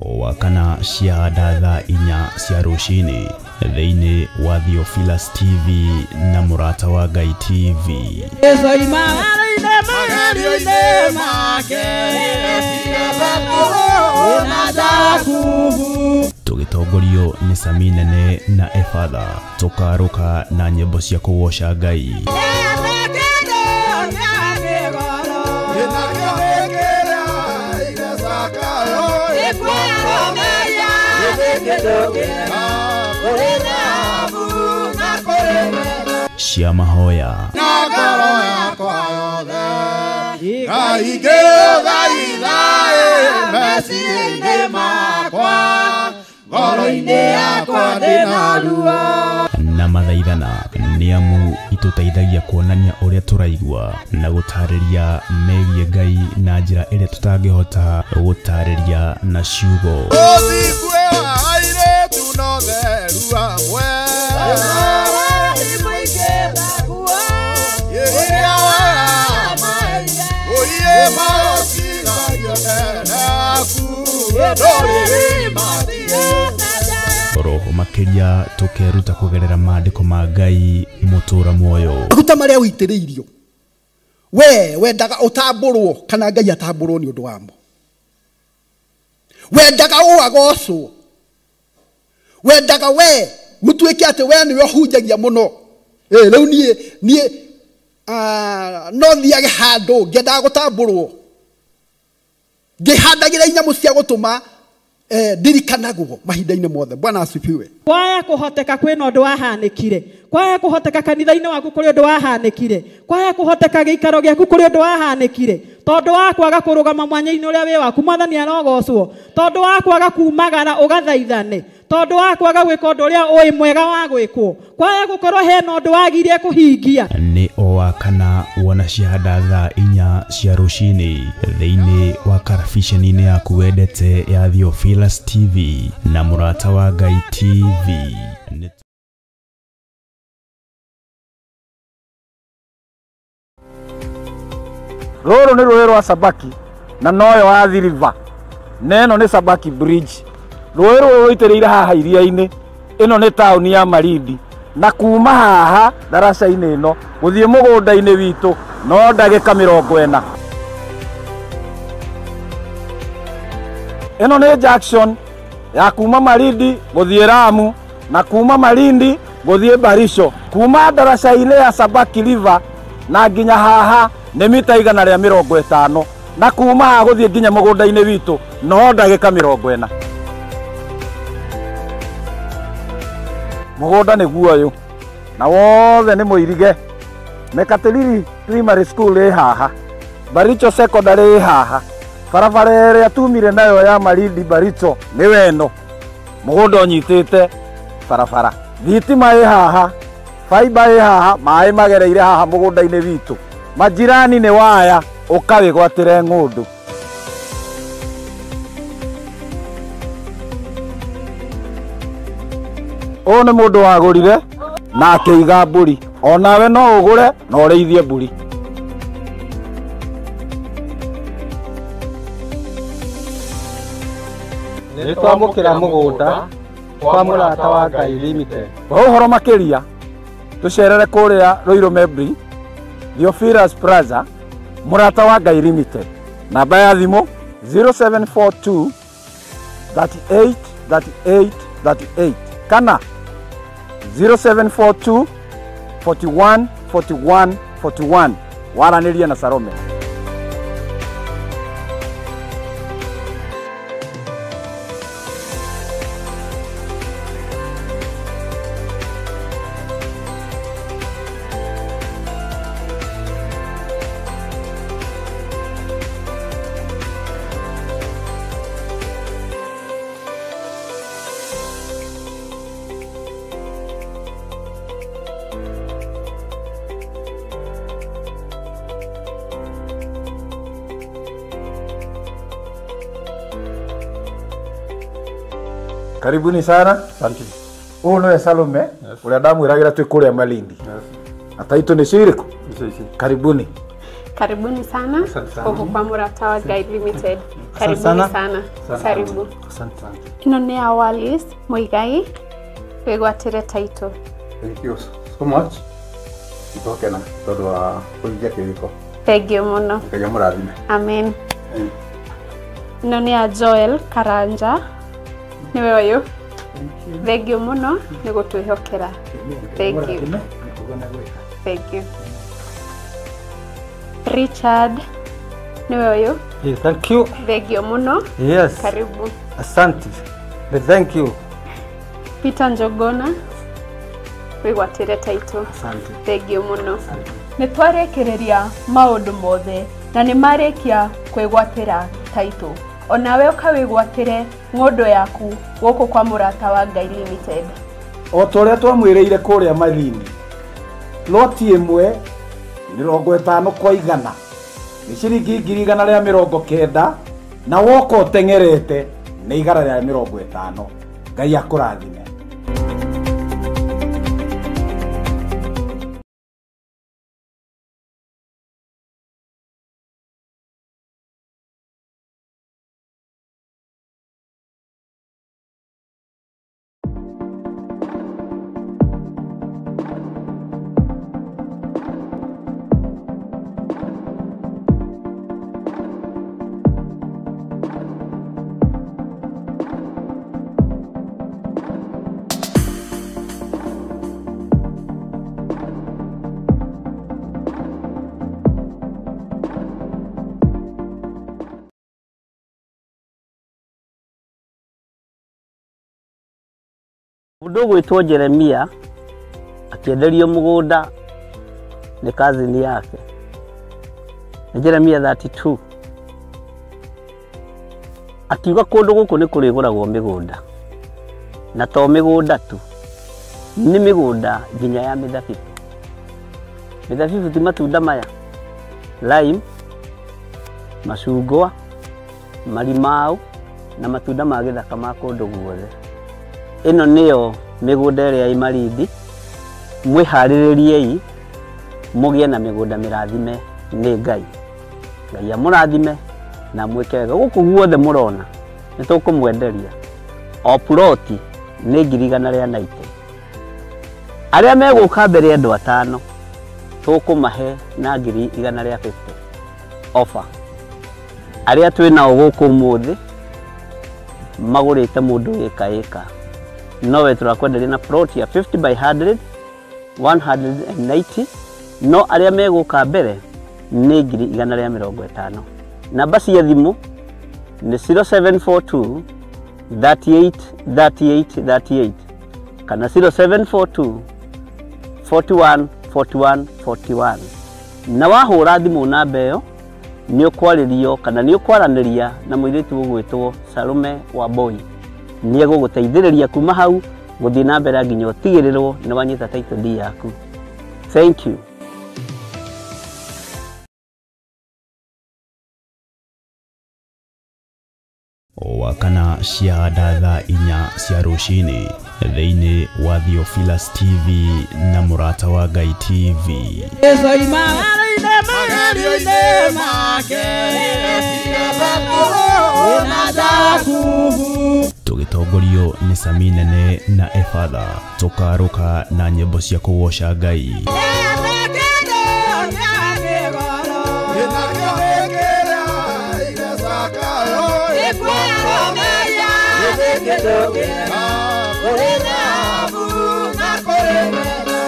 wakana ciahanda thaa 4 cia rucini thĩinĩ wa Theophilus TV na Mũrata wa Ngai TV. Tũgĩtongorio nĩ Sami Nene na Efatha, tũkarũka na nyĩmbo cia kũgoca Ngai. Cia mahoya na mathaithana nĩamu itũteithagia kuonania ũrĩa tũraigua na gũtarĩria megiĩ Ngai na njĩra ĩrĩa tũtangĩhota gũtarĩria na ciugo. Roho makiria tukeruta kugerera maandiko ma Ngai mutura muoyo. Ruta maria uitiriirio. Wendaga utamburwo kana Ngai atamburwo ni undu wamo. Wendaga uagocwo. Wendaga mutuike ate niwe hunjagia muno. Riu nie no thiage handu ngenda gutamburwo. Ngihandagira inyamu cia gutuma ndirikanagwo mahinda-inĩ mothe. Bwana asifiwe. Kwaya kuhoteka kwina undu wahanĩkire, kwaya kuhoteka kanitha-inĩ waku kuri undu wahanĩkire, kwaya kuhoteka giikaro giaku kuri undu wahanĩkire, tondu wa kwaga kurugama mwanya-inĩ uria wi waku Mwathani arogocwo, tondu wa kwaga kumagara ugathaithane, tondu wa kwaga gwika undu uria ui mwega wa gwikwo, kwaya gukorwo hena undu wagirie kuhingia. Nĩ o wakana wona ciahanda thaa 4 cia rucini thĩinĩ wa karabiceni-inĩ yaku wendete ya Theophilus TV na Mũrata wa Ngai TV. Rũrũ nĩ rũĩ rwa Sabaki na noyo wa Athi River. Neno nĩ Sabaki Bridge. Rũĩ rũrũ rũitĩrĩire haha iria-inĩ. Ĩno nĩ taũni ya Malindi. Na kuma haha daraca-inĩ ĩno gũthiĩ mũgũnda-inĩ witũ no ndagĩka 40. Ĩno nĩ junction ya kuma Malindi gũthiĩ Lamu na kuma Malindi gũthiĩ Barisho. Kuma daraca-inĩ ya Sabaki River na nginya haha nĩ mita 150 na kuma haha gũthiĩ nginya mũgũnda-inĩ witũ no ndagĩka 40. Mũgũnda nĩ guoyo na wothe nĩ mũirige. Mekatilili Primary School ĩ haha, Baricho Secondary ĩ haha, barabara ĩrĩa tumire nayo ya Malindi Baricho nĩ weno. Mũgũnda ũnyitĩte barabara. Thitima ĩ haha, fiber ĩ haha, maĩ magereire haha mũgũnda-inĩ witũ. Majirani nĩ waya ũkawĩgwatĩre ng'ũndũ. Ũyũ nĩ mũndũ wagũrire na akĩiga mbũri. Onawe no ũgũre na ũrĩithie mbũri. Nĩ twamũkĩra mũgũnda kwa Mũrata wa Ngai Limited. Ũhoro makĩria tũcerere kũrĩa Ruiru Mebri, Theophilus Plaza, Mũrata wa Ngai Limited. Namba ya thimũ 0742 38 38 38 kana 0742 41 41 41. Waranĩria na Salome. Karibuni sana. Asante. Huyu ni Salome. Ule damu iragira tu kule Malindi. Yes. Ataitwa ni Shiriko. Isi. Karibuni. Karibuni sana huko kwa Murata wa Ngai Limited. Karibuni sana. Karibu. Asante. Ino ni Awalis Muigai wegwatire title. Thank you so much. Itokena todo wa kuingia kiriko. Thank you muno. Kaya murathime. Amen. Ino ni Joel Karanja. Niwe wayo. Thank you muno ni gutwihokera. Thank you. Thank you. Richard niwe wayo. Yes, thank you. Thank you muno. Yes. Karibu. Asante. Thank you. Peter Njogona wigwatire title. Asante. Thank you muno. Nitwarekereria maundu mothe na ni marekia kwigwatira title. Onawe ukawigwatire ngondo yaku goko kwa Murata wa Ngai Limited. O tore twamwireire kuria mathini loti imwe 50 kwa 100 ni ciringi 190 na woko utengerete ni igara rya 50. Ngai akurathime. Mundu gwitwo Jeremia akienderio mugunda ni kazini yake. Ni Jeremia 32. Akiuga kundu guku ni kuriguragwo migunda. Na to migunda tu. Ni migunda nginya ya mithabibu. Mithabibu ti matunda maya. Lime, macungwa, marimau na matunda ma githaka ma kundu guothe. Ino niyo migunda ĩrĩa ĩ Malindi. Mwiharĩrĩriei mugie na migunda mirathime nĩ Ngai. Ngai amũrathime na mwĩke wega. Gũkũ guothe mũrona nĩ tũkũmwenderia. O ploti nĩ 190. Arĩa megũka mbere andũ 5 tũkũmahe na 150 offer. Arĩa twĩnao gũkũ mũthĩ magũrĩte mũndũ ĩka. Nowe turakwenderia na plot ya 50 by 100 190. No arĩa megũka mbere nĩ 150. Namba cia thimũ nĩ 0742 38 38 38 kana 0742 41 41 41. Na wahũra thimũ namba ĩyo nĩ ũkwarĩrio kana nĩ ũkwaranĩria na mũirĩtu ũgwĩtwo Salome Wamboi. Nĩ egũgũteithĩrĩria kuma hau gũthiĩ na mbere nginya ũtigĩrĩrwo nĩ wanyita title deed yaku. Thank you. Wakana ciahanda thaa 4 cia rũcinĩ thĩinĩ wa Theophilus TV na Murata wa Ngai TV. Tũgĩtongorio nĩ Sami Nene na Efatha, tũkarũka na nyĩmbo cia kũgoca Ngai.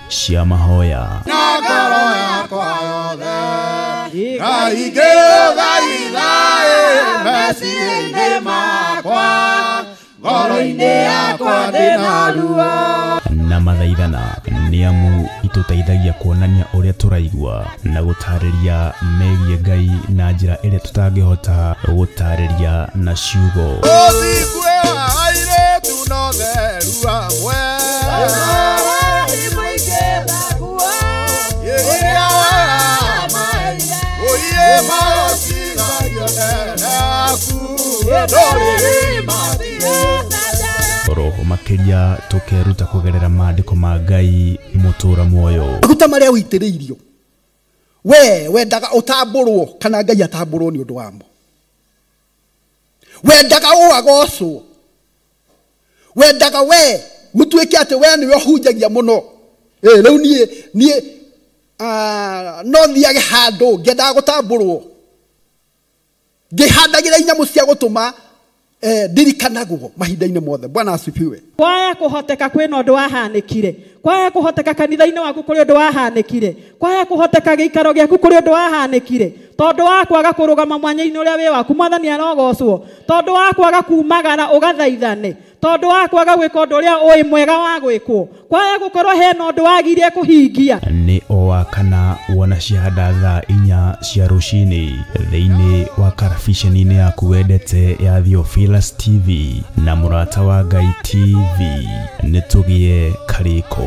Cia mahoya na ngoro yakwa yothe Ngai ngĩthaithaĩ meciria-inĩ makwa ngoro-inĩ yakwa ndĩna ruo na mathaithana nĩ amu itũteithagia kuonania ũrĩa tũraigua na gũtarĩria megiĩ Ngai na njĩra ĩrĩa tũtangĩhota gũtarĩria na ciugo. Ũthikue wa airĩtu no theru amwe Roho makiria tukeruta kugerera maandiko ma Ngai mutura muoyo. Maguta maria uitiriirio we wendaga utamburwo kana Ngai atamburwo ni undu wamo wendaga uagocwo wendaga we mutuike ate we ni hunjagia muno riu nie no thiage handu ngenda gutamburwo ngihandagira inyamu cia gutuma ndirikanagwo mahinda-inĩ mothe. Bwana asifiwe. Kwaya kuhoteka kwina undu wahanikire, kwaya kuhoteka kanitha-inĩ waku kuri undu wahanikire, kwaya kuhoteka giikaro giaku kuri undu wahanikire, tondu wa kwaga kurugama mwanya-inĩ uria wi waku Mwathani arogocwo, tondu wa kwaga kumagara ugathaithane, tondu wa kwaga gwika undu uria ui mwega wa gwikwo, kwaya gukorwo hena undu wagirie kuhingia. Ni owa kana wona ciahanda thaa 4 cia rucini thiini wa karabiceni-inĩ yaku wendete ya Theophilus TV na Murata wa Ngai TV. Nitugie kariko.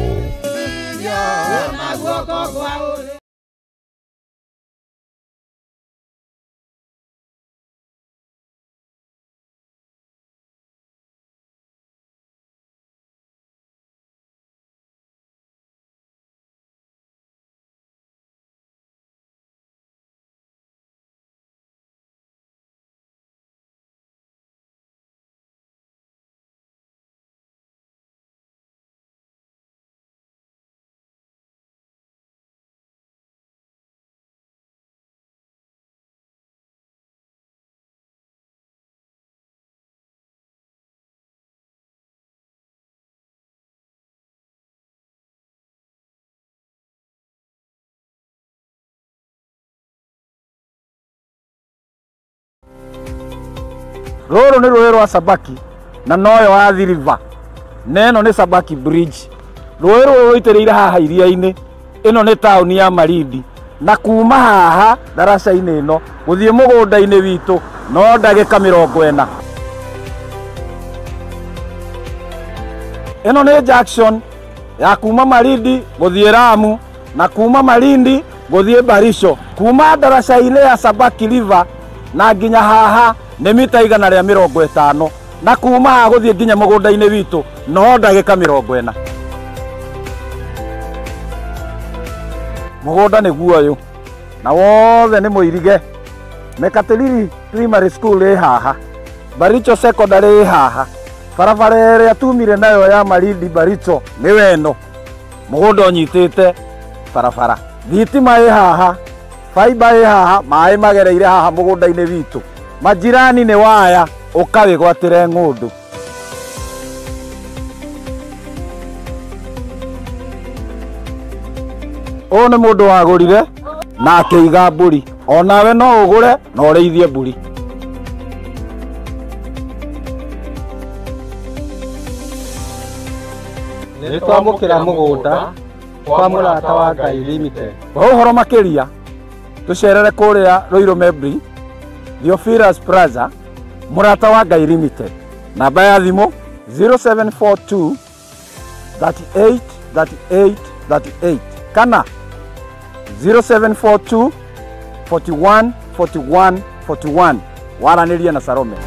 Roro ni rũĩ rwa Sabaki na noyo wa River. Neno ni Sabaki Bridge. Rũĩ rũrũ rũitĩrĩire haha iria-inĩ. Ĩno nĩ taũni ya Malindi. Na kuma haha daraca-inĩ ĩno gũthiĩ mũgũnda-inĩ witũ no ndagĩka 40. Ĩno nĩ junction ya kuma Malindi gũthiĩ Lamu na kuma Malindi gũthiĩ Barisho. Kuma daraca-inĩ ya Sabaki River na nginya haha nĩ mita 150 na kuma haha gũthiĩ nginya mũgũnda-inĩ witũ no ndagĩka 40. Mũgũnda nĩ guoyo na wothe nĩ mũirige. Mekatilili Primary School ĩ haha, Baricho Secondary ĩ haha, barabara ĩrĩa tumire nayo ya Malindi Baricho nĩ weno, mũgũnda ũnyitĩte barabara. Thitima ĩ haha, fiber ĩ haha, maĩ magereire haha mũgũnda-inĩ witũ. Majirani nĩ waya ũkawĩgwatĩre ng'ũndũ. Ũyũ nĩ mũndũ wagũrire na akĩiga mbũri. Onawe no ũgũre na ũrĩithie mbũri. Nĩ twamũkĩra mũgũnda kwa Murata wa Ngai Limited. Ũhoro makĩria tũcerere kũrĩa Ruiru Mebri, Theophilus Plaza, Murata wa Ngai Limited. Namba ya thimũ 0742 38 38 38 kana 0742 41 41 41. Waranĩria na Salome.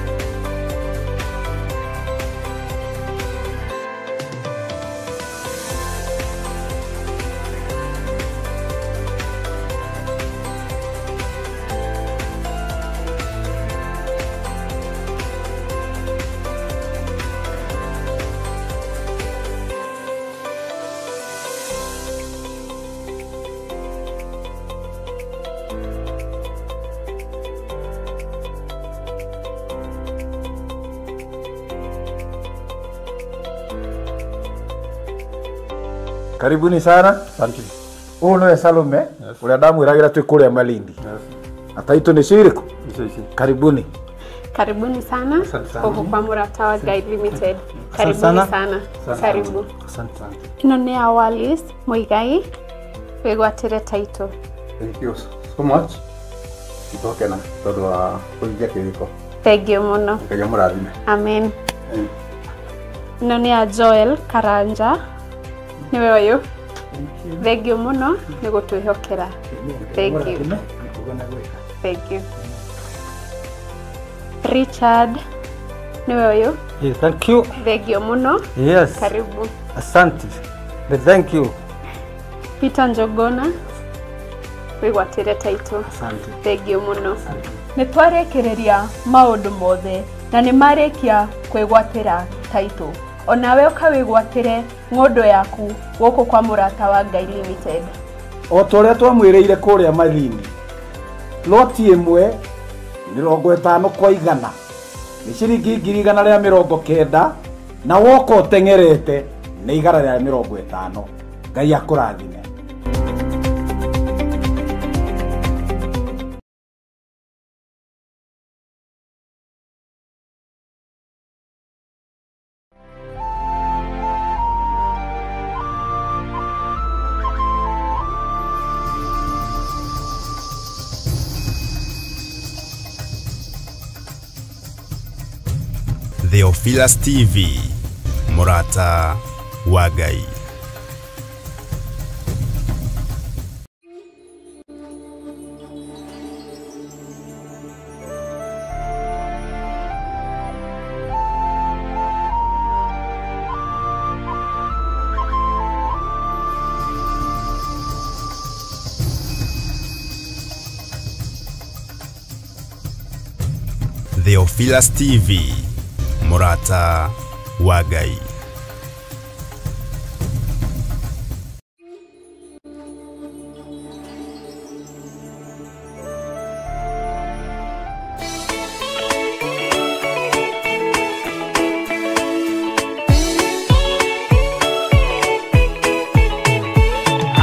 Karibuni sana. Asante. Huyu ni Salome. Yes. Ule damu iragira tu kule Malindi. Yes. Ataitwa ni Shiriko. Yes. Karibuni sana. Huko kwa Murata wa Ngai Limited. Karibuni sana. Karibu. Asante. Ino ni Awalis Muigai. Wegwatire title. Thank you so much. Itokena todo wa kuingia kiriko. Thank you muno. Ngai amurathime. Amen. Ino ni Joel Karanja. Niwe wayo. Thank you muno ni gutwihokera. Thank you. Thank you. Richard niwe wayo. Yes, thank you. Thank you muno. Yes. Karibu. Asante. Thank you. Peter Njogona. wigwatire title. Asante. Thengio muno. Nĩ twarekereria maũndũ mothe na nĩ marĩkia kwĩgwatĩra title. Onawe ũkawĩgwatĩre ng'ũndũ yaku gũkũ kwa Mũrata wa Ngai Limited. O tũrĩa twamwĩrĩire kũrĩa mathini, loti ĩmwe 50 kwa 100 nĩ ciringi 190 na woka ũteng'erete nĩ 150. Ngai akũrathime. Theophilus TV, Mũrata wa Ngai. Theophilus TV, Mũrata wa Ngai.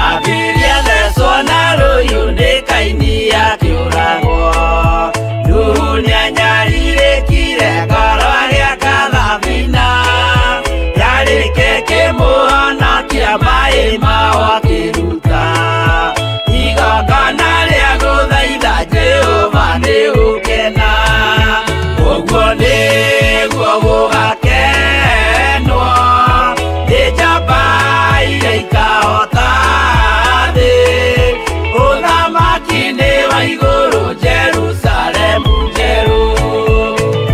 Abiria lesonaro yunekaini ya kiuragwo dunia nyarire kire ngoro ya kadhabina yari keke muhana kia mai mawa kiruta igongona ria guthaitha Jehova ni ukena uguo niguo gugakenwo ni njamba iria ikahota thĩ ũthamaki-nĩ wa igũrũ Jerusalemu njerũ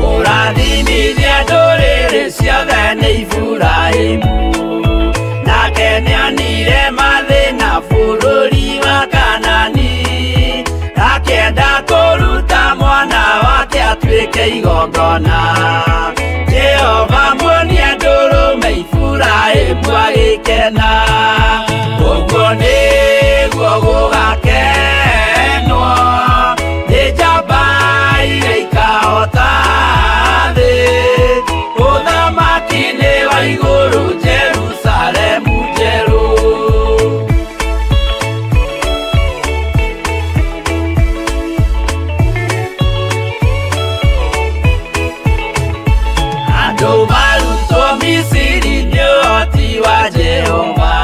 ũrathimithia ndũrĩrĩ ciothe nĩ Iburahĩmu nake nĩonire mathĩna bũrũri wa Kanani akĩenda kũruta mwana wake atuĩke igongona Jehova muonie ndũrũme Iburahĩmu agĩkena ũguo nĩguo gũgakenwo nĩ njamba iria ikahota thĩ ũthamaki-nĩ wa igũrũ Jerusalemu njerũ andũ marutwo Misiri nĩ ũhoti wa Jehova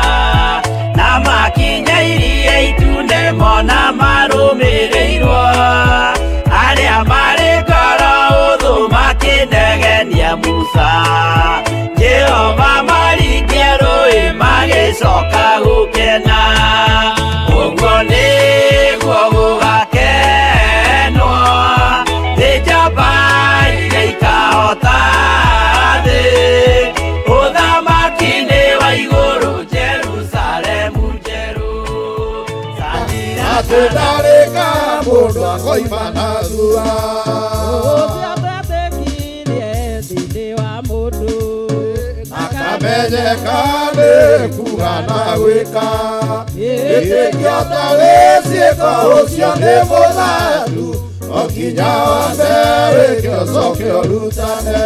na makinya iria itune mona marũmĩrĩirwo arĩa marĩ ngoro hũthũ makĩnegenia Musa Jehova maringie rũĩ magĩcoka gũkena ũguo nĩguo gũgakenwo nĩ njamba iria ikahota thĩ ũthamaki-nĩ wa igũrũ Jerusalemu njerũ atĩ ndarĩka mũndũ akoima na thua akamenyeka nĩ kuga na gwĩka ĩtĩkio tarĩ ciĩko ũcio nĩ mũthatu okinya wambe wĩke ũcoke ũrutane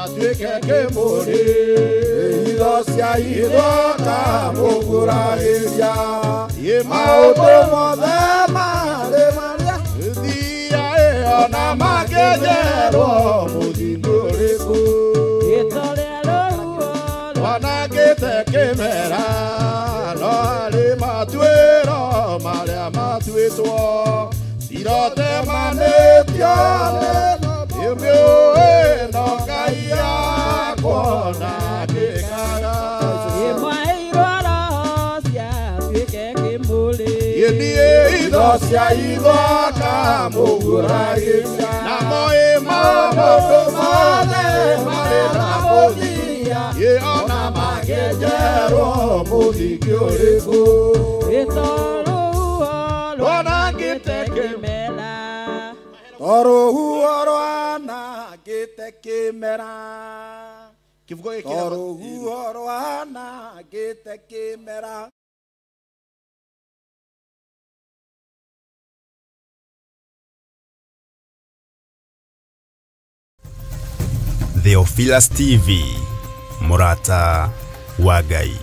atuĩke kĩmũrĩ hitho cia ithoka mũguragĩria maũndũ mothe marĩ marĩa thia ĩyo na makĩnjerwo mũthithũ ũrĩkũ wanangĩte kĩmera no arĩ matuĩro marĩa matuĩtwo cirotemanĩtio nĩmĩũĩ no Ngai yakwona kĩkaga niĩ itho cia ithoka mũguragĩria na moĩ maũndũ mothe marĩ na mũthia ona makĩnjerwo mũthithũ mũthingi ũrĩkũ rwanangĩte kĩmera Toruhuo rwanangĩte kĩmera Toruhuo rwanangĩte kĩmera Theophilus TV, Murata wa Ngai.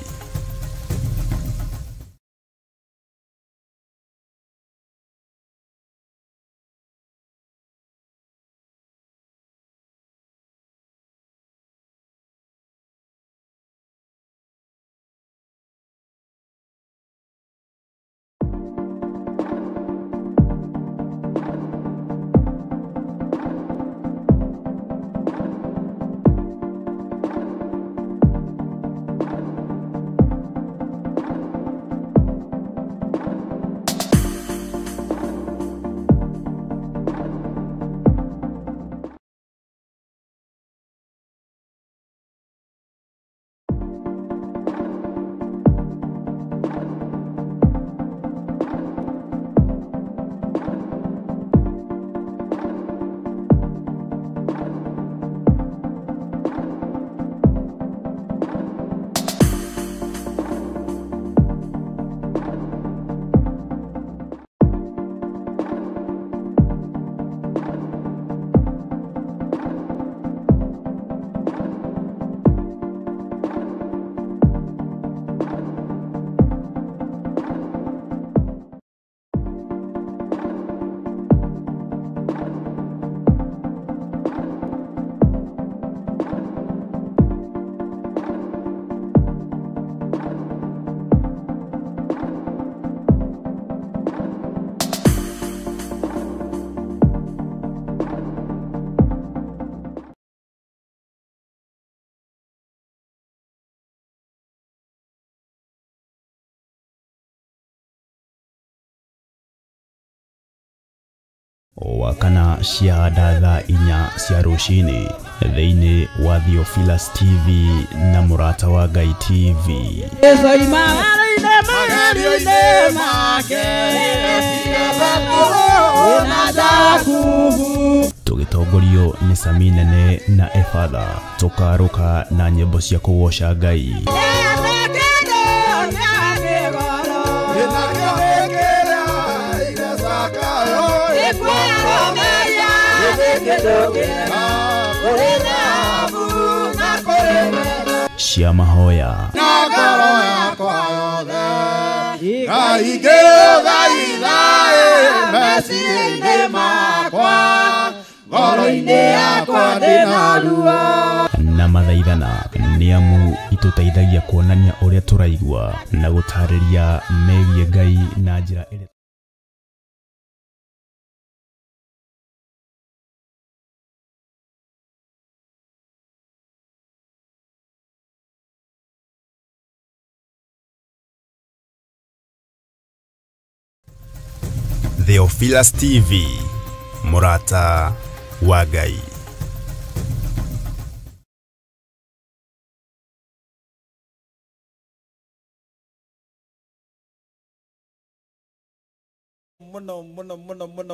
Wakana ciahada thaa 4 cia rũcinĩ thĩinĩ wa Theophilus TV na Murata wa Ngai TV. Tũgĩtongorio nĩ Sami Nene na Efatha, tũkarũka na nyĩmbo cia kũgoca Ngai. Cia mahoya na ngoro yakwa yothe Ngai ngĩũthaithaĩ meciria-inĩ makwa ngoro-inĩ yakwa ndĩna ruo na mathaithana nĩ amu itũteithagia kuonania ũrĩa tũraigua na gũtarĩria megiĩ Ngai na njĩra ĩrĩa Theophilus TV, Murata wa Ngai.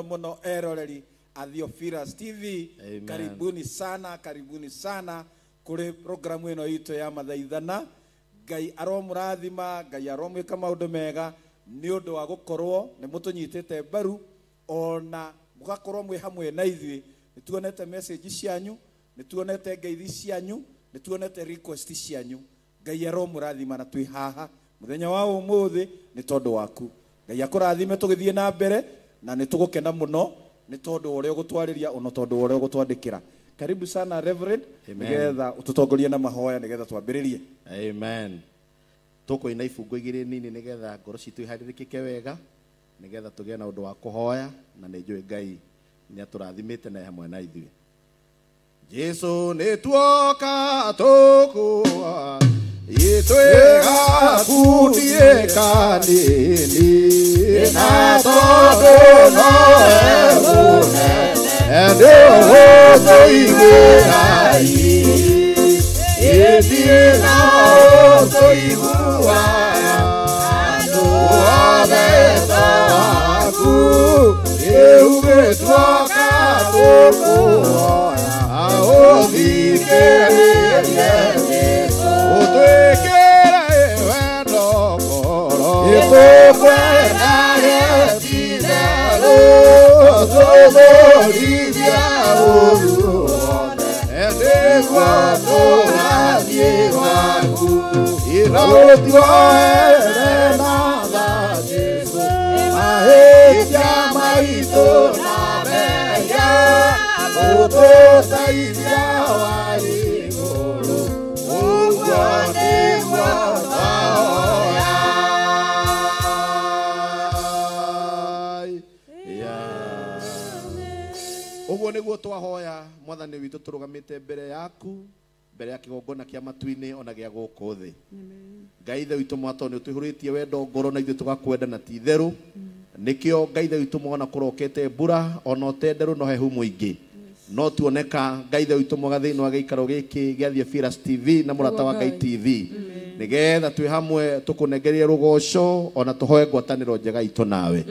Muno eroreri a Theophilus TV. Amen. Karibuni sana kuri programu ino ito ya mathaithana. Ngai aromurathima, Ngai aromwĩka maũndũ mega nĩ ũndũ wa gũkorwo nĩ mũtũnyitĩte mbaru ona mũgakorwo mwĩ hamwe na ithuĩ. Nĩtuonete message cianyu, nĩtuonete ngeithi cianyu, nĩtuonete request cianyu. Ngai aromurathima na twĩ haha mũthenya wa ũmũthĩ nĩ tondũ waku. Ngai akũrathime tũgĩthiĩ na mbere na nĩtũgũkena mũno nĩ tondũ ũrĩa ũgũtwarĩria ona tondũ ũrĩa ũgũtwandĩkĩra. Karibu sana Reverend, nĩgetha ũtũtongorie na mahoya nĩgetha twambĩrĩrie. Amen. Tũkũina ibungo igĩrĩ nini nĩgetha ngoro citũ iharĩrĩkĩke wega nĩgetha tũgĩe na ũndũ wa kũhoya na nĩnjũĩ Ngai nĩatũrathimĩte na hamwe na ithuĩ. Jesu nĩtuoka tũkũa itwĩga kutie kanini na tondũ nowe mũnene ndũgũtũiguai ĩthiĩ na ũtũiguaga Uguo niguo twahoya mwathani witu turugamite mbere yaku mbere ya kigongona kia matu-ini ona gia guku thi. Ngai ithe witu mwato ni utihuritie wendo ngoro na ithuĩ tugakwenda na ti theru. Nikio Ngai ithe witu mwona kurokete mbura ona utenderu no hehu muingi. No tuoneka Ngai ithe witu mwaga thiini wa giikaro giki gia Theophilus TV na murata wa Ngai TV. Nigetha twi hamwe tukunengerie rugoco ona tuhoe ngwatanĩro njega itu nawe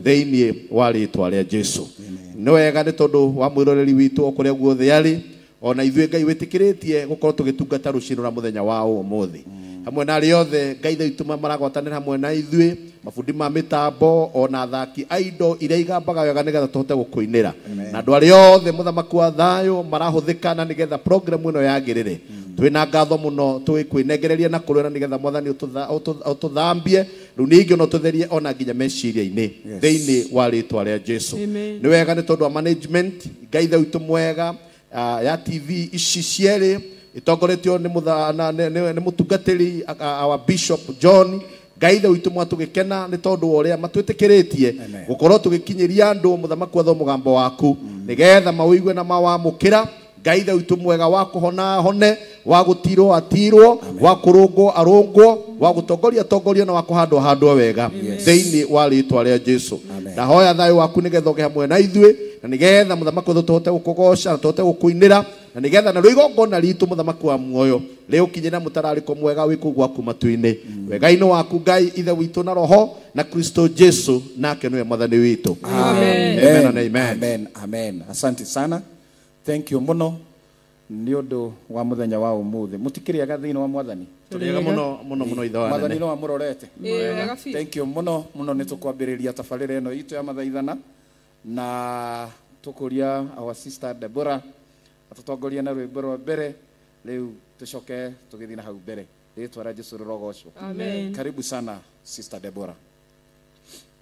thiini wa ritwa ria Jesu. Ni wega ni tondu wa mwiroreri witu okuria guothe ari ona ithuĩ Ngai wĩtĩkĩrĩtie gukorwo tugĩtungata rũciinĩ na muthenya wa ũmũthĩ. Hamwe na arĩa othe Ngai ithe witũ maragwatanĩra hamwe na ithuĩ mabundi ma mitambo ona athaki aindo iria igambaga wega nigetha tuhote gũkũinĩra na andũ arĩa othe mũthamaki wa thayũ marahuthĩka na nigetha program ĩno yagĩrĩre. Twina ngatho muno tũkwĩnengereria na kũrũera nigetha mwathani ũtũthambie rĩu ningĩ no tũtherie ona nginya meciria-inĩ thĩinĩ wa rĩtwa rĩa Jesu. Nĩ wega nĩ tondũ wa management Ngai ithe witũ mwega ya TV ici cierĩ itongoretio nĩ mũtungatĩri our Bishop John. Ngai ithe witũ mwatũgĩkena nĩ tondũ wa ũrĩa matwĩtĩkĩrĩtie gũkorwo tũgĩkinyĩria andũ mũthamaki watho mũgambo waku nigetha mawĩigue na mawamũkĩra. Ngai ithe witũ mwega wa kũhona hone, wa gũtirwo atirwo, wa kũrũngwo arũngwo, wa gũtongoria tongorio na wa kũhandwo handwo wega thĩinĩ wa rĩtwa rĩa Jesu. Ndahoya thayũ waku nigetha ũge hamwe na ithuĩ na nigetha mũthamaki watho tũhote gũkũgoca na tũhote gũkũinĩra na nigetha na igongona ritũ mũthamaki wa muoyo rĩũkinye na mũtararĩko mwega wĩ kũu gwaku matu-inĩ wega-inĩ waku Ngai ithe witũ na roho na Kristo Jesu nake nĩwe mwathani witũ. Amen. Amen and amen. Amen. Amen. Asante sana. Thank you muno ni undu wa muthenya wa umuthi mutikiriaga thiini wa mwathani turiaga muno ithe wa mwathani no amurorete. Thank you muno ni tukwambiriria tabarĩra ĩno itu ya mathaithana na tukuria our sister Deborah atutongoria na rwĩmbo rwa mbere rĩu tucoke tugithii na hau mbere rĩtwa rĩa Jesu rĩrogocwo. Karibu sana sister Deborah.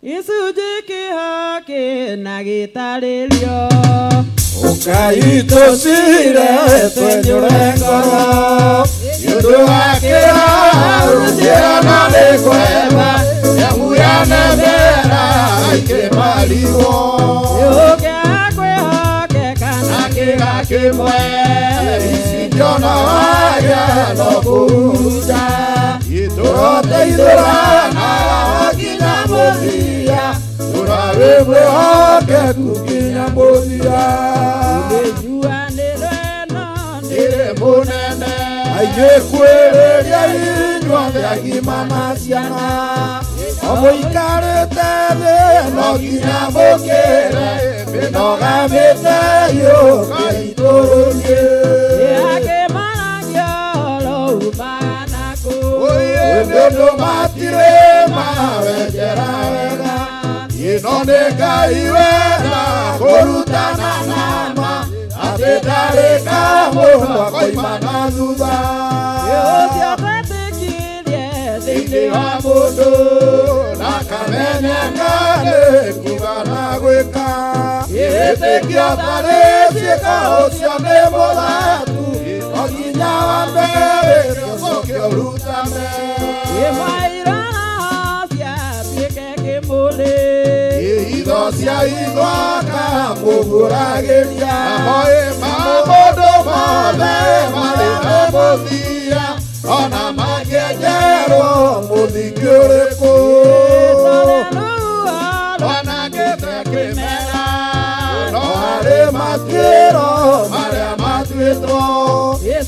Icunjĩ kĩhake na gĩtarĩrio ũkaitũcire twenyũre ngoro nĩũndũ wa kĩrarũkĩra na nĩ kwema nyamuyane ikĩmarirwo gĩũkĩa kwĩhokeka na kĩga kĩmwe icinjona wagĩa no kũruta tũroteithũrana nginya mũthia tũrarĩ mwĩhokeku nginya mũthia ũrĩnjuanĩro ĩno nĩrĩ mũnene aingĩ kwĩrĩria inyuothe agima na ciana o mũikarĩte thĩ no nginya mũkĩre mĩnogamĩte yũka itũrũrie nĩũndũ matirĩ mawenjera wega ĩno nĩ Ngai wega kũrutana nama atĩ ndarĩ kamũndũ akoima na thutha thĩinĩ wa mũndũ na kamenyeka nĩ kuga na gwĩka ĩtĩkio tarĩ ciĩko ũcio nĩ mũthatu o nginya wa mbere ũcoke ũrutane hitho cia ithwaka mũgũragĩria maũndũ mothe marĩ na mũthia ona mangĩenjerwo mũthingi ũrĩkũ ona gĩte kĩmera no harĩ matuĩro marĩa matuĩtwo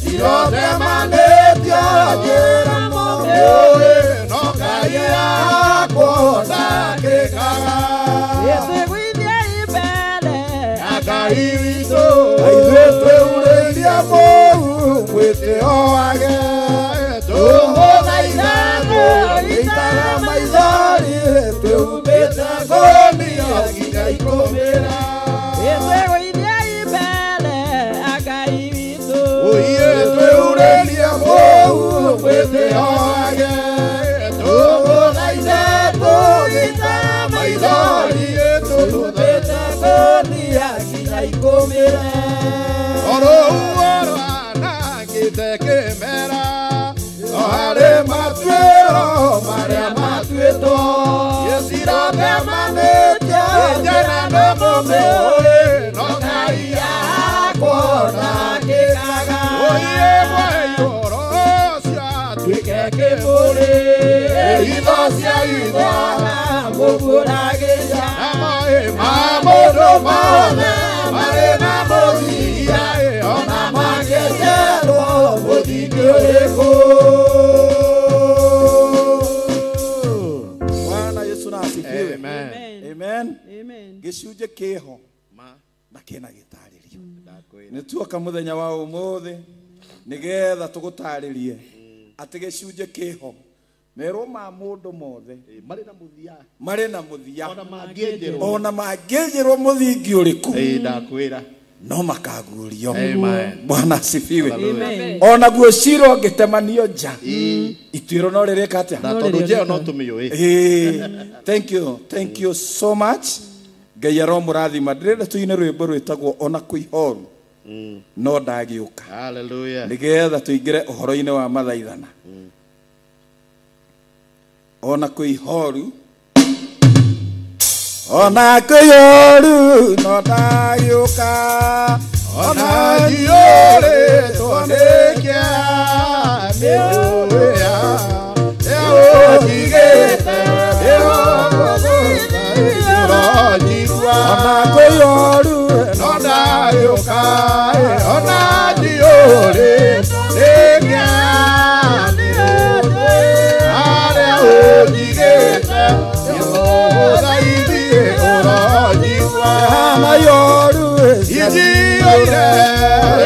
ciothe manĩtio njĩra mũmĩũĩ no Ngai yakwo ndakĩkaga Ngai witũ ithuĩ twĩurĩirie mũhu mwĩtĩo wake tũmũthaitha gĩitaga maithori twĩhumbĩte ngũnia nginya ikũmĩra twĩurĩirie mũhu mwĩtĩo igore itho cia itho muguragiria mamundu mothe mari na muthia ona mangecerwo muthingi uriku. Bwana Yesu na asifiwe. Amen. Amen. Amen. Gicunje kiho na kina gitaririo nituoka muthenya wa umuthi nigetha tugutaririe ati gicunje kiho mero ma mundu mothe mari na muthia ona mangĩnjĩrwo mũthingi ũrĩkũ ndakwĩra no makagurio. Amen. Bwana asifiwe. Amen. Ona guo ciro ngĩtemanio nja ituĩro no rĩrĩka atĩa na tondũ njeo no tũmĩũĩ. Thank you so much. Ngai aromũrathima. Ndĩrenda tũine rwĩmbo rwĩtagwo ona kwĩhoru no ndagĩũka. Hallelujah. Nĩgetha tũingĩre ũhoro-inĩ wa mathaithana. Ona kwĩhoru ona kwĩhoru no ndagĩũka. Ona njiũrĩtwo nĩ kĩeha nĩũrĩa nĩũnjigĩte nĩũrojigua. Ona kwĩhoru no ndagĩũka ona njiũrĩtwo nĩ kĩeha harĩa ũnjigĩte nĩũthaithie ũrojigua. amayoru Ijiyoire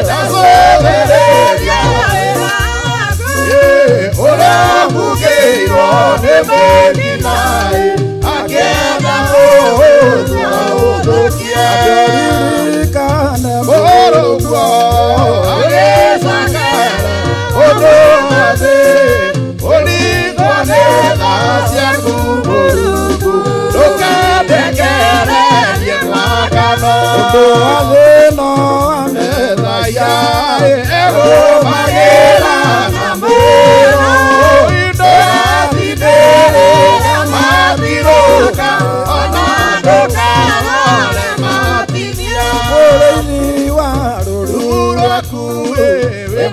ndacothereria ũramugĩirwo nĩ Mĩkinaĩ akĩenda ũthũkia mũrũguo agĩcakara ũndũ thĩ ũringwo nĩ tha ciaku Mũrungu ndũkandekererie mwakano. ũndũ wa thĩno Methaya egũmagĩra na mwĩro ndũrathindĩrĩra mathirũka ona ndũkarore matinia. mũrĩithi wa rũru rwaku wĩ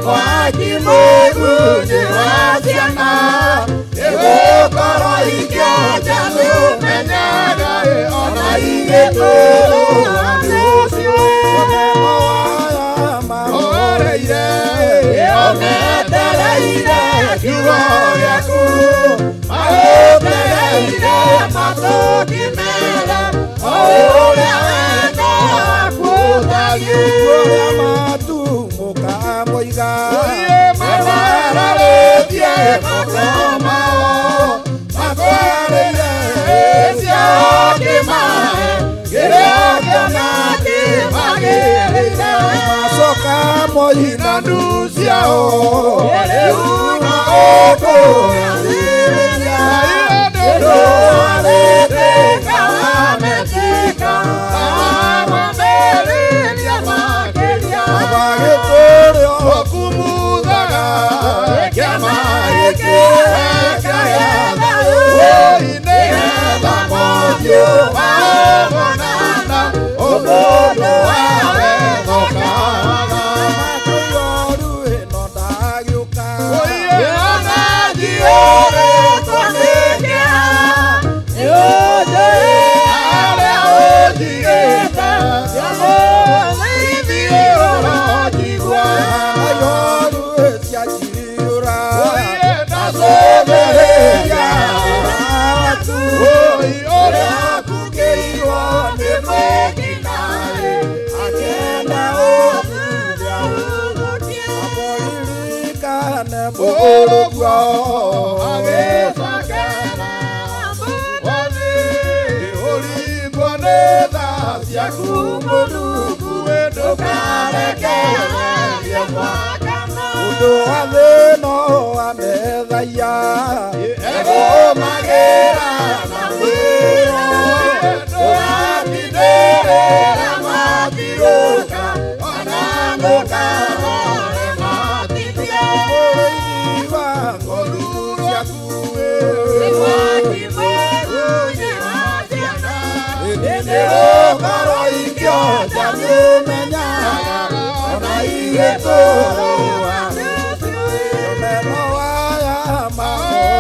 mwaki mũgunyi wa ciana ĩgũkorwo ikĩonja nĩũmenyaga ona igĩtũrũra rũciũ. Oreire ometereire kiugo gĩaku magũtereire matũki mega o ũrĩa wendo waku ũtariĩ. ũrĩa matumũka moiga mabararĩtie moko mao makwarĩire ciao kĩmahe kĩrĩa kĩona kĩmagĩrĩire. macoka moina ndu ciao rĩu no ũkũrathĩrĩria ndũndũ warĩtĩka wametĩka awamĩrĩria makĩria. abagĩtũrĩo Okumuthaga kĩama gĩkĩ kĩgetha nĩgetha mothiũ maũmonana ũmũndũ wa wendo kaga. amayoru no ndagĩũka. Ona njiũrĩtwo nĩ kĩeha nĩũnjĩharĩa ũnjigĩte nĩũthĩithie ũrojigua. amayoru cianjiriũra ndacothereria waku ũrĩa akungĩirwo nĩ Mĩkinaĩ akĩenda ũthuria ũthũkia. aboririkane Mũrũguo agĩcakera wathi ũringwo nĩ tha ciaku Mũrungu ndũkarekererie mwakano. ũndũ wa thĩno amethaia egũmagĩra na mwĩro ndũrathindĩrĩra mathirũka ona ndũkarore matinia. mũrĩithi wa Ng'ondu ciaku nĩ mwaki mũgunyi wa ciana nĩgũkorwo ikĩonja nĩũmenyaga ona igĩtũrũa meno waya mahoro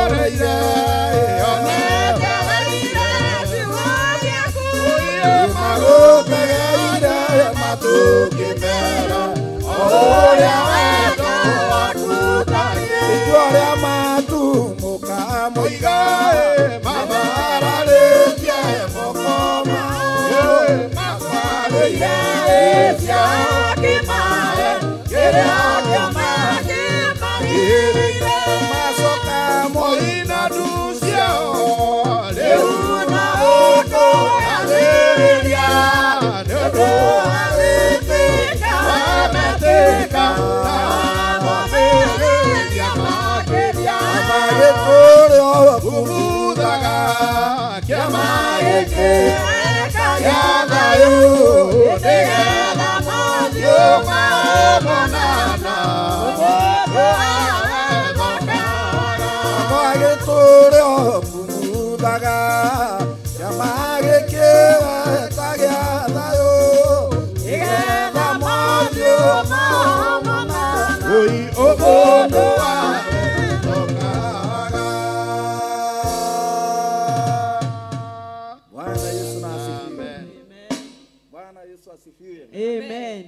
Amen.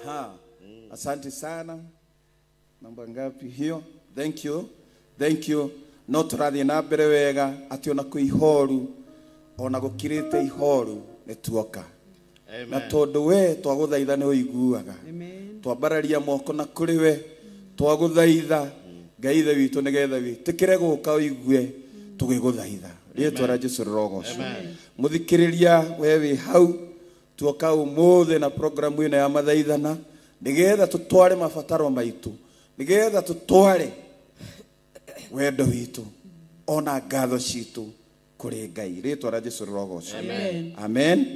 Aha. Asante sana. Namba ngapi hiyo? Thank you. Thank you. No turathie na mbere wega ati ona ku ihoru ona gukirite ihoru netuoka. Na tondu we twaguthaitha ni uiguaga. Twambararia moko na kuri we twaguthaitha Ngai ithe witu nigetha witikire guka uigue tugiguthaitha. Rietwa ra Jesu rogoco. Muthikiriria we wi hau tuoka umuthe na programu ino ya mathaithana nigetha tutware mabataro maitu nigetha tutware wendo witu ona ngatho citu kuri Ngai. Rietwa ra Jesu rogoco. Amen. Amen.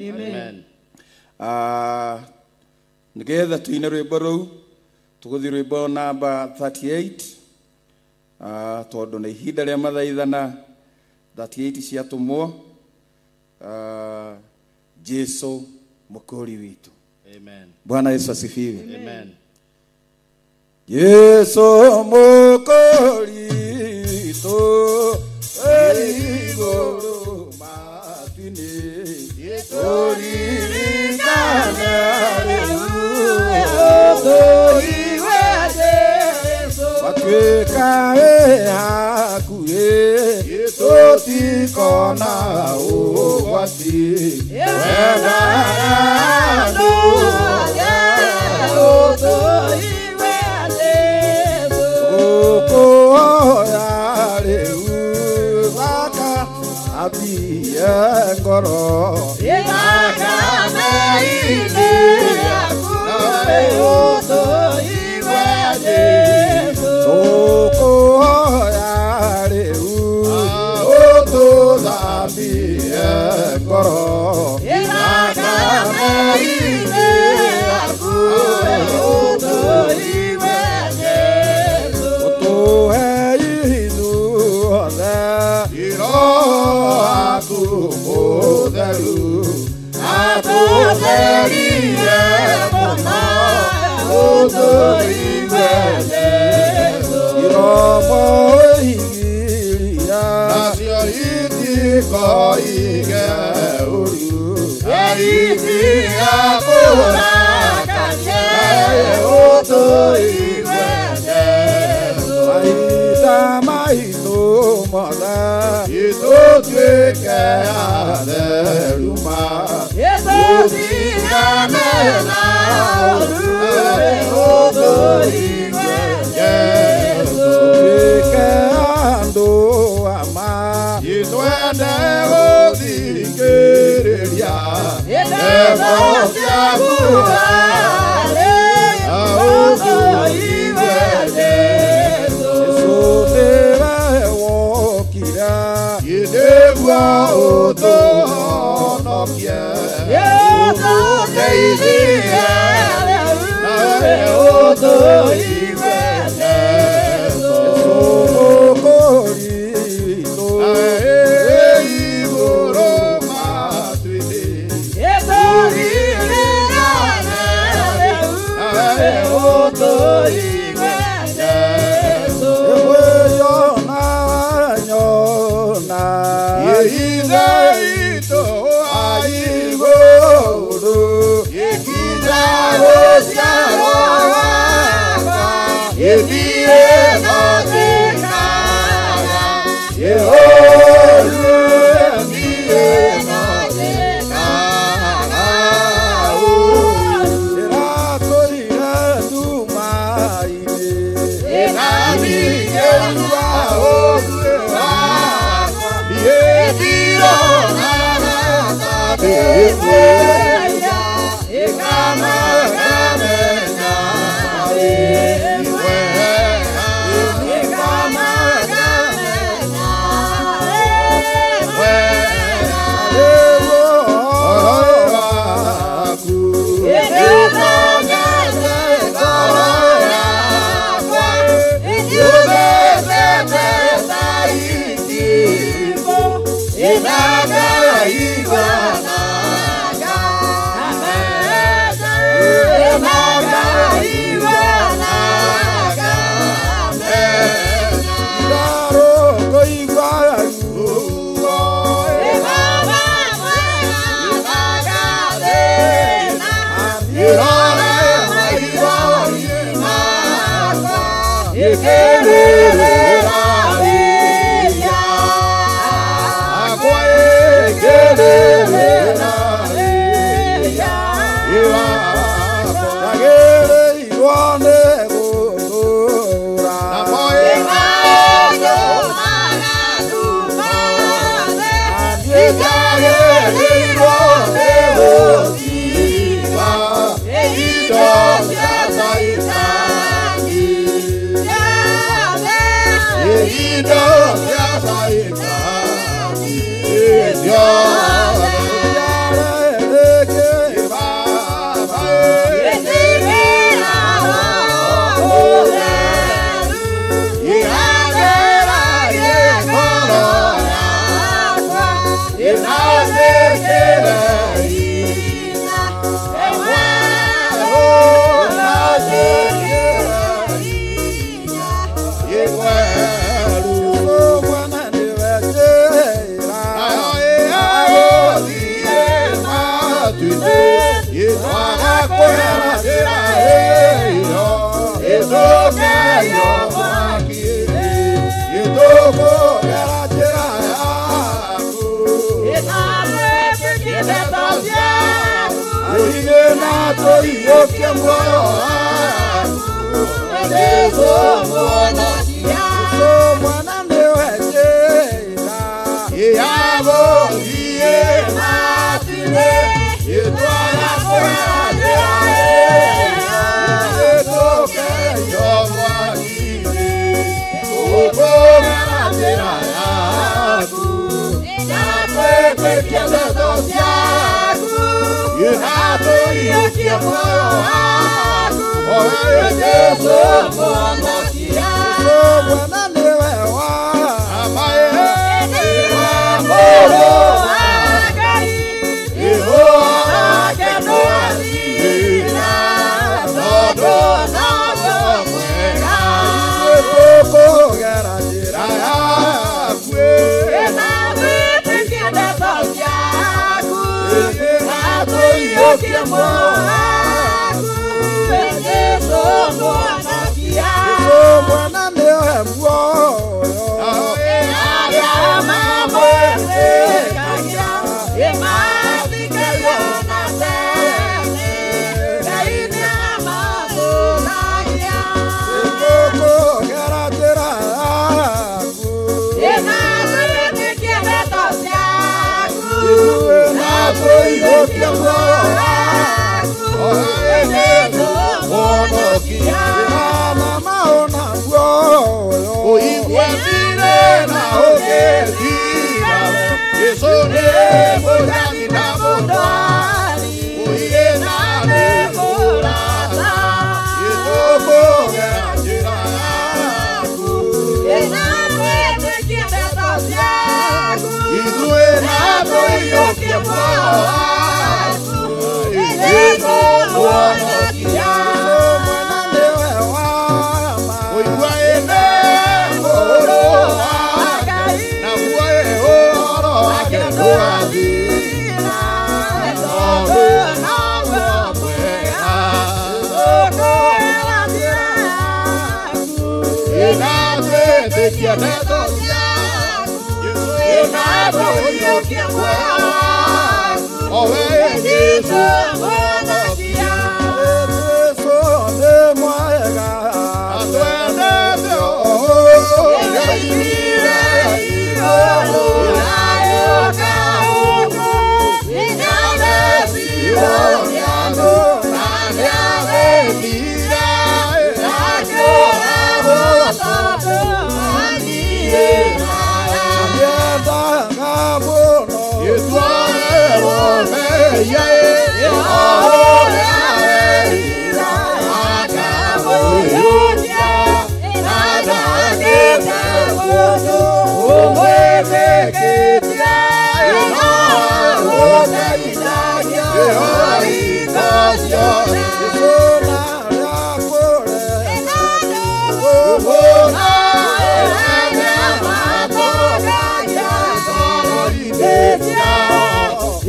Nigetha tuine rwimbo ruu tuguthi rwimbo namba 38 tondu na ihinda ria mathaithana 38 ciatumwo Jesu mukuri witu. Amen. Bwana Yesu asifiwe. Amen. Yesu mukuri witu iguru matini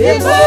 Yeah.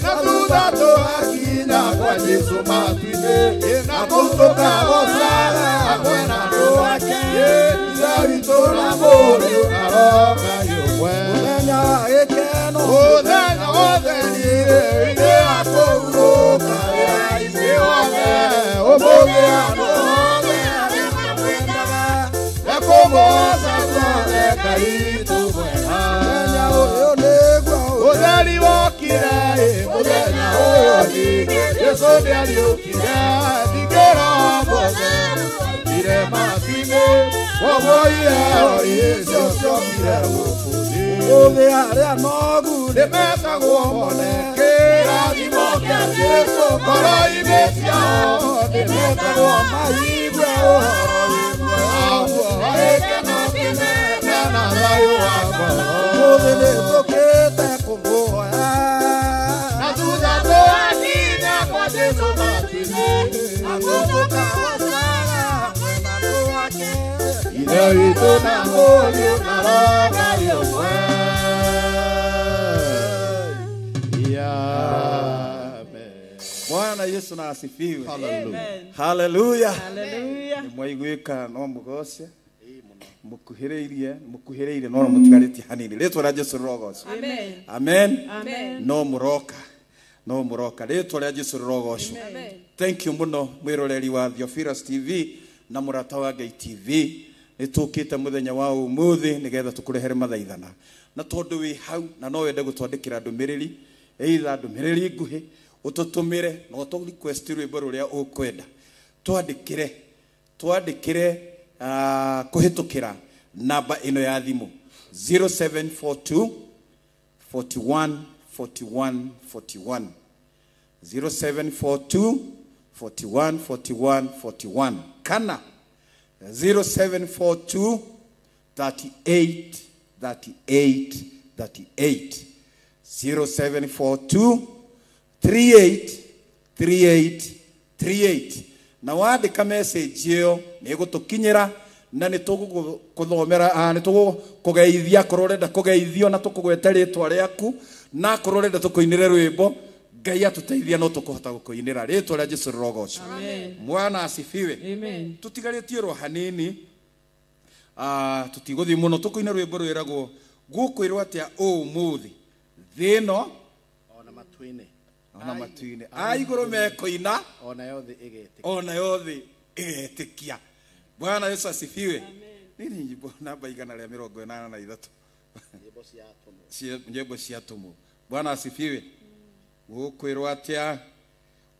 na thutha tũgakinya kwa Jesũ matu-inĩ, na kũu tũkagocana hamwe na andũ ake, Ithe witũ na mũriũ aroka yũmwe. Mũthenya wa gĩkeno, mũthenya wothe nĩ akũhurũka wĩra-inĩ wothe, ũmũthĩ andũ othe arĩa mamwendaga ekũmũgoca guothe Ngai witũ mwega. Mũthenya ũyũ nĩguo ũtheri wokire, mũthenya ũyũ ningĩ Jesũ nĩariũkire, ningĩ Roho Mũtheru oimire matu-inĩ, koguo iheo icio ciokire gũkũ thĩ. Ũmũthĩ arĩa nogu nĩmetagwo mone kĩrathimo kĩa Jesũ ngoro-inĩ ciao, nĩmetagwo maigue ũhoro wĩmwe, gĩkeno kĩnene na thayũ wa ngoro. Ũmũthĩ nĩtũkĩte kũmũhoya, na thutha tũgakinya kwa Jesũ matu-inĩ, na kũu tũkagocana hamwe na andũ ake, Ithe witũ na mũriũ na Roho Ngai ũmwe. Bwana Yesu na asifiwe. Hallelujah. Hallelujah. Hallelujah. Mwaiguĩka no mũgoce mukuhĩrĩirie no mũtigarĩtie hanini. Rĩtwa rĩa Jesũ rĩrogocwo. Amen. Amen. Amen. No mũroka rĩtwa rĩa Jesũ rĩrogocwo. Thank you muno mwĩroreri wa Theophilus TV na mũrata wa Ngai TV. Nĩtũkĩte mũthenya wa ũmũthĩ nĩgetha tũkũrehere mathaithana, na tondũ wĩ hau na no wende gũtwandĩkĩra ndũmĩrĩri, either ndũmĩrĩri nguhĩ ũtũtũmĩre no tũ request rwĩmbo rũrĩa ũkwenda, twandĩkĩre kũhĩtũkĩra namba ĩno ya thimũ 0742 41 41 41 0742 41 41 41 kana 0742 38 38 38 0742 38 38 38. Na wandĩka message ĩyo nĩgũtũkinyĩra na nĩtũgũkũthomera, nĩtũgũkũgeithia korwo ũrenda kũgeithio na tũkũgweta rĩtwa rĩaku, na korwo ũrenda tũkũinĩre rwĩmbo Ngai atũteithia no tũkũhota gũkũinĩra. Rĩtwa rĩa Jesũ rĩrogocwo. Mwana asifiwe. Amen. Tutigarĩtie ro hanini, tutigũthiĩ mũno, tũkũina rwĩmbo rwĩragwo gũkwĩrwo atĩa ũmũthĩ thĩno ona matu-inĩ igũrũ mekũina ona yothe ĩgetĩkia. Bwana Yesu asifiwe. Nini nyimbo namba 183 nyimbo cia tũmũ. Bwana asifiwe. Gũkwĩrwo atĩa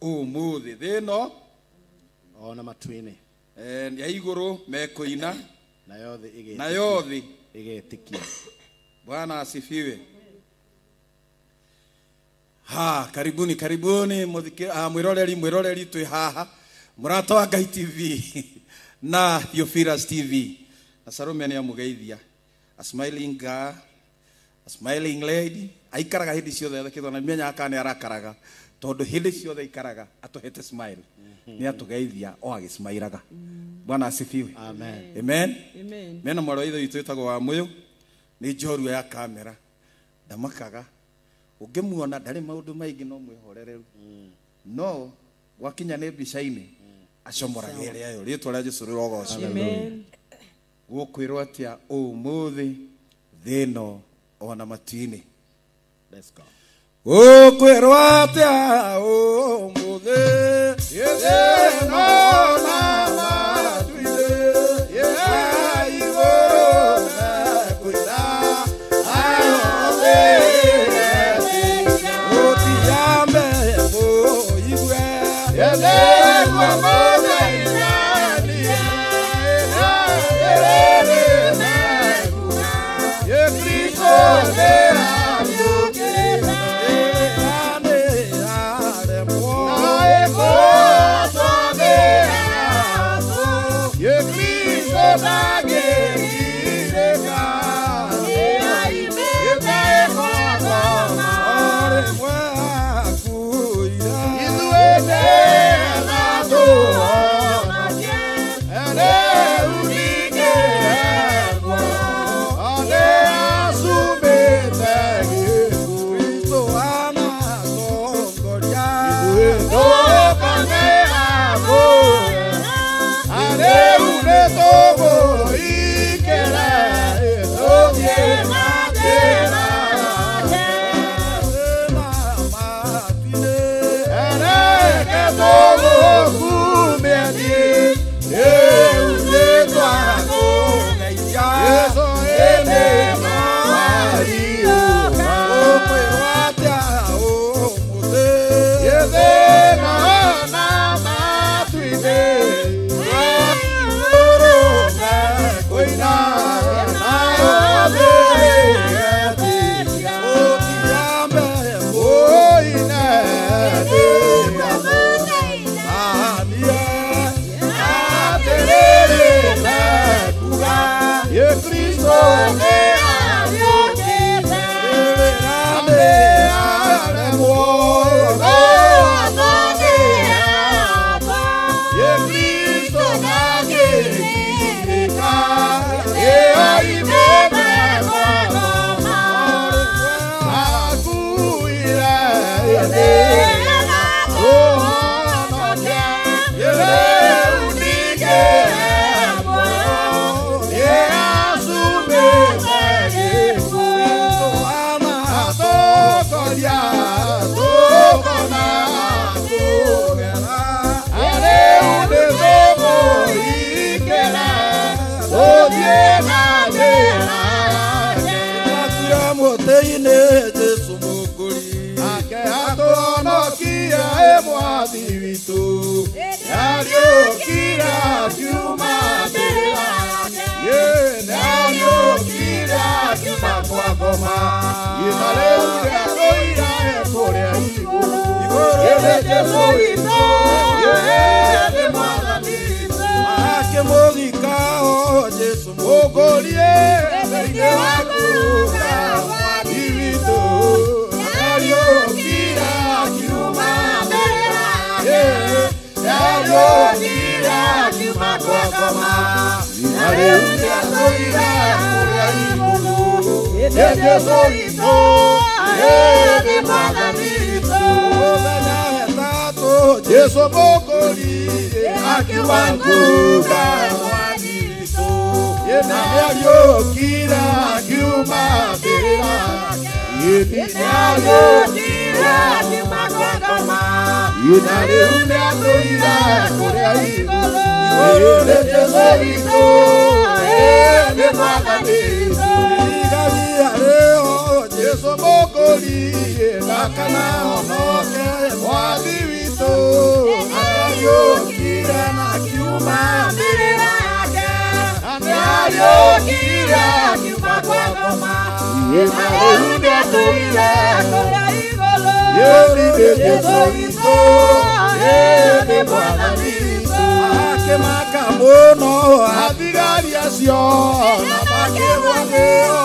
ũmũthĩ thĩno ona matu-inĩ ya igũrũ mekũina na yothe ĩgetĩkia. Bwana asifiwe. Karibuni mwĩroreri twĩ haha mũrata wa Ngai TV na Theophilus TV. Na Salome nĩ amũgeithia, a smiling girl, a smiling lady, aikaraga hĩndĩ ciothe thekĩtwo na mĩenya kana arakaraga tondũ hĩndĩ ciothe aikaraga atũhete smile. Nĩ atũgeithia o agĩsmairaga. Bwana asifiwe. Amen. Amen. Amen. Mena mwarĩ wa ithe witũ wĩtagwo wa Mũyũ, nĩ njorua ya kamera, ndamakaga ũngĩmuona ndarĩ maũndũ maingĩ no mwĩhorereru, no gwakinya nĩ mbica-inĩ acomoraga ĩrĩa yo. Rĩtwa rĩa Jesũ rĩrogocwo. Amen. Gũkwĩrwo atĩa ũmũthĩ thĩno ona matu-inĩ. Let's go. Gũkwĩrwo atĩa ũmũthĩ thĩno ona matu-inĩ, igũrũ mekũina ayothe gũtiambe mũigwe nĩguo mũtheithania Kristo nĩariũkĩte nĩ aremwo na ĩgũtwo nĩ atũ Kristo ndangĩgirĩka nĩaimĩte Golgotha rĩmwe akuire ithuĩ nĩ mwathi witũ nĩariũkire akiuma mbere yake nĩariũkire akiuma kwa ngoma na rĩu nĩatũire kũrĩa igũrũ Jesũ witũ nĩ mwathani witũ akĩmũthika Jesũ mũkũrie thĩinĩ wa kuruga mwathi witũ nĩariũkire akiuma mbere yake nĩariũkire akiuma kwa ngoma na rĩu nĩatũire kũrĩa igũrũ Jesũ witũ nĩ mwathani witũ Jesũ mũkũrie akiuma kuruga mwathi witũ na nĩariũkire akiuma mbere yake nĩariũkire akiuma kwa ngoma na rĩu nĩatũire kũrĩa igũrũ Jesũ witũ nĩ mwathani witũ Jesũ mũkũrie ndakana honoke mwathi witũ nĩariũkire na akiuma mbere yake nĩariũkire akiuma kwa ngoma na rĩu nĩatũire kũrĩa igũrũ Jesũ witũ nĩ mwathani witũ akĩmaka mũno athigari acio na makĩgwathĩo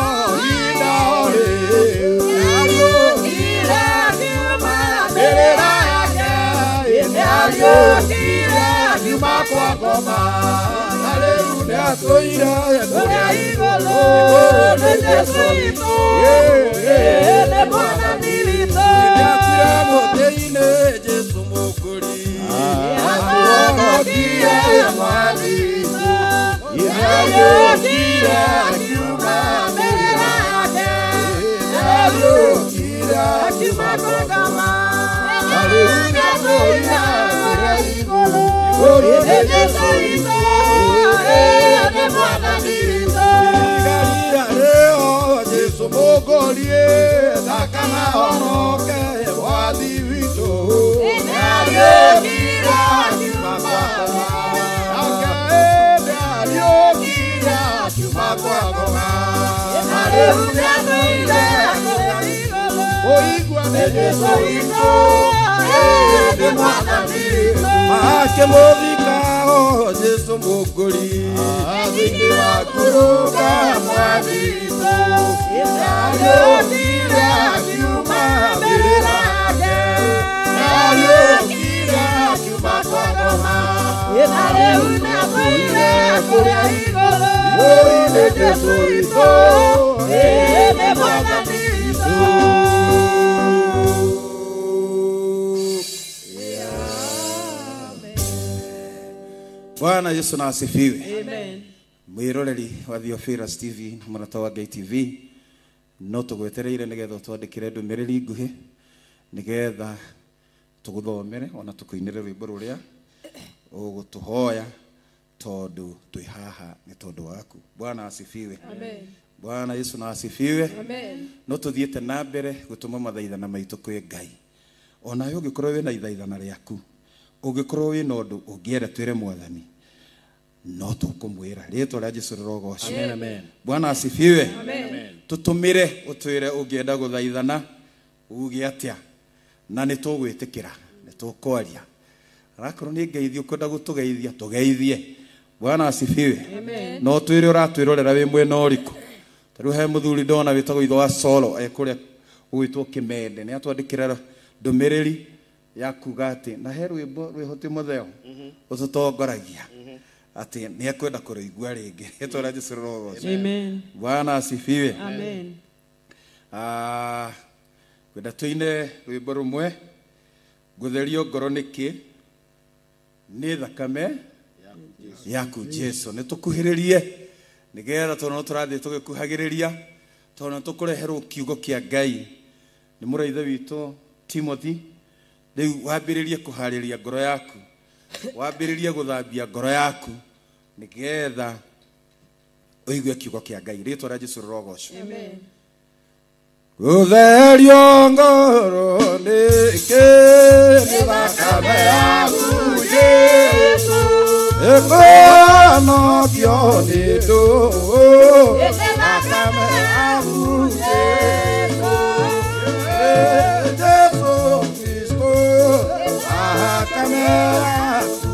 nĩariũkire akiuma kwa ngoma na rĩu nĩatũire kũrĩa igũrũ Jesũ witũ nĩ mwathani witũ nĩakuire mũtĩ-inĩ Jesũ mũkũrie nĩakuire mwathi witũ nĩariũkire akiuma mbere yake nĩariũkire akiuma kwa ngoma na rĩu nĩatũire kũrĩa igũrũ Jesũ witũ nĩ mwathani witũ Jesũ mũkũrie ndakana honoke mwathi witũ nĩariũkire akiuma kwa ngoma nĩariũkire akiuma kwa ngoma na rĩu nĩatũire kũrĩa igũrũ ũigua nĩ Jesũ witũ nĩ mwathani witũ akĩmũthika Jesũ mũkũrie thĩinĩ wa kuruga mwathi witũ nĩariũkire akiuma mbere yake nĩariũkire akiuma kwa ngoma na rĩu nĩatũire kũrĩa igũrũ nĩ Jesũ witũ nĩ mwathani witũ. Bwana Yesu na asifiwe. Amen. Mwiroreri wa Theophilus TV na murata wa Ngai TV no tugwetereire nigetha twandikire ndumiriri nguhi nigetha tuguthomere ona tukuinire rwimbo ruria ugutuhoya tondu twi haha ni tondu waku. Bwana asifiwe. Amen. Bwana Yesu na asifiwe. Amen. No tuthiete na mbere gutuma mathaithana maitu kwi Ngai. Ona yo gikorwo wina ithaithana riaku ugikorwo wina undu ungiera twire mwathani no tukumwira ritwa rĩa Jesũ rĩrogocwo. Amen. Amen. Bwana asifiwe. Amen. Tutumire utwire ungienda guthaithana uge atia na ni tugwitikira ni tukwaria arakorwo ni ngeithio kwenda gutugeithia tugeithie. Bwana asifiwe. Amen. No twire uratwirorera wi mwena uriku taru he muthuri ndona witagwo itho wa Solo kuria gwitwo Kimende ni atwandikira ndumiriri ya kuga ati na he rwimbo rwihoti mutheo ututongoragia ati ni akwenda kuruigua ringi ritwa rĩa Jesũ rĩrogocwo. Amen. Bwana asifiwe. Amen. Kwenda tuine rwimbo rumwe gutherio ngoro niki ni thakame yaku Jesũ ni tukuhiririe nigetha tona turathie tugikuhagiriria tona tukureherwo kiugo kia Ngai ni muraithe witu Timothy riu wambiririe kuhariria ngoro yaku wambiririe guthambia ngoro yaku nigetha uigue kiugo kia Ngai ritwa rĩa Jesũ rĩrogocwo. Amen. Gutherio ngoro niki ni thakame no kione do thakame yaku Jesu Kristo thakame yaku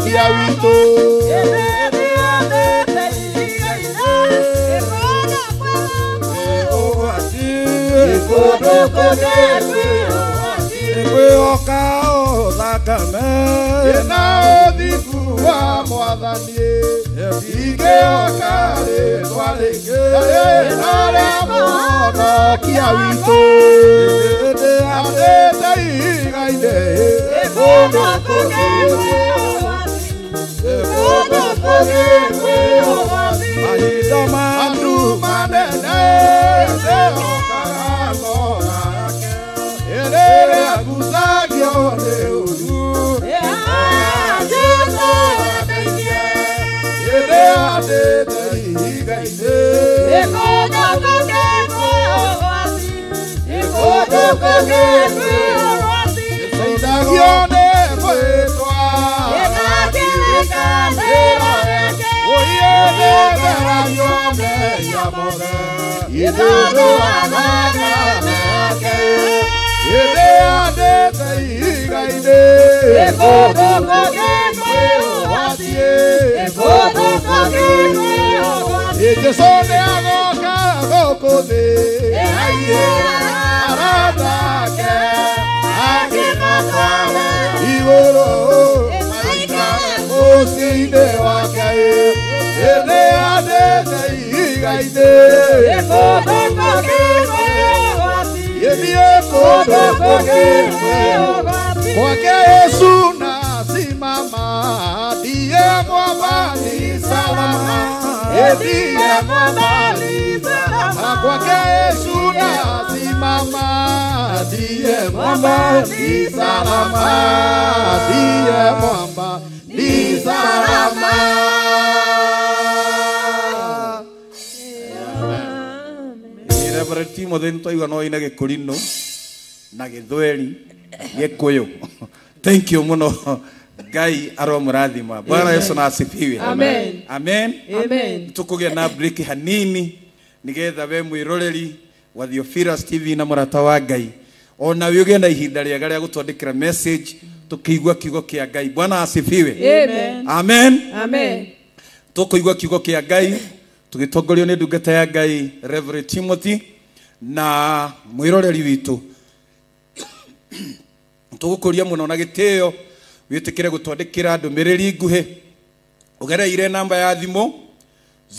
Kia wito Kwĩhoka ũthakame na ũthiku wa Mwathani ingĩhoka rĩtwa rĩngĩ na rĩa Mũhonokia witũ andĩte igai-inĩ kũndũ mahinda andũ manene ndehokaga ngoma yake rĩrĩa ngucagio nĩ ũru andĩte igai-inĩ Seithagio nĩ mwĩtwa ũyĩgĩgeragio meya mothe ithũndũ wagagame yake ĩndĩ andĩte igai-inĩ Jesũ nĩ agoka gũkũ thĩ aratake akĩnatware igũrũ mũciĩ-inĩ wake ĩndĩ andĩte igai-inĩ gĩthiĩ kũndũ kũngĩ kwake Yesu nasimama ndiye mwamba ni salama ndiye mwamba ni salama kwake Yesu nasimama ndiye mwamba ni salama ndiye mwamba ni salama. Reverend Timothy ntoiga no ina gĩkũrinũ na gĩthweri gĩkũyũ. Thank you muno. Ngai aromũrathima. Bwana Yesu na asifiwe. Amen. Amen. Amen. Tukũgĩa na break hanini nigetha we mwĩroreri wa Theophilus TV na mũrata wa Ngai ona wĩũgĩe na ihinda rĩega rĩa gũtwandĩkĩra message tukĩigua kiugo kĩa Ngai. Bwana asifiwe. Amen. Amen. Amen. Tukũigua kiugo kĩa Ngai tũgĩtongorio nĩ ndungata ya Ngai Reverend Timothy na mwĩroreri witũ. Tũgũkũria mũno na gĩtĩo wĩtĩkĩre gũtwandĩkĩra ndũmĩrĩri nguhĩ ũgereire namba ya thimũ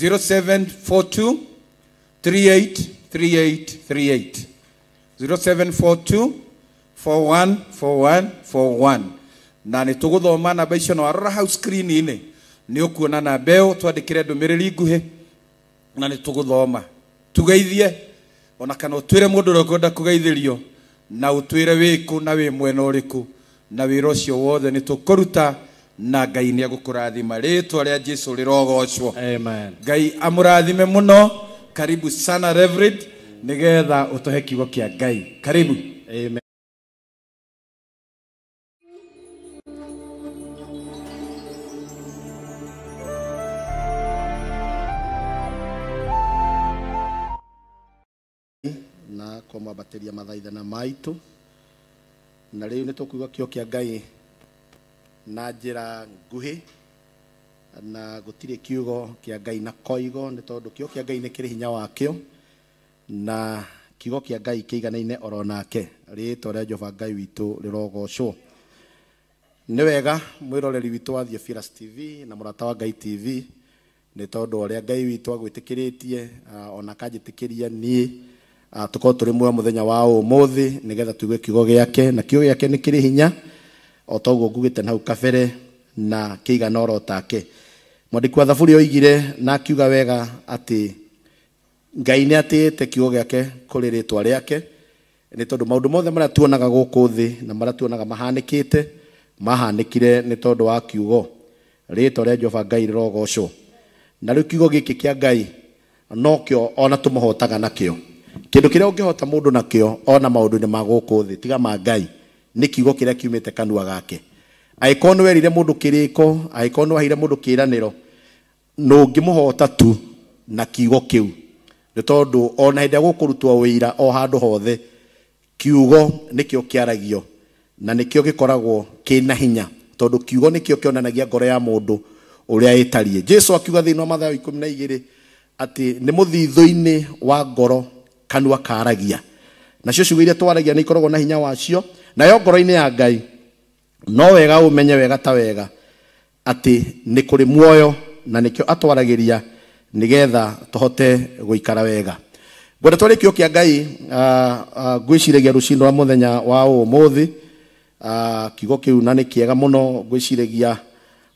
0742 383838 0742 414141 na nĩ tũgũthoma namba icio na warora hau screen-inĩ nĩ ũkuona namba ĩyo twandĩkĩre ndũmĩrĩri nguhĩ na nĩ tũgũthoma tugeithie ona kana ũtwĩre mũndũ ũrĩa ũkwenda kũgeithĩrio na ũtwĩre wĩkũ na wĩ mwena ũrĩkũ na wĩra ũcio wothe nĩ tũkũruta na Ngai nĩ agũkũrathima rĩtwa rĩa Jesũ rĩrogocwo. Amen. Ngai amũrathime mũno. Karibu sana Reverend nigetha ũtũhe kiugo kĩa Ngai. Karibu. Amen. na kwambabatĩria mathaithana maitũ na rĩu nĩ tũkuiga kiugo kĩa Ngai na njĩra nguhĩ na gũtirĩ kiugo kĩa Ngai na koigo nĩ tondũ kiugo kĩa Ngai nĩ kĩrĩ hinya wakĩo na kiugo kĩa Ngai kĩiganaine oro nake rĩtwa rĩa Jehova Ngai witũ rĩrogocwo. Nĩ wega mwĩroreri witũ wa Theophilus TV na mũrata wa Ngai TV nĩ tondũ ũrĩa Ngai witũ agwĩtĩkĩrĩtie ona kanjĩtĩkĩria niĩ tuko turi mwe muthenya wa ũmũthĩ nigetha tuigue kiugo gĩake na kiugo gĩake nĩ kĩrĩ hinya o toguo ngugĩte na hau kabere na kĩigana oro take. Mwandĩki wa Thaburi oigire na akiuga wega atĩ Ngai nĩ atĩĩte kiugo gĩake kũrĩ rĩtwa rĩake nĩ tondũ maũndũ mothe marĩa tuonaga gũkũ thĩ na marĩa tuonaga mahanĩkĩte mahanĩkire nĩ tondũ wa kiugo. Rĩtwa rĩa Jehova Ngai rĩrogocwo. Na rĩu kiugo gĩkĩ kĩa Ngai nokĩo ona tũmũhotaga nakĩo. Kĩndũ kĩrĩa ũngĩhota mũndũ nakĩo ona maũndũ-inĩ ma gũkũ thĩ tiga ma Ngai nĩ kiugo kĩrĩa kiumĩte kanua gake. Angĩkorwo nĩ werire mũndũ kĩrĩko, angĩkorwo nĩ waheire mũndũ kĩĩranĩro, ndũngĩmũhota tu na kiugo kĩu. Nĩ tondũ ona hĩndĩ ya gũkũrutwo wĩira o handũ hothe kiugo nĩkĩo kĩaragio na nĩkĩo gĩkoragwo kĩna hinya tondũ kiugo nĩkĩo kĩonanagia ngoro ya mũndũ ũrĩa ĩtariĩ. Jesũ akiuga thĩinĩ wa Mathayo 12 atĩ nĩ mũthithũ-inĩ wa ngoro kanua karagia nacio ciugo iria twaragia nĩ ikoragwo na hinya wacio, nayo ngoro-inĩ ya Ngai no wega ũmenye wega ta wega atĩ nĩ kũrĩ muoyo, na nĩkĩo atwaragĩria nĩgetha tũhote gũikara wega. Gwenda twarĩ kĩo kĩa Ngai ngwĩciragia rũciinĩ rwa mũthenya wa ũmũthĩ, kiugo kĩu na nĩ kĩega mũno. Ngwĩciragia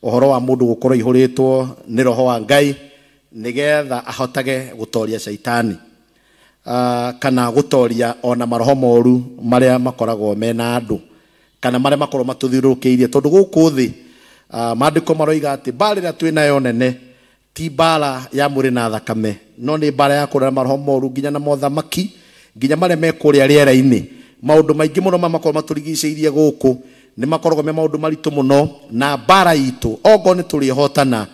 ũhoro wa mũndũ gũkorwo ihũrĩtwo nĩ roho wa Ngai nĩgetha ahotage gũtoria shaitani, kana gũtoria ona maroho moru marĩa makoragwo mena andũ, kana marĩa makorwo matũthiũrũrũkĩirie. Tondũ gũkũ thĩ maandĩko maroiga atĩ mbara ĩrĩa twĩ nayo nene ti mbara ya mwĩrĩ na thakame, no nĩ mbara ya kũrũa maroho moru, nginya na mothamaki, nginya marĩa me kũrĩa rĩera-inĩ. Maũndũ maingĩ mũno makorwo matũrigicĩirie gũkũ nĩ makoragwo me maũndũ maritũ mũno, na mbara itũ ogo nĩ tũrĩhotana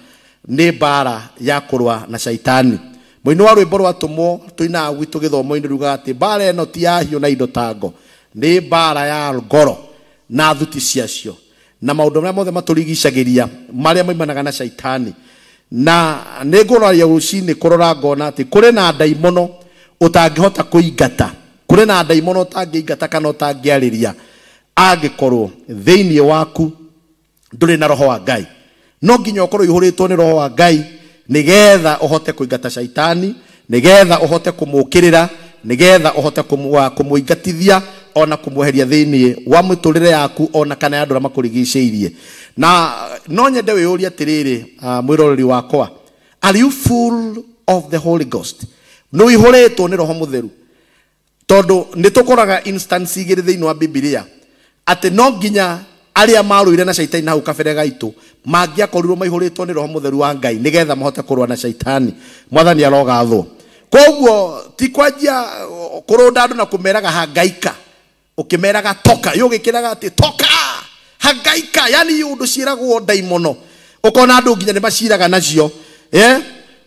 nĩ mbara ya kũrũa na shaitani. Mũini wa rwĩmbo rwatũmwo tũinaga gwitũ gĩthomo-inĩ ruga atĩ mbara ĩno ti ya hiũ na indo ta ngo, nĩ mbara ya ngoro na thuti ciacio na maũndũ marĩa mothe matũrigicagĩria marĩa maimanaga na shaitani. Na nĩ ngũraria rũciinĩ kũrora ngona atĩ kũrĩ na ndaimono ũtangĩhota kũingata, kũrĩ na ndaimono ũtangĩingata kana ũtangĩarĩria angĩkorwo thĩinĩ waku ndũrĩ na roho wa Ngai. No nginya ũkorwo ihũrĩtwo nĩ roho wa Ngai nĩgetha ũhote kũingata shaitani, nĩgetha ũhote kũmũkĩrĩra, nĩgetha ũhote kũmũingatithia ona kũmweheria thĩinĩ wa mĩtũrĩre yaku ona kana andũ arĩa makũrigicĩirie. Na no nyende wĩyũrie atĩrĩrĩ, mwĩroreri wakwa, are you full of the Holy Ghost? Nĩ wĩihũrĩtwo nĩ roho mũtheru? Tondũ nĩ tũkoraga instance igĩrĩ thĩinĩ wa Biblia atĩ no nginya arĩa marũire na shaitani na hau kabere gaitũ mangĩakorirwo maihũrĩtwo nĩ roho mũtheru wa Ngai nĩgetha mahote kũrũa na shaitani. Mwathani arogathwo. Koguo ti kwanjia kũrũnda andũ na kũmeraga hangaika, ũkĩmeraga toka, yũgĩkĩraga atĩ toka hangaika, yani ũndũ ciĩragwo ndaimono, ũkona andũ nginya nĩ maciraga nacio,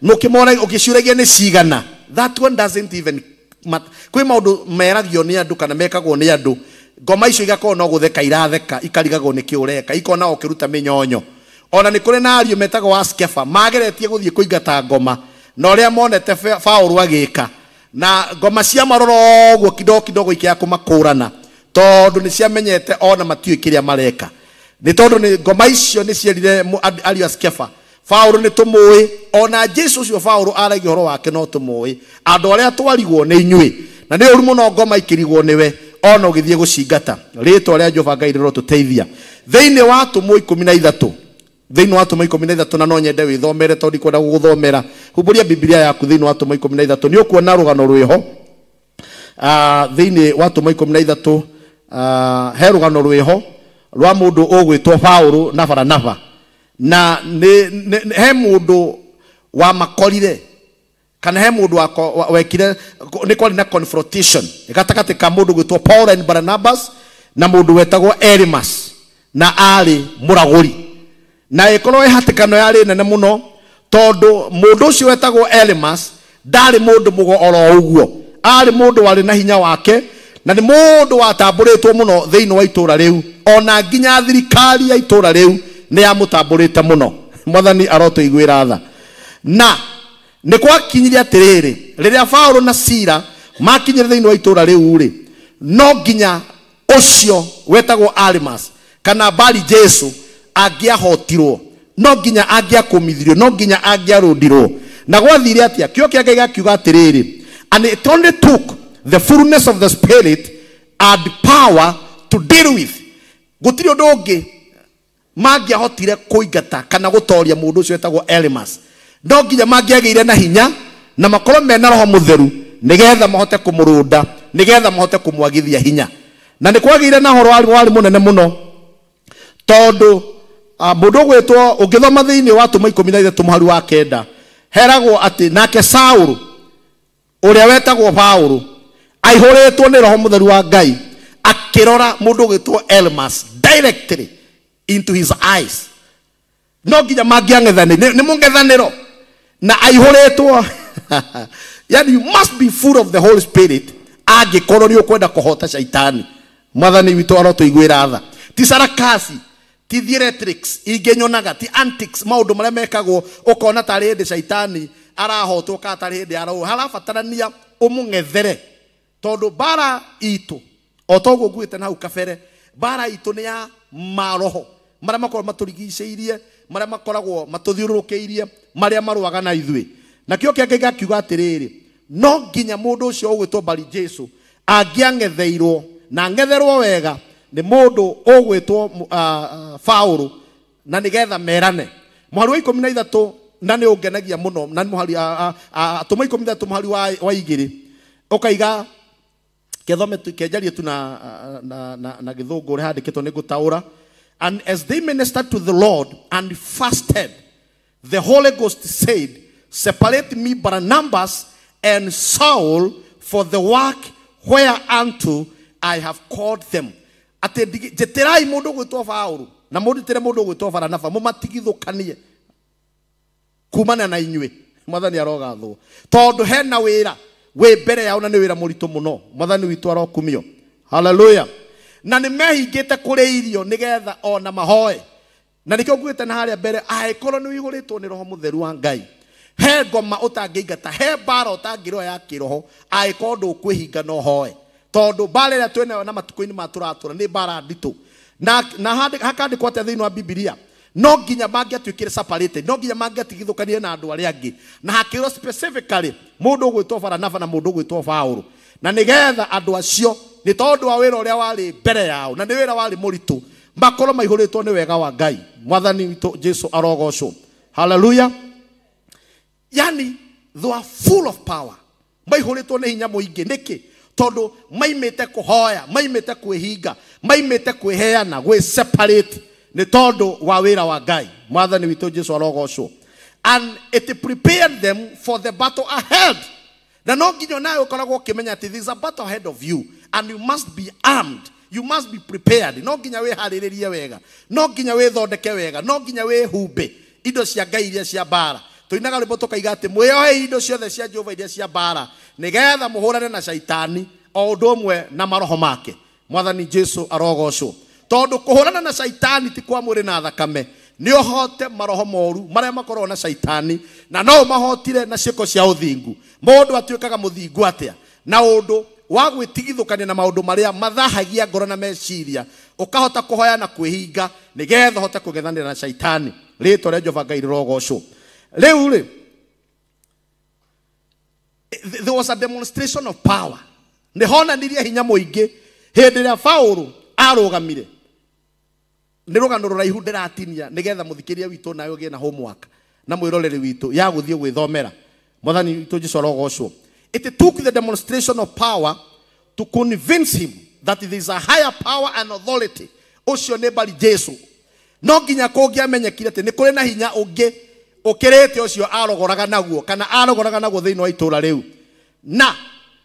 nũkĩmona ũkĩciũragia nĩ cigana. That one doesn't even matter. Kwĩ maũndũ meragio nĩ andũ kana mekagwo nĩ andũ, ngoma icio igakorwo no gũtheka iratheka, ikarigagwo nĩ kĩũreka, ikona ũkĩruta mĩnyonyo. Ona nĩ kũrĩ na ariũ metagwo a Skefa mageretie gũthiĩ kũingata ngoma, na ũrĩa monete Paũlũ agĩka, na ngoma cia maroro ũguo kidogo kidogo ikia kũmakũrana, tondũ nĩ ciamenyete ona matiũĩ kĩrĩa mareka. Nĩ tondũ nĩ ngoma icio nĩ ciarire ariũ a Skefa. Paũlũ nĩ tũmũĩ, ona Jesũ ũcio Paũlũ aragia ũhoro wake no tũmũĩ. Andũ arĩa twarigwo nĩ inyuĩ, na nĩ ũru mũno ngoma ikĩrigwo nĩwe ona ũgĩthiĩ gũcingata. Rĩĩtwa rĩa Jehova Ngai rĩrotũteithia thĩinĩ wa Atũmwo 13, thĩinĩ wa Atũmwo 13, na no nyende wĩthomere tondũ ndikwenda gũgũthomera. Humbũria Biblia yaku thĩinĩ wa Atũmwo 13, nĩ ũkuona rũgano rwĩho thĩinĩ wa Atũmwo 13. He rũgano rwĩho rwa mũndũ ũgwĩtwo Paũlũ na Baranaba, na he mũndũ wa makorire kana he mũndũ wekire nĩ kwarĩ na confrontation gatagatĩ ka mũndũ gwĩtwo Paul and Barnabas na mũndũ wetagwo Elimas, na arĩ mũragũri, na ĩkorwo ĩhatĩkano yarĩ nene mũno tondũ mũndũ ũcio wetagwo Elimas ndarĩ mũndũ mũgo oro ũguo, arĩ mũndũ warĩ na hinya wake, na nĩ mũndũ watambũrĩtwo mũno thĩinĩ wa itũũra rĩu, ona nginya thirikari ya itũũra rĩu nĩ yamũtambũrĩte mũno. Mwathani arotũiguĩra tha. Na nĩ kwakinyire atĩrĩrĩ, rĩrĩa Paũlũ na Sila makinyire thĩinĩ wa itũũra rĩu rĩ, no nginya ũcio wetagwo Elimas kana Bari Jesũ angĩahotirwo, no nginya angĩakũmithirio, no nginya angĩarũndirwo. Na gwathire atĩa? Kĩo kĩa Ngai gakiuga atĩrĩrĩ, and it only took the fullness of the Spirit and power to deal with. Gũtirĩ ũndũ ũngĩ mangĩahotire kũingata kana gũtoria mũndũ ũcio wetagwo Elimas, no nginya mangĩagĩire na hinya na makorwo mena roho mũtheru nĩgetha mahote kũmũrũnda, nĩgetha mahote kũmwagithia hinya. Na nĩ kwagĩire na horo warĩ mũnene mũno tondũ mũndũ gwĩtwo ũngĩthoma thĩinĩ wa Atũmwo 13 mũhari wa 9 heragwo atĩ nake Saũlũ ũrĩa wetagwo Paũlũ aihũrĩtwo nĩ roho mũtheru wa Ngai akĩrora mũndũ gwĩtwo Elimas directly into his eyes. No nginya mangĩang'ethanĩra, nĩ mũng'ethanĩro na aihũrĩtwo yani you must be full of the Holy Spirit angĩkorwo nĩ ũkwenda kũhota shaitani. Mwathani witũ arotũiguĩra tha. Ti sarakasi, ti theatrics ingĩnyonaga, ti antics, maũndũ marĩa mekagwo ũkona tarĩ hĩndĩ shaitani arahotwo kana tarĩ hĩndĩ arahotwo. Harabatarania ũmũng'ethere tondu bara itu otogo gwite na ukafere bara itu ni ya maroho maria makorwo maturigiceirie maria makoragwo matuthiururukeirie maria maruaga na ithui na kio kia ngai akiuga atiriri no nginya mundu ucio ugwitwo Bari Jesu angiangetheirwo na ngetherwo wega ni mundu ugwitwo Paulo na nigetha merane mwari wa 13 na ni ungenagia muno na ni muhari atuma 13 muhari wa igiri ukaiga kethome tukejarie tu na githungu ri handikitwo ni gutaura. And as they ministered to the Lord and fasted, the Holy Ghost said, separate me Barnabas and Saul for the work whereunto I have called them. Ate jeterai mundu gwitwo Paulo na mundu tere mundu gwitwo Barnabas mumatigithukanie kumana na inywe mwathani arogathwo tondu hena wira we mbere yao na ni wira muritu muno mwathani witu arokumio. Hallelujah. Na ni mehingite kuri irio nigetha ona mahoe na nikio ngwite na haria mbere aikorwo ni wiguritwo ni roho mutheru wa Ngai he ngoma utangiingata he bara utangirwo ya kiroho aikorwo ndukwihinga no hoe tondu bara ria twene na matuko-ini maturatura ni bara nditu na hakandikwo atia thiini wa Biblia no nginya mangiatuikire separated no nginya mangiatigithukanie na andu aria angi na hakirwo specifically mundu ugwitwo Barnabas na mundu ugwitwo Paulo na nigetha andu acio ni tondu wa wira uria wari mbere yao na ni wira wari muritu makorwo maihuritwo ni wega wa Ngai mwathani witu Jesu arogocwo. Hallelujah. Yani they are full of power maihuritwo ni hinya muingi niki tondu maimite kuhoya maimite kwihinga maimite kwiheana gwi separate ni tondu wa wira wa Ngai mwathani witu Jesu arogocwo. And it prepared them for the battle ahead. Na no nginya nayo ukoragwo ukimenya ati there is a battle ahead of you and you must be armed, you must be prepared. No nginya we hariririe wega, no nginya we thondeke wega, no nginya we humbe indo cia Ngai iria cia bara. Tuinaga rwimbo tukaiga ati mweohe indo ciothe cia Jehova iria cia bara nigetha muhurane na shaitani o undu umwe na maroho make. Mwathani Jesu arogocwo tondu kuhurana na shaitani ti kwa mwiri na thakame ni uhote maroho moru maria makorwo na shaitani na no mahotire na ciiko cia uthingu mundu atuikaga muthingu atia na undu wa gwitigithukania na maundu maria mathahagia ngoro na meciria ukahota kuhoya na kwihinga nigetha hote kugethanira na shaitani ritwa ria Jehova Ngai rogocwo. Riu ri there was a demonstration of power ni honanirie hinya muingi hindi ria Paulo arugamire ni rugano ruraihu ndiratinia nigetha muthikiria witu nayo gie na homework na mwiroreri witu ya guthie gwithomera mwathani witu Jesu arogocwo. It took the demonstration of power to convince him that there is a higher power and authority ucio ni Bari Jesu no nginya kungi amenyekire ati ni kuri na hinya ungi ukirite ucio arogoraga naguo kana arogoraga naguo thiini wa itura riu na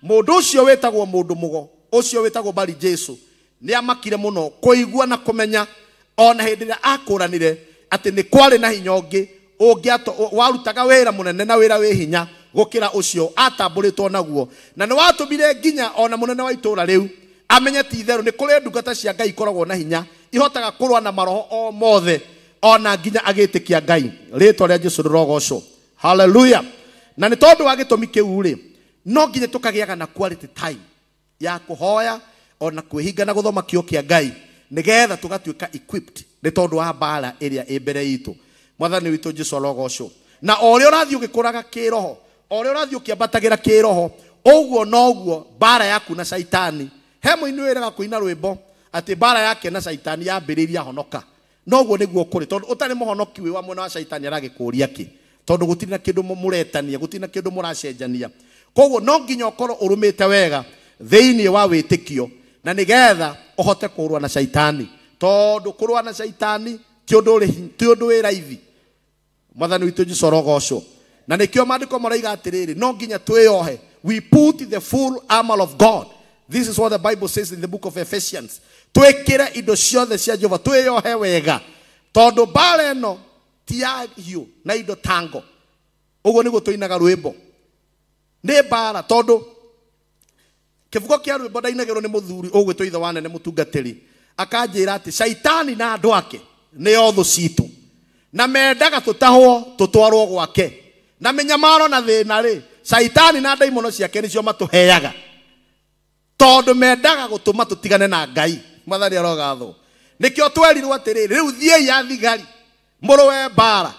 mundu ucio wetagwo mundu mugo ucio wetagwo Bari Jesu ni amakire muno kuigua na kumenya ona hindi ria akuranire ati ni kwari na hinya ungi warutaga wira munene na wira wi hinya gukira ucio atamburitwo naguo na ni watumire nginya ona munene wa itura riu amenye ti theru ni kuri ndungata cia Ngai ikoragwo na hinya ihotaga kurwa na maroho o mothe ona nginya agitikia Ngai ritwa ria Jesu rogocwo. Hallelujah. Na ni tondu wa gitumi kiu ri no nginya tukagiaga na quality time ya kuhoya ona kwihinga na guthoma kio kia Ngai nigetha tugatuika equipped ni tondu wa bara iria i mbere itu mwathani witu Jesu arogocwo. Na oria urathio gikuraga kiroho oria urathio kiambatagira kiroho oguo noguo bara yaku na shaitani he muinuiraga kuina rwimbo ati bara yake na shaitani yambiriria honoka noguo niguo kuri tondu utari muhonoki wi wa mwena wa shaitani aragikuria ki tondu gutiri na kindu muretania gutiri na kindu muracenjania koguo no nginya ukorwo urumite wega thiini wa witikio na nigetha uhote kurwa na shaitani tondu kurwa na shaitani ti undu wi raithi mwathani witu Jesu arogocwo. Na nikio maandiko maraiga atiriri no nginya twiohe we put the full armor of God. This is what the Bible says in the book of Ephesians. Twekire indo ciothe cia Jehova twiohe wega tondu bara eno ti ya hiu na indo tango uguo niguo tuinaga rwimbo ni bara tondu kivugo kia rwimbo ndainagirwo ni muthuri ugwitwo ithe wanene mutungatiri akanjira ati shaitani na andu ake ni othu citu na mendaga tutahwo tutwarwo gwake na menyamaro na thina ri shaitani na ndaimono ciake nicio matuheaga tondu mendaga gutuma tutigane na Ngai. Mwathani arogatho. Nikio twerirwo atiriri riu thiei ya thigari muruwe mbara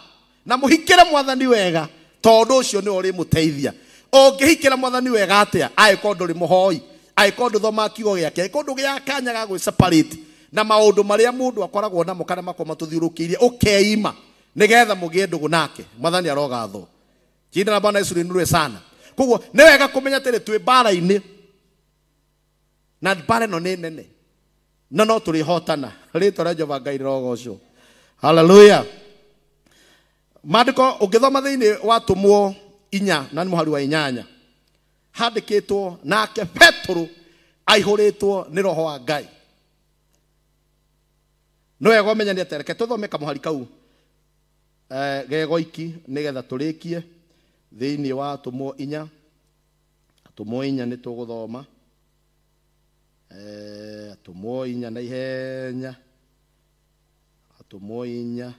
na muhikire Mwathani wega tondu ucio ni uri muteithia. Ungihikira Mwathani wega atia aikorwo nduri muhoi, aikorwo nduthoma kiugo giake, aikorwo ndugia kanya ga gwi separate na maundu maria mundu akoragwo namo kana makoma tuthiurukirie ukeima nigetha mugie ndugu nake. Mwathani arogatho. Jina la Bwana Yesu linurwe sana. Koguo ni wega kumenya tiri twi mbara-ini na mbara no ni nene no turi hotana. Ritwa ria Jehova Ngai rogocwo. Hallelujah. Maandiko ungithoma thiini wa Tumwo 4 na muhari wa 8 handikitwo nake Petro aihuritwo ni roho wa Ngai. No wega umenya ni atereke tuthome kamuhari kau gegoiki nigetha turikie thiini wa Tumwo 4. Tumwo 4 ni tuguthoma Tumwo 4 na ihenya. Tumwo 4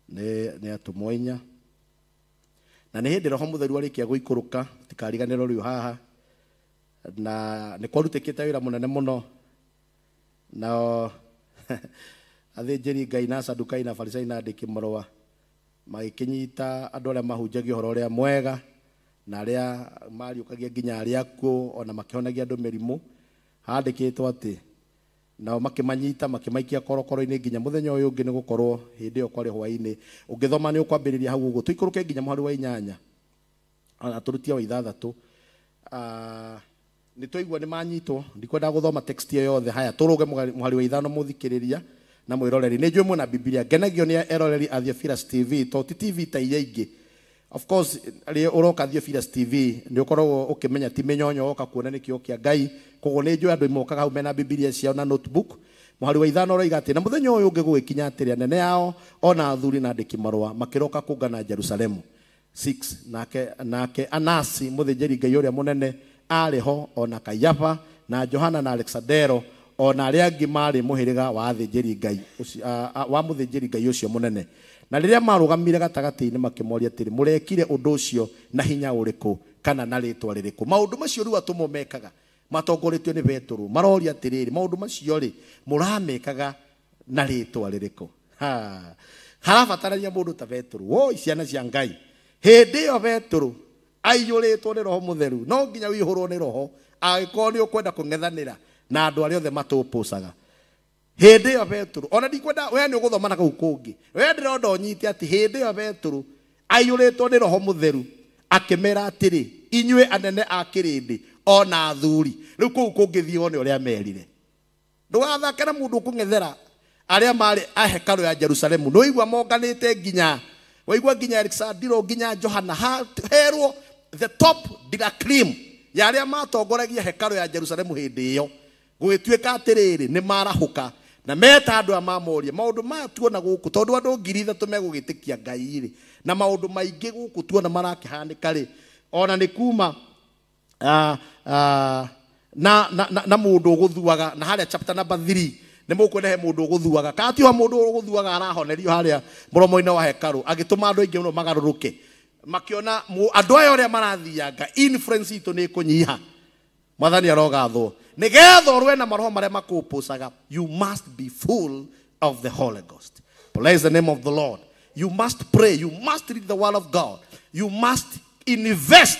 ne Tumwo 4 na ni hindi Roho Mutheru arikia guikuruka tikariganiro riu haha na ni kwarutikite wira munene muno na athĩnjĩri Ngai na Sadukai na Farisai na andĩki marũa magĩkinyita andũ arĩa mahunjagia ũhoro ũrĩa mwega na arĩa mariũkagia nginya arĩa akuũ ona makĩhonagia andũ mĩrimũ. Handĩkĩtwo atĩ nao makĩmanyita makĩmaikia korokoro-inĩ nginya mũthenya ũyũ ũngĩ, nĩ gũkorwo hĩndĩ ĩyo kwarĩ hwaĩ-inĩ. Ũngĩthoma nĩ ũkwambĩrĩria hau ũguo tũikũrũke nginya mũhari wa 8 na tũrutie wa 6. Nĩ twaigua nĩ manyitwo. Ndikwenda gũthoma text ĩyo yothe. Haya tũrũge mũhari wa 5 mũthikĩrĩria na mwiroreri. Nĩ njũĩ mwĩna Biblia. Ngenagio nĩ eroreri a Theophilus TV to ti TV ta iria ingĩ. Of course rĩrĩa ũroka Theophilus TV nĩ ũkoragwo ũkĩmenya ti mĩnyonyo oka kuona nĩkĩo kĩa Ngai. Koguo nĩ njũĩ andũ mokaga hau mena Biblia ciao na notebook. Mũhari wa 5 ũroiga atĩ na mũthenya ũyũ ũngĩ gũgĩkinya atĩrĩ anene yao ona athuri na andĩki marũa makĩroka kũngana Jerusalemu. 6 nake Anasi mũthĩnjĩri Ngai ũrĩa mũnene arĩ ho, ona Kayafa na Johana na Alexandero ona arĩa angĩ marĩ mũhĩrĩga wa athĩnjĩri Ngai wa mũthĩnjĩri Ngai ũcio mũnene. Na rĩrĩa marũgamire gatagatĩ-inĩ makĩmoria atĩrĩ mũrekire ũndũ ũcio na hinya ũrĩkũ kana na rĩtwa rĩrĩkũ? Maũndũ macio rĩu atũmwo mekaga matongoretio nĩ Petro maroria atĩrĩrĩ maũndũ macio rĩ mũramekaga na rĩtwa rĩrĩkũ? Harabatarania mũndũ ta Petro. Woi ciana cia Ngai, hĩndĩ ĩyo Petro aiyũrĩtwo nĩ Roho Mũtheru. No nginya wĩihũrwo nĩ Roho angĩkorwo nĩ ũkwenda kũng'ethanĩra na andũ arĩa othe matũpũcaga. Hĩndĩ ĩyo Petro, ona ndikwenda we nĩ ũgũthoma na kũu kũngĩ, we ndĩrenda ũnyite atĩ hĩndĩ ĩyo Petro aiyũrĩtwo nĩ Roho Mũtheru akĩmera atĩrĩ inyuĩ anene a kĩrĩndĩ ona athuri. Rĩu kũu kũngĩthiĩ one ũrĩa merire. Ndũgathake na mũndũ ũkũng'ethera arĩa marĩ a hekarũ ya Jerusalemu. Nĩ waigua monganĩte nginya waigua nginya Alexandero nginya Johana herwo the top cream ya arĩa matongoragia hekarũ ya Jerusalemu hĩndĩ ĩyo. Gũgĩtuĩka atĩrĩrĩ nĩ marahũka na meta andũ a mamoria maũndũ maya tuona gũkũ tondũ andũ 3,000 megũgĩtĩkia Ngai rĩ na maũndũ maingĩ gũkũ tuona marakĩhanĩka rĩ ona nĩ kuma na mũndũ ũgũthuaga na harĩa chapter number 3 nĩ mũkwenda he mũndũ ũgũthuaga katiwa mũndũ ũgũthuaga arahonerio harĩa mũromo-inĩ wa hekarũ agĩtũma andũ aingĩ mũno magarũrũke makĩona andũ aya ũrĩa marathianga influence itũ nĩ kũnyiha. Mwathani arogathwo. Nigetha ũrwe na maroho marĩa makũpũcaga, you must be full of the Holy Ghost. Praise the name of the Lord. You must pray. You must read the word of God. You must invest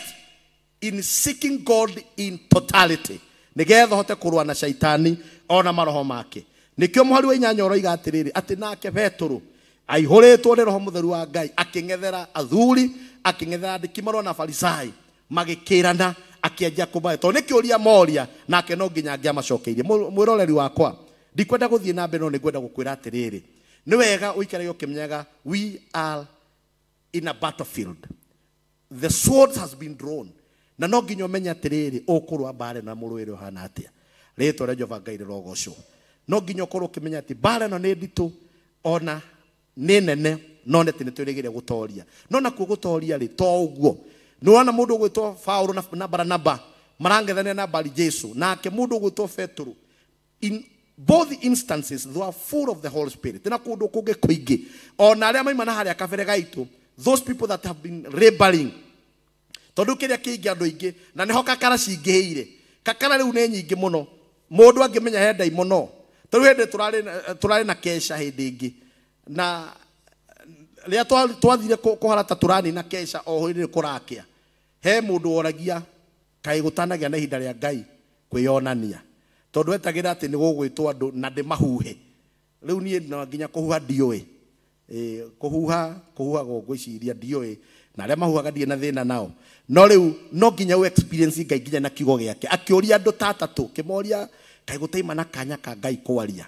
in seeking God in totality. Nigetha hote kũrũa na shaitani ona maroho make. Nikĩo mũhari wa 8 ũroiga atĩrĩrĩ atĩ nake Petro aihũrĩtwo nĩ Roho Mũtheru wa Ngai akĩng'ethera athuri akĩng'ethera andĩki marũa na Farisai magĩkĩrana akĩanjia kũmahe tondũ nĩ kĩũria moria nake no nginya angĩamacokeirie. Mwĩroreri wakwa ndikwenda gũthiĩ na mbere no nĩngwenda gũkwĩra atĩrĩrĩ nĩ wega ũikare ũkĩmenyaga we are in a battlefield. The sword has been drawn. Na no nginya ũmenye atĩrĩrĩ ũkũrũa mbara na mũrũĩre ũhana atĩa. Rĩtwa rĩa Jehova Ngai rĩrogocwo. No nginya ũkorwo ũkĩmenya atĩ mbara ĩno nĩ nditũ ona nĩ nene no nĩ twĩrĩgĩre gũtoria. No nakuo gũtoria rĩ to ũguo. Nĩ wona mũndũ ũgwĩtwo Paulo na Baranaba marang'ethania na Bari Jesu nake mũndũ ũgwĩtwo Petro both instances they are full of the Holy Spirit. Na kundu kungi kuingi ona aria maima na haria kabere gaitu, those people that have been rebelling tondu kiria kiingi andu ingi na niho kakara cingiire kakara riu ne nyingi muno mundu angimenya hendai muno tondu hende turari na kesha hindi ingi na ria twathire kuharata turani na kesha oho ri kurakia he mundu oragia kai gutanagia na ihinda ria Ngai kwiyonania tondu etagira ati ni gugwitwo andu na ndimahuhe riu nie no nginya kuhuha ndioi kuhuha gogwiciria ndioi na aria mahuhaga ndie na thina nao no riu no nginya u experience Ngai nginya na kiugo giake akiuria andu tatatu kimoria kai gutaima na kanya ka Ngai kwaria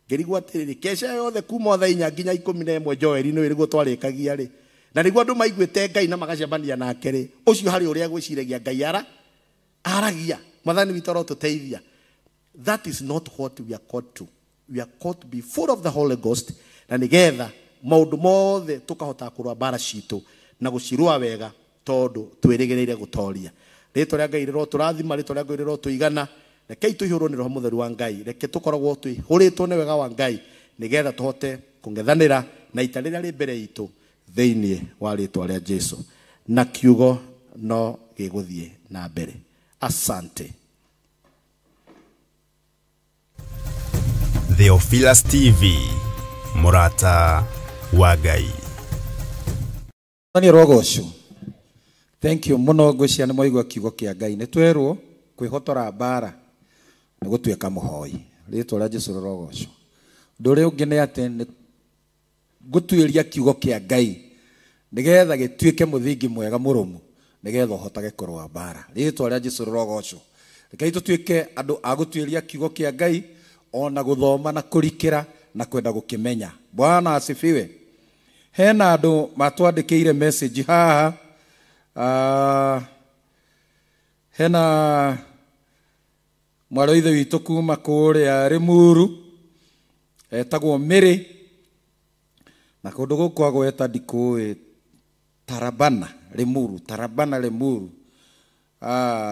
ngirigwo atiriri kesha yothe kuma thaa 4 nginya 11 Joeli no irigwo twarikagia ri na niguo andu maiguite Ngai na magacemania nake ri ucio hari uria gwiciragia Ngai aragia mathani witoro tuteithia. That is not what we are called to. We are called to be full of the Holy Ghost na nigetha maundu mothe tukahota kurwa bara citu na gucirwa wega tondu twirigereire gutoria ritwa ria Ngai riro turathima ritwa ria Ngai riro tuigana reke tuhurwo ni roho mutheru wa Ngai reke tukoragwo tuhuritwo ni wega wa Ngai nigetha tuhote kungethanira na ita riria ri mbere itu thiini wa ritwa ria Jesu na kiugo no giguthie na mbere. Asante. Theophilus TV, Murata wa Ngai. Ni rogosho. Thank you muno gwicia ni moigwa kiugo kia Ngai ni twerwo kwihotora bara ni gutuika muhoi ritwa ria Jesu rogosho nduri ungi ni ate ni gutuiria kiugo kia Ngai nigetha gituike muthingi mwega murumu nigetha uhotage kurwa bara ritwa ria Jesu rogosho reke tutuike andu agutuiria kiugo kia Ngai ona guthoma na kurikira na kwenda gukimenya. Bwana asifiwe. Hena andu matwandikiire message haha hena mwaro ithe witu kuma kuria Rimuru etagwo Miri na kundu guku agweta ndikui Tarabana Rimuru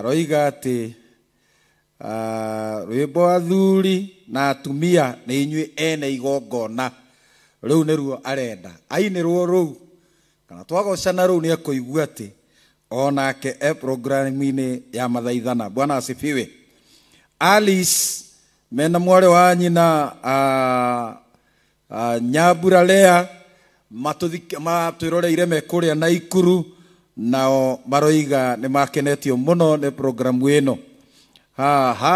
roiga ati rwimbo athuri na atumia ni inyui ene igongona riu niruo arenda ainirwo ru kana twagocana ru ni akuigua ati onake programini ya mathaithana. Bwana asifiwe. Alice mena mware wa nyina Nyambura Lea matwiroreire mekuria na Ikuru nao maroiga ni makenetio muno ni programu ino.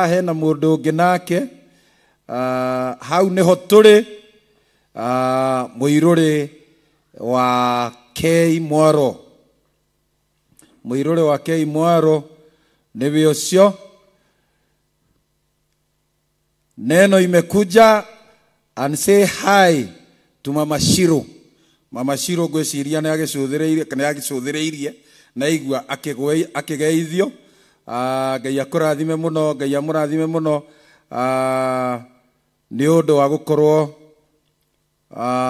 Hena mundu ungi nake hau niho turi muiruri wa K Mwaro niwe ucio neno imekuja and say hi to Mama Shiro. Mama Shiro gwiciria ni agicuthireirie kana agicuthireirie na igua akigeithio Ngai akurathime muno Ngai amurathime muno ni undu wa gukorwo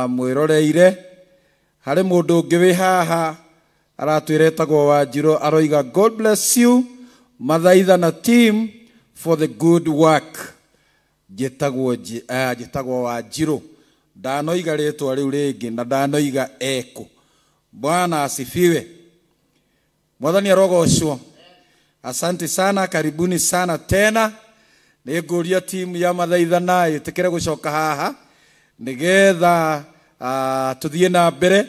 mwiroreire. Hari mundu ungi wi haha aratwiretagwo Wanjiru aroiga God bless you mathaithana team for the good work. Jitagwo Wanjiru ndanoiga ritwa riu ringi na ndanoiga eko. Bwana asifiwe. Mwathani arogocwo. Asante sana, karibuni sana tena. Niguria timu ya mathaithana itikire gucoka haha nigetha tuthie na mbere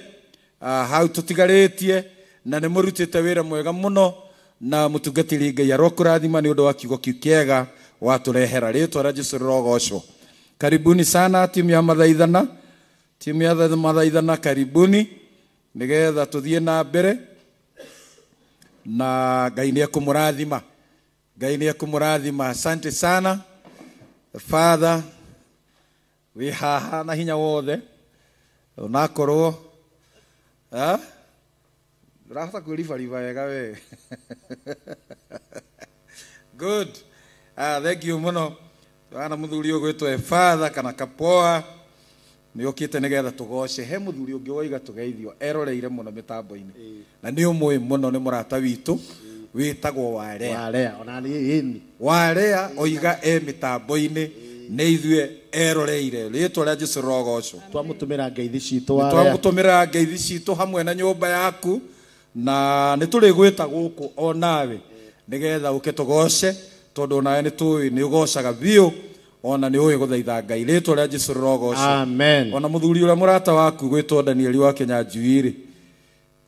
hau tutigaritie na ni murutite wira mwega muno na mutungatiri Ngai arokurathima ni undu wa kiugo kiega waturehera ritwa ria Jesu rogocwo. Karibuni sana timu ya mathaithana, karibuni nigetha tuthie na mbere na Ngai ni akumurathima. Asante sana Father, we haha na hinya wothe unakorwo rafta kwiribariba wega we good. Thank you muno ana muthuri ugwitwo Father kana Kapoa ni okite nigetha tugoce he muthuri ungi woiga tugeithio eroreire muno mitambo-ini na ni umwe muno ni murata witu witagwo Warea ona ni ini Warea oiga mitambo-ini nä ithuä eroreire rä two rä a Jesu rogocwo twamutumira ngeithi citå twamutumira ngeithi citå hamwe na nyåmba yaku na nä tå rä gwä ta gå kå onawe nä getha å ke tå goce tondå nawe nä tå nä å gocaga biå ona nä å ä gå thaitha Ngai rä two rä a Jesu rogocwo ona må thuri å rä a må rata waku gwä two Danieli wa Kenya njui rä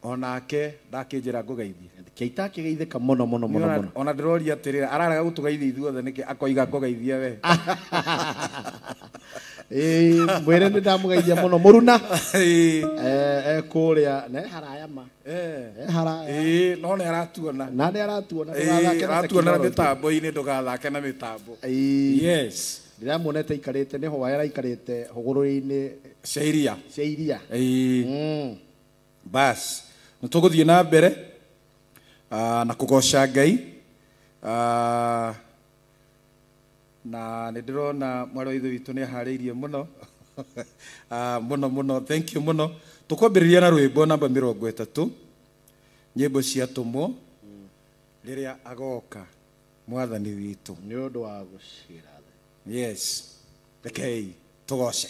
onake ndakä njä ra ngå geithie Keita kigeithika muno muno muno muno. Ona ndiroria atirira araraga gutugeithia ithuothe niki akoiga ngogeithia we. Mwere ni ndamugeithia muno muruna. Kuria ne haraya ma. Haraya. No ne aratuona. Na ne aratuona aratuona na mitambo-ini ndugathake na mitambo. Yes. Ndiramuonete ikarite niho wayara ikarite huguru-ini cia iria. Cia iria. Bas. Nituguthie na mbere. Na kugoca Ngai na nä ndä rona mwarä wa ithe witå nä aharä muno muno muno thank you muno tå kwambä rä ria na rwä mbo namba 30 nyä mbo ciatå mo rä rä a agoka mwathani witå nä å ndå wa gå cira yes rekei tå goce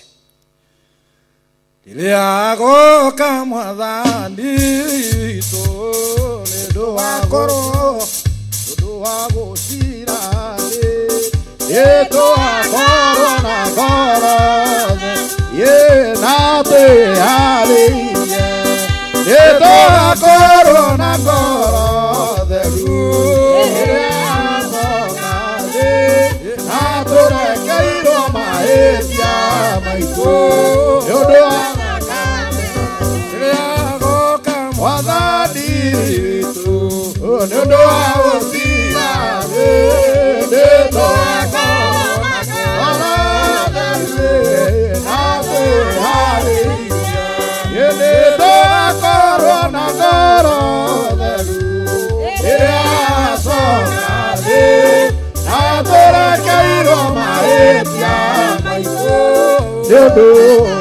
rä rä a agoka mwathani witå nä ndå wa ngoro ndå wa gå cira Yeto akoro na koro ye na te hali yeto akoro na koro de na tora kairo maetia maiko yodo reago kamwadani tu yodo awosina yeto Yedo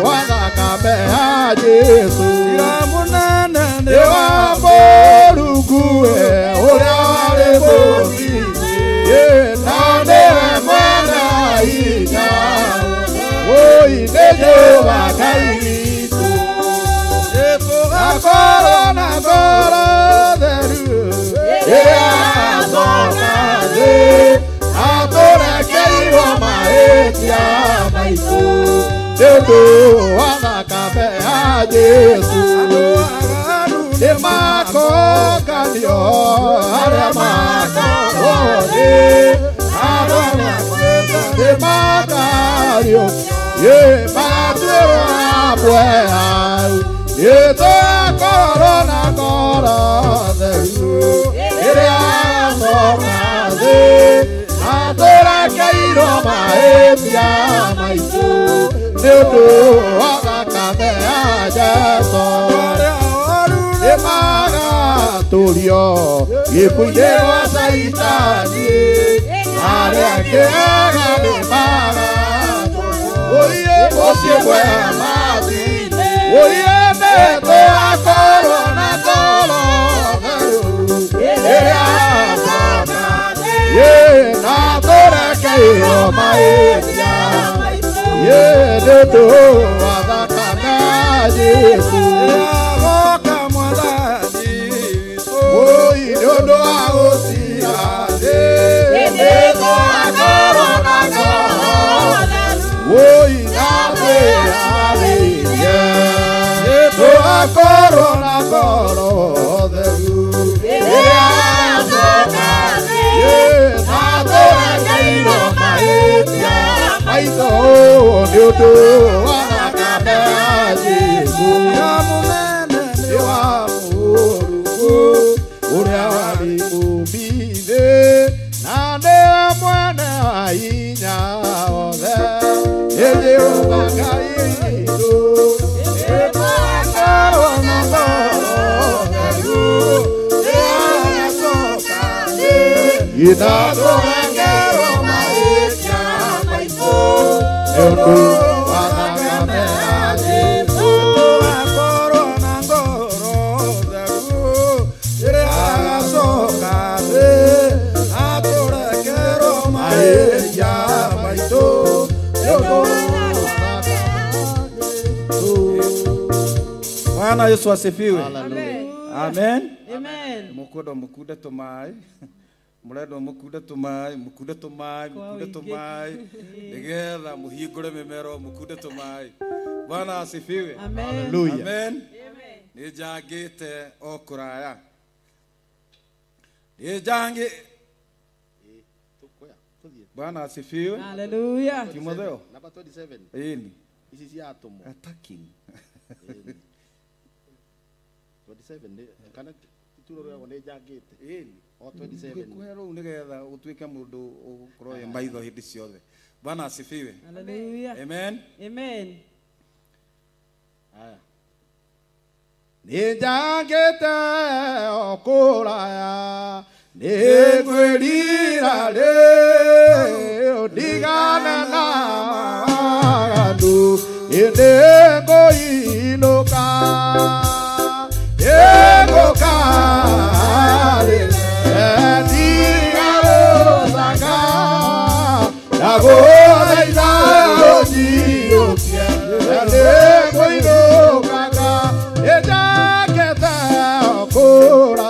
wazakabe ha Jesu iramunana ne wa borugue orale bozi ye nane mwana ina o idejo wakaitu yeto akoro na koro deru ya zona de atore keiro maetia maisu Yedo wazakabe ha Jesu Emako kanyo Aremako ode Emakario Ye patero abwea Yeto korona koro deru Ere asomade Adora kairo maepia maisu Yedo wazakabe ha Jesu Emaga tulio Ipuye wa saitani Are akega de maga Oye osie bwe amati Oye neto akoro na kolo Ere asana Ye na tora kairo maetia Ye neto wazakana Jesu Yodo aosia de Yedo akoro na koro Woi nabe aliye Yedo akoro na koro de Ea sokane Ye nadora kairo maetia Maito yodo wanakabe ajibu Yamunene Ewa murugu Uria wali umide Nane mwana ainya ode Ede ubakaido Ede akaro na koro Egu Ea sokane Inato angero maisha maiso Ego Wadagame ajibu Akoro na koro Egu Ea sokane Atora kero maisha maiso Bwana Yesu asifiwe. Amen. Amen. Amen. Mukodo mukude tumai. Murendo mukude tumai, mukude tumai, mukude tumai. Nigetha muhingure mimero mukude tumai. Bwana asifiwe. Amen. Hallelujah. Amen. Nijangite okuraya. Nijangi. Bwana asifiwe. Hallelujah. Timotheo. Number 27. Ini. This is yatomo. Attacking. 27. Kana tituro ya wone jangite. Ini. O 27. Kwero nigetha utuike mundu ukroye maitho hindi ciothe. Bwana asifiwe. Hallelujah. Amen. Amen. Aya. Nijangite okuraya. Negwirira leo digana na maganu inengo inuka egoka digaro sanga nagoda izaoji inengo inuka ejaketa okura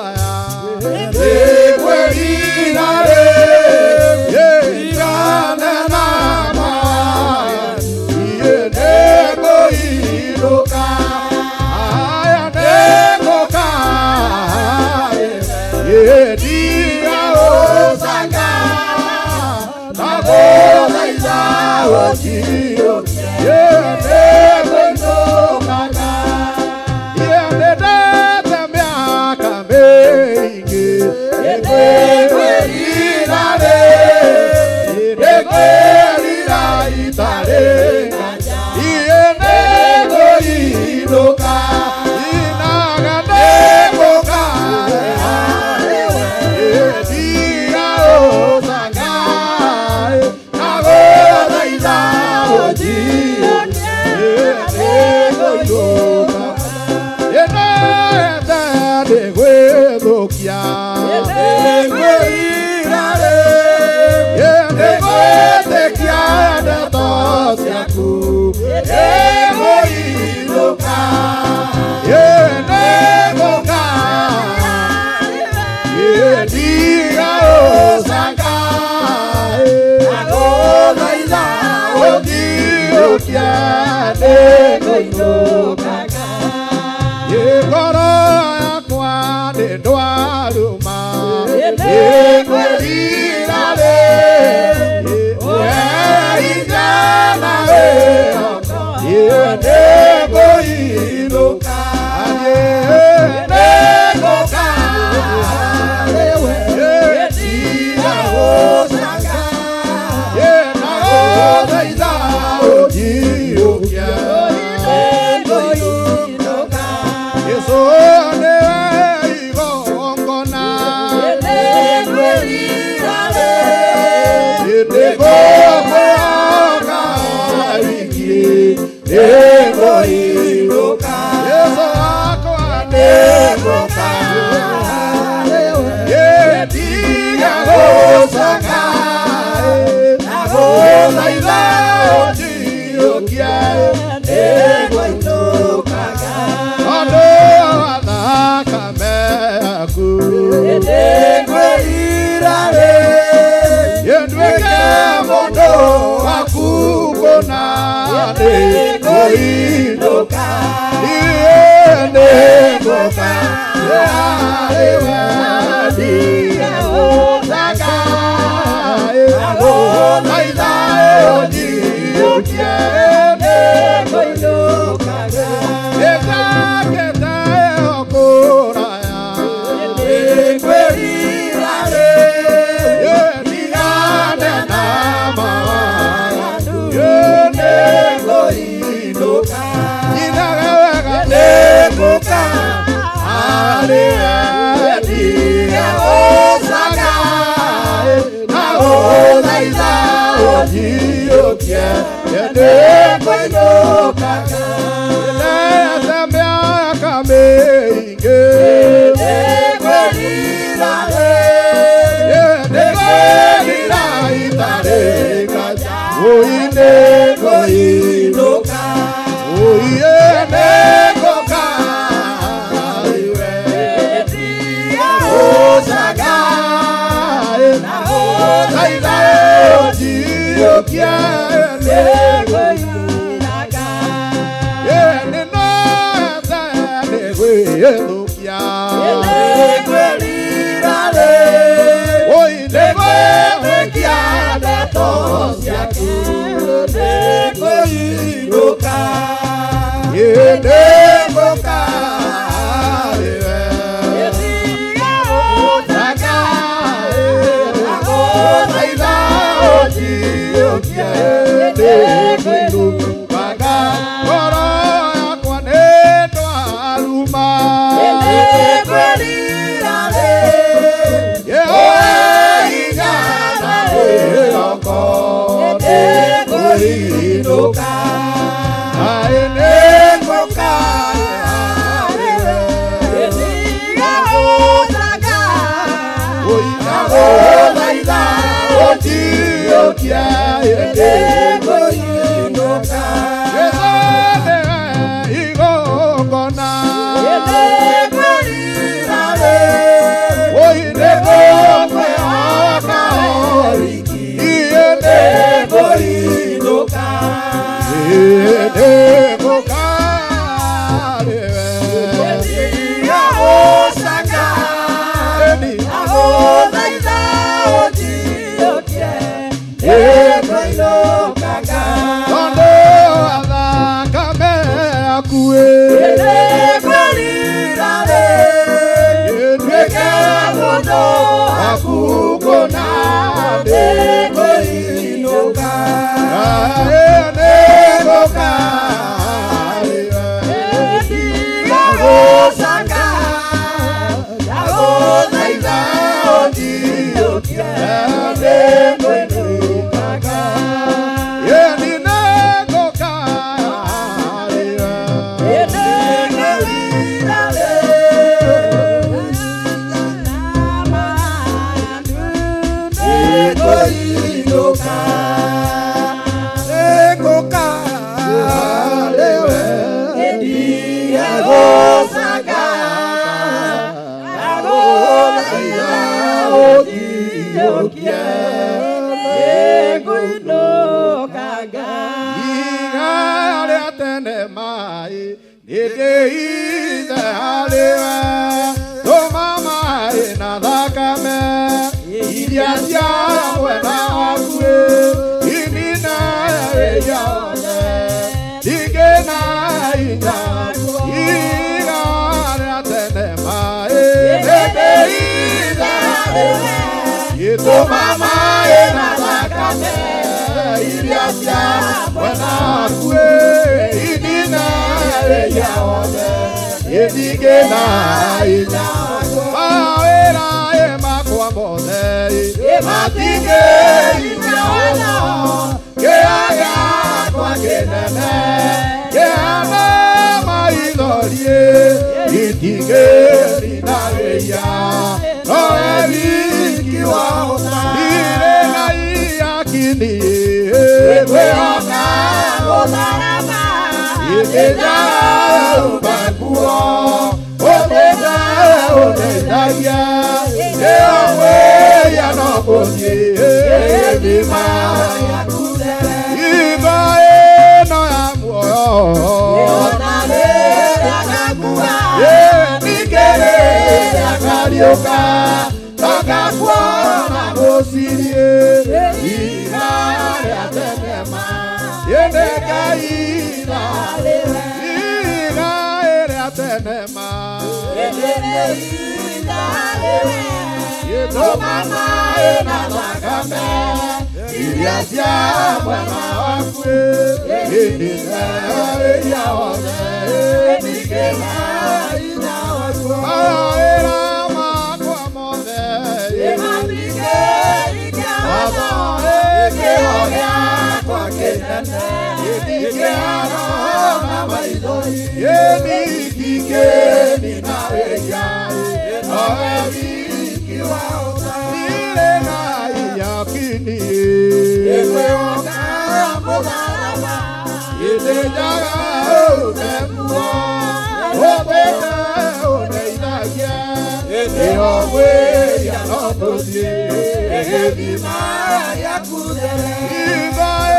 Eva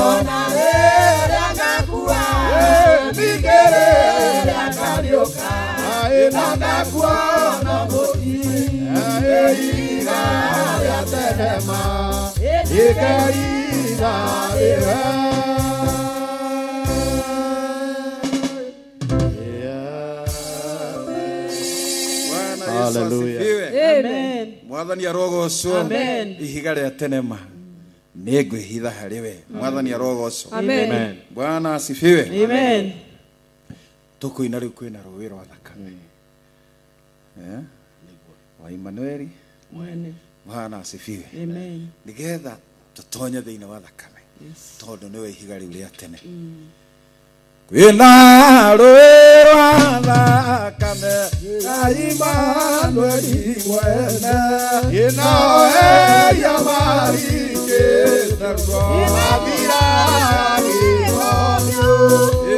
ona rĩrĩa ngakua rĩrĩa ngariũka na ngakuona mũtini iga rĩa thenema ikaiga rĩwe Hallelujah. Amen. Mwathani arogocwo. Amen. Ihiga rĩa tenema nĩngwĩhitha harĩ we. Mwathani arogocwo. Amen. Bwana asifiwe. Amen. Tukuina rĩu kwĩna rũĩ rwa thakame. Wa Emmanuel. Bwana asifiwe. Amen. Nigetha tutonye thĩinĩ wa thakame. Tondũ nĩwe ihiga rĩu rĩa tene. Kwĩna rũĩ rwa thakame Emmanuel mwene inoeria marikĩte mathira gĩkoniũ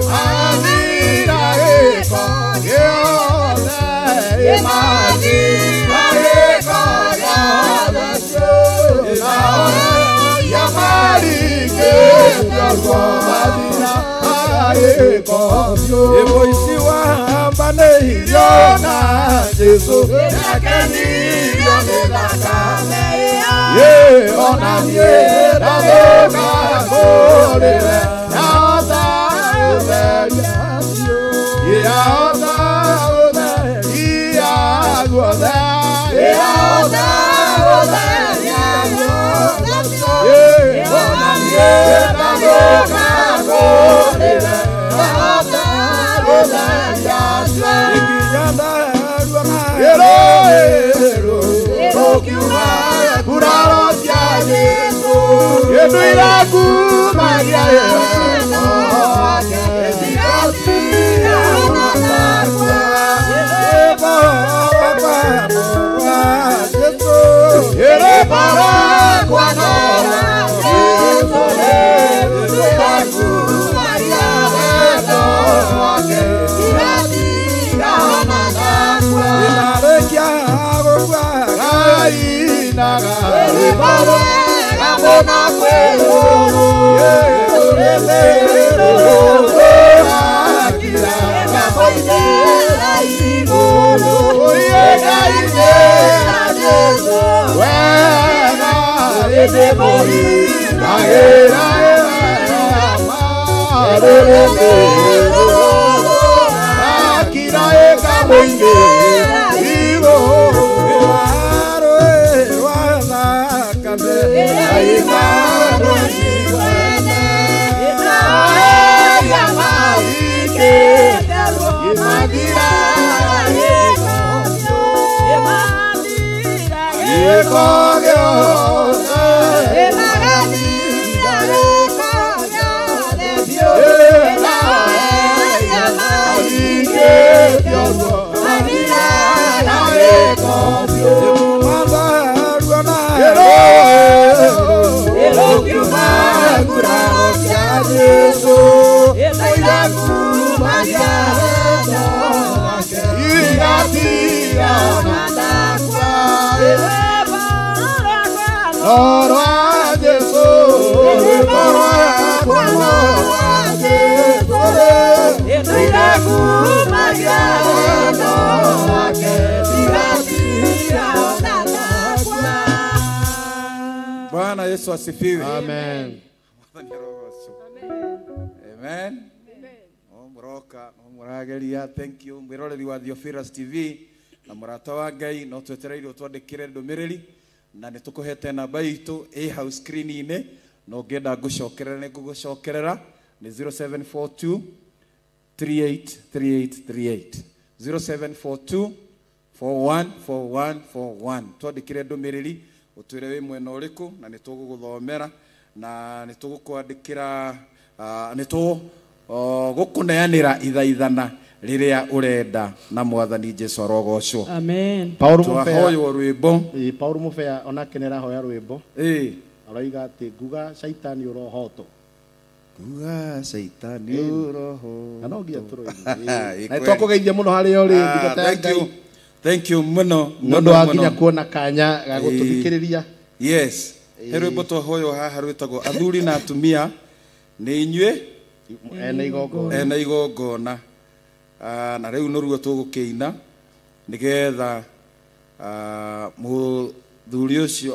mathira gĩko gĩothe mathira gĩko gĩothe inoeria marikĩte mathira Eboisi wa mbane Yona Jesu Yakeniyo nilakame Ye ona nye Nadoga Kolele Yaota Uberyasyo Yaota Uberyasyo Yaota Uberyasyo Ye ona nye Nadoga Kolele Yaota Uberyasyo Bwana Yesu asifiwe. Amen. Amen. Mroka murageria. Thank you mwiroreri wa Theophilus TV na murata wa Ngai no twetereirwo twandikire ndumiriri na nitukuhete namba itu hau screen-ini no ngenda ngucokerera ni ngugucokerera ni 0742 383838 0742 414141 twandikire ndumiriri utwire wi mwena uriku na nituguguthomera na nitugukwandikira gukuneanira ithaithana riria urenda na mwathani Jesu arogocwo. Amen. Paul Mufea twahoywo rwimbo. Paul Mufea onakenera hoya rwimbo. Araiga ati nguga shaitani urohoto. Nguga shaitani uroho. Anogia turoiga. Na twakugeithia muno hari ori ndikata. Thank you muno. Mundu aginya kuona kanya ga gututhikiriria. Yes. Rwimbo twahoywo haha rwitagwo athuri na atumia nĩ inyuĩ ena igongona na rĩu nĩruo tũgũkĩina nĩgetha mũthuri ũcio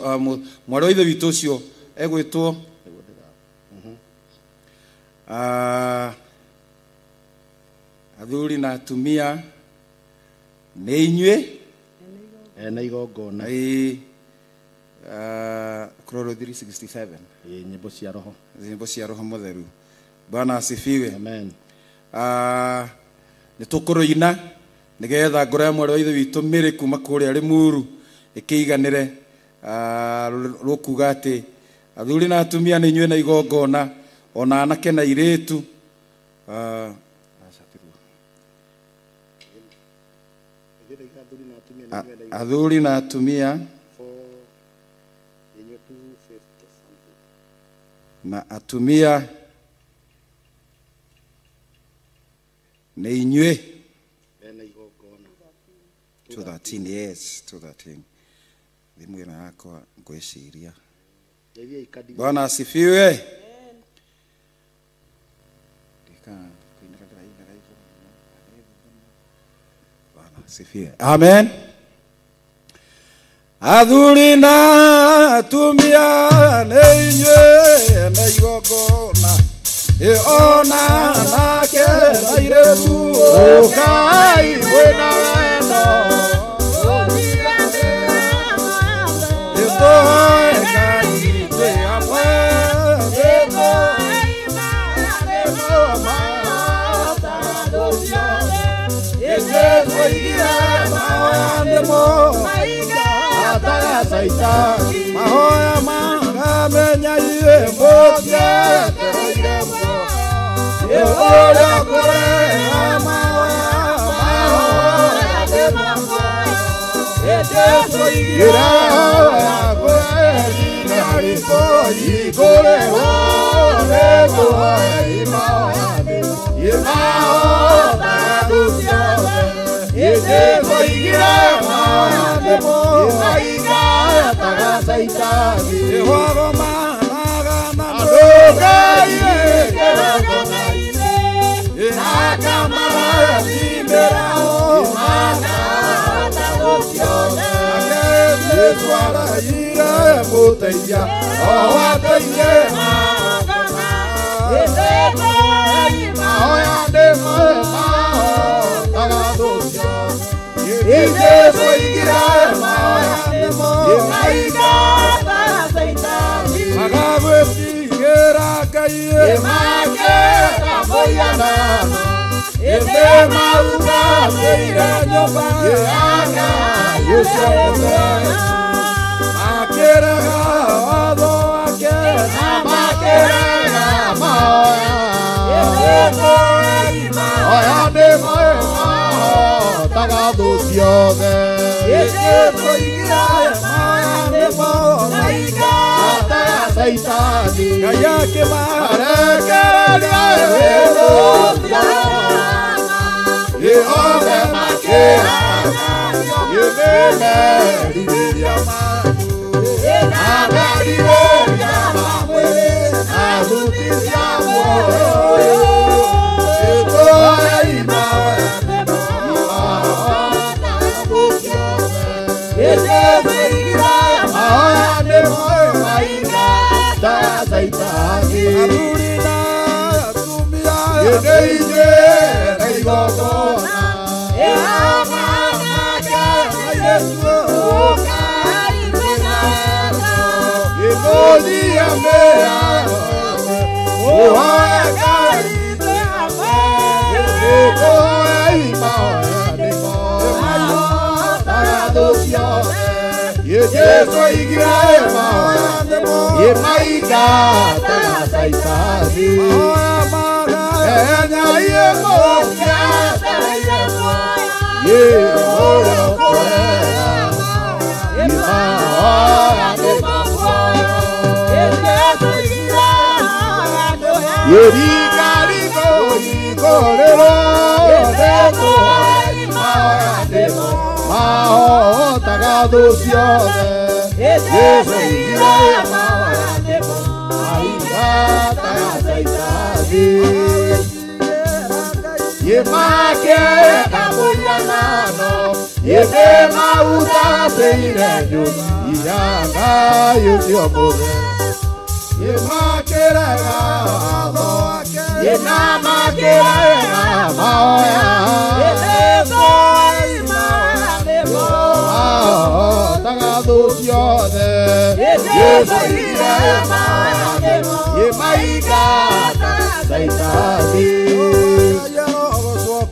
mwarĩ wa ithe witũ ũcio egwĩtwo athuri na atumia nĩ inyuĩ ena igongona Kororo 367 nyimbo cia roho mutheru. Bwana asifiwe. Amen. Nĩ tũkũrũina nĩgetha ngoro ya mwarĩ wa ithe witũ Mary kuma kũrĩa Limuru ĩkĩiganĩre rũkuga atĩ athuri na atumia nĩ inyuĩ na igongona ona anake na airĩtu athuri na atumia na atumia nĩ inyuĩ 213 yes 213 thimũ ĩno yakwa ngwĩciria. Bwana asifiwe. Amen. Athuri na atumia nĩ inyuĩ na igongona ona nake na airĩtu ũkai mwĩna wendo ĩtũhe Ngai twĩ hamwe mahoya mangamenya iwe mbũkia ũrĩa kũreha mahoya ĩra kwĩrina rĩko ikũrehwo nĩkũhoya imahota andũ ciothe ĩtĩkũigire mahoya nĩmo Saitani Ihoro managa na Ngai Akamara Simbera Mana Tagokione Yesuara Ira Muteia Owateie Mahoya Nemo Tagadokione Yesuigira Mahoya Nemo Magabwĩtigĩra Ngai ĩmakĩra mũiganano ĩndĩ maugamĩire nyũmba ya Ngai ũcio mũtheru makĩrega watho wake na makĩrega mahoya oya nĩmo ĩmahotaga thũ ciothe ĩtĩkũigire mahoya nĩmo Saitani Ngai akĩmarekereria wĩrũthia ĩhothe makĩraga ĩmĩmerirĩria na merirĩria mamwĩrĩ na thuti cia muoyo ĩtũhe imahoya ĩtĩkũigire mahoya nĩmo Saitani athuri na atumia nĩ inyuĩ na igongona nake na Yesu ũkai mwĩna wendo gĩkũthia mĩaro ũhoe Ngai twĩ hamwe ĩtũhe imahoya nĩmo ĩmahotaga thũ ciothe Yesu igire mahoya nĩmo ĩmaingataga Saitani enya iĩmũkia ũrĩa ũkwenda imahoya nĩmo yĩringaringo igũrĩrwo nĩkũhoya imahoya nĩmo mahotaga thũ ciothe Yesu igire mahoya nĩmo aingataga Saitani Yemake kamuyanano Yeme mauta seirenyo Iyanga yusiomure Yemake regado Yenamake regamaoya Yenezo imanemo Tagado siode Yeso imanemo Yemaiga Saitadi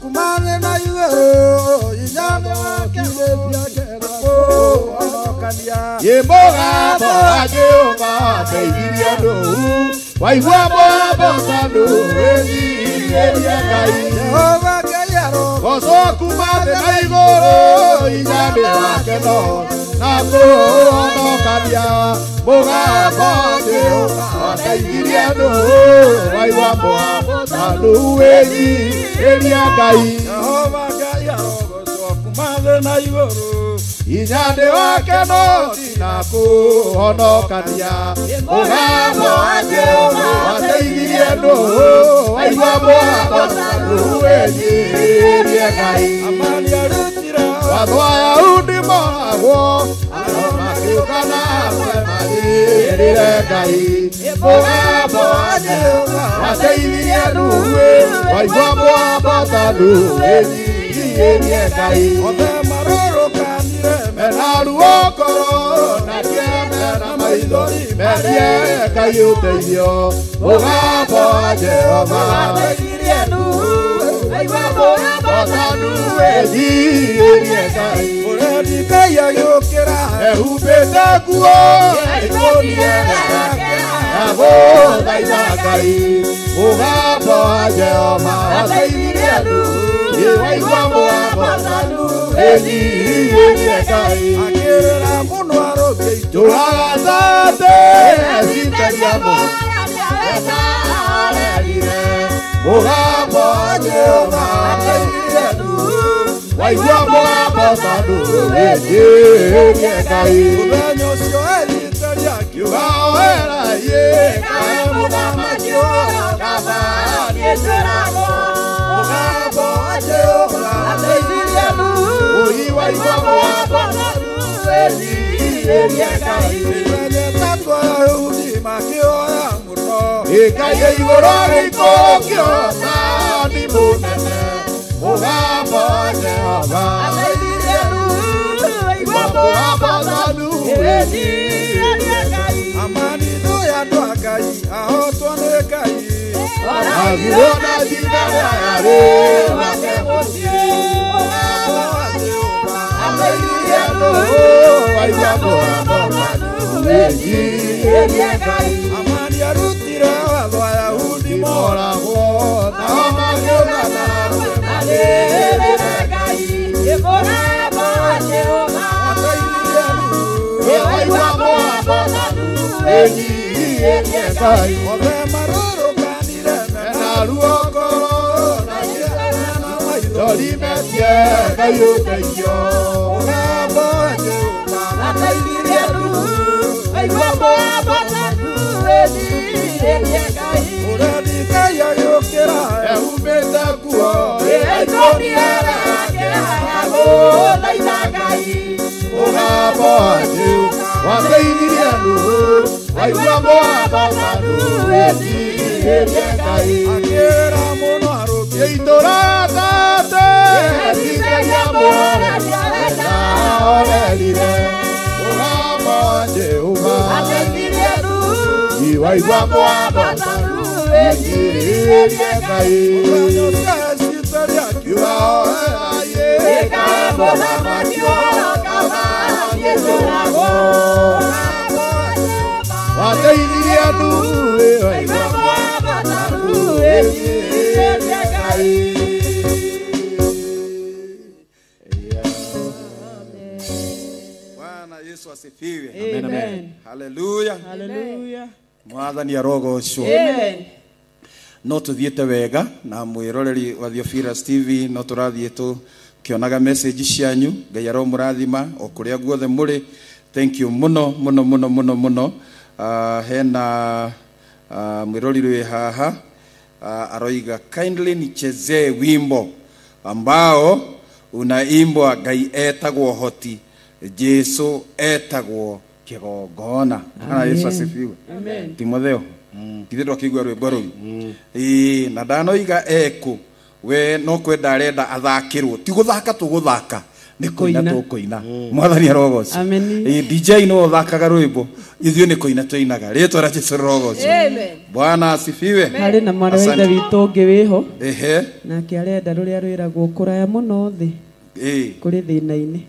Kumane na yuero Inyame wakile Yeboga boga jeoma Keiria no Waigua boga sanu Ezi eria kai Yehova kayaro Koso kumane na igoro Inyame wakeno Nako ono kalia Boga boga jeoma Keiria no Waigua boga sanu Ezi eria kai Yehova kayaro Koso kumane na igoro Inyande wake no tinako honokania Mugamo Jehova ateirie no Aigua mwako saruweni Riekai Amani arutira Wathwaya undi moragwo Makiukana mwemari Rirekai Mugamo Jehova ateirie no Aigua mwako saruweni Riekai Ode maroro kanire Menaru okoro na kieme na maithori Merie kayuteithio Mugabo Jehova ateirie nu Aigua mwako saruweni Riekai Uredi kaya yukira Ehubete kuo Eikonie Abo daisakai Mugabo Jehova ateirie nu Aigua mwako saruweni Riekai Akirira muno arobie itu Agasate Esitariamo Esa alerire Mugabo Jehova ateirie nu Aigua mwako saruweni Riekai Ubenyo sio elitariaki Ugaoera ye Kaemuga makio Kaba Nieseramo Mugabo Jehova ateirie nu Aigua mwako saruweni Riekai Imenyetako Yahudi makioya muno Ikaye igoro gikokio Sani munene Mugabo Jehova ateirie nu Aigua mwako saruweni Riekai Amani no ya Ngai ahotwo ni Ngai Aguona jibere are wake mucie Mugabo Jehova ateirie nu Aigua mwako saruweni Riekai Amani arutire watho Ayahudi moragwo Nao makiugana Riekai Mugabo Jehova ateirie nu Aigua mwako saruweni Riekai Ode maroro kanire Menaru okoro na kieme na maithori Merie kayuteithio Mugabo Jehova ateirie nu Aigua mwako saruweni Riekai Uredi kaya yukira Ehubete kuo Eikonie Abo daisakai Mugabo Jehova ateirie nu Aigua mwako saruweni Riekai Akira muno arubie Itoratate Esitariamo Esa alerire Mugabo Jehova ateirie nu Aigua mwako saruweni Riekai Ubenyo sio elitariaki Ugaoera ye Kaemuga makio Kaba Nieseramo ateirie nu Aigua mwako saruweni Riekai Bwana Yesu asifiwe Amen. Amen. Hallelujah Hallelujah. Mwathani arogocwo Amen. no tuthiete wega na mwiroreri wa Theophilus TV no turathiĩ tukionaga message cianyu Ngai aromũrathima o kuria guothe muri thank you muno muno muno muno muno hena mwiroreri wi haha aroiga kindly nichezee wimbo ambao unaimbwa Ngai etagwo hoti, Jesu etagwo kigongona. Kana Yesu asifiwe. Amen. Timotheo kithiro kigwa rwimbo rũu na ndanoiga eku we no kwenda arenda athakirwo ti guthaka tuguthaka ni kuina tukuina mwathani arogocwo. Amen. DJ no thakaga rwimbo ithuĩ ni kuina tuinaga rĩtwa rĩa Jesũ rogocwo. Amen. Bwana asifiwe. Harĩ na mwana wa ithe witũ ũngĩ wĩho nake arenda rũrĩa rwĩragwo kũraya mũno thĩ kũrĩ thĩna-inĩ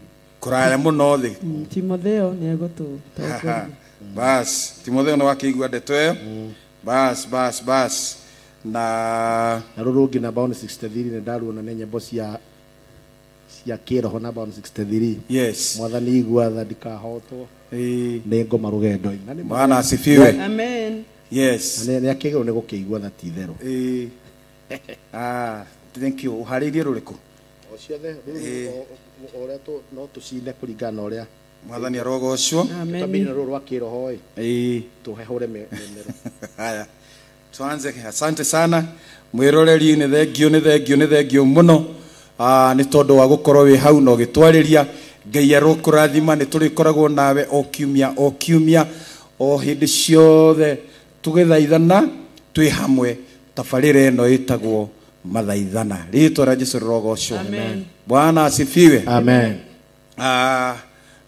kũraya mũno thĩ. Timotheo nĩ egũtũtongoria. Bas Timotheo no wakĩigua ndeto ĩyo. Bas na rũrũngi namba 63 nĩ ndaruona nĩ nyĩmbo cia kĩroho namba 63. Yes. Mwathani igua tha ndikahotwo nĩ ngoma rũgendo-inĩ. Bwana asifiwe. Amen. Yes. Nĩ akĩgĩrwo nĩ gũkĩigua tha ti itherũ. Thank you. Uharĩirie rũrĩkũ? O ciothe ũrĩa no tũcine kũringana ũrĩa mwathani arogocwo. Amen. Kabini rũrũ rwa kĩroho tũhehure mĩmero. Haya. Tuanze. Asante sana mwiroreri, ni thengio muno ni tondu wa gukorwo wi hau no gitwarĩria. Ngai arokũrathima, nĩ tũrĩkoragwo nawe o kiumia o hĩndĩ ciothe tũgĩthaithana twĩ hamwe. Tabarĩra ĩno ĩtagwo mathaithana, rĩtwa rĩa Jesũ rĩrogocwo. Amen. Bwana asifiwe. Amen.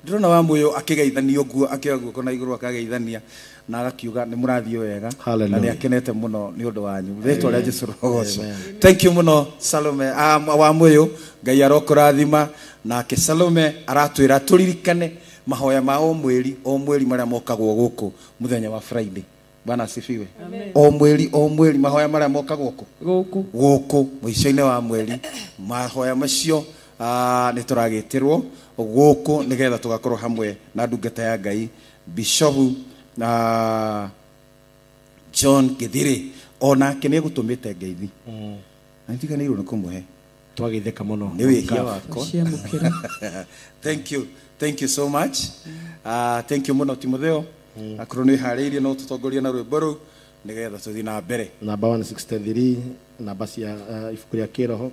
Ndĩrona wa muoyo akĩgeithania ũguo, akĩoya guoko na igũrũ akageithania na agakiuga nĩ mũrathiĩ wega na nĩ akenete mũno nĩ ũndũ wanyu. Rĩtwa rĩa Jesũ rĩrogocwo. Thank you mũno Salome wa muoyo. Ngai arokũrathima. Nake Salome aratwĩra tũririkane mahoya ma o mweri marĩa mokagwo gũkũ mũthenya wa Friday. Bwana asifiwe. O mweri mahoya marĩa mokagwo gũkũ mũico-inĩ wa mweri. Mahoya macio nĩ tũragĩtĩrwo gũkũ nĩgetha tũgakorwo hamwe na ndungata ya Ngai Bishop John Githiri onake nĩ egũtũmĩte ngeithi na nĩtiganĩirwo nĩ kũmũhe. Twageithĩka mũno nĩ wĩhia wako. Thank you so much. Thank you mũno Timotheo. Akorwo nĩ harĩirie no tũtongoria na rwĩmbo rũu nĩgetha tũthiĩ na mbere. Namba 163 namba cia ibuku rĩa kĩroho.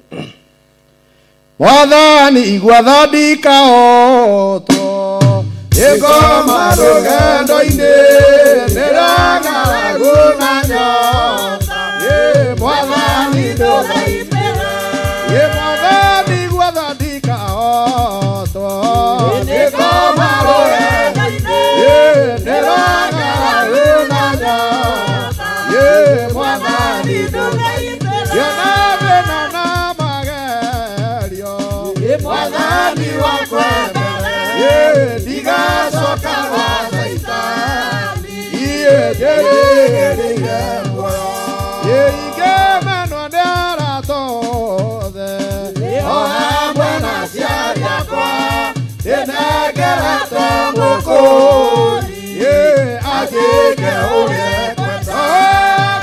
Mwathani igua tha ndikahotwo ngoma rũgendo-inĩ nĩrang'aragu na nyota. Mwathani ndũgaithĩre Mwathani igua tha ndikahotwo ngoma rũgendo-inĩ nĩrang'aragu na nyota. Mwathani ndũgaithĩre na magerio Mwathani wakwa ndigacoka gwa Saitani njĩrĩgĩrĩire muoyo ingĩmenwo nĩ arata othe o hamwe na aciari akwa ndĩnengerete mũkũri agĩke ũrĩa ekwenda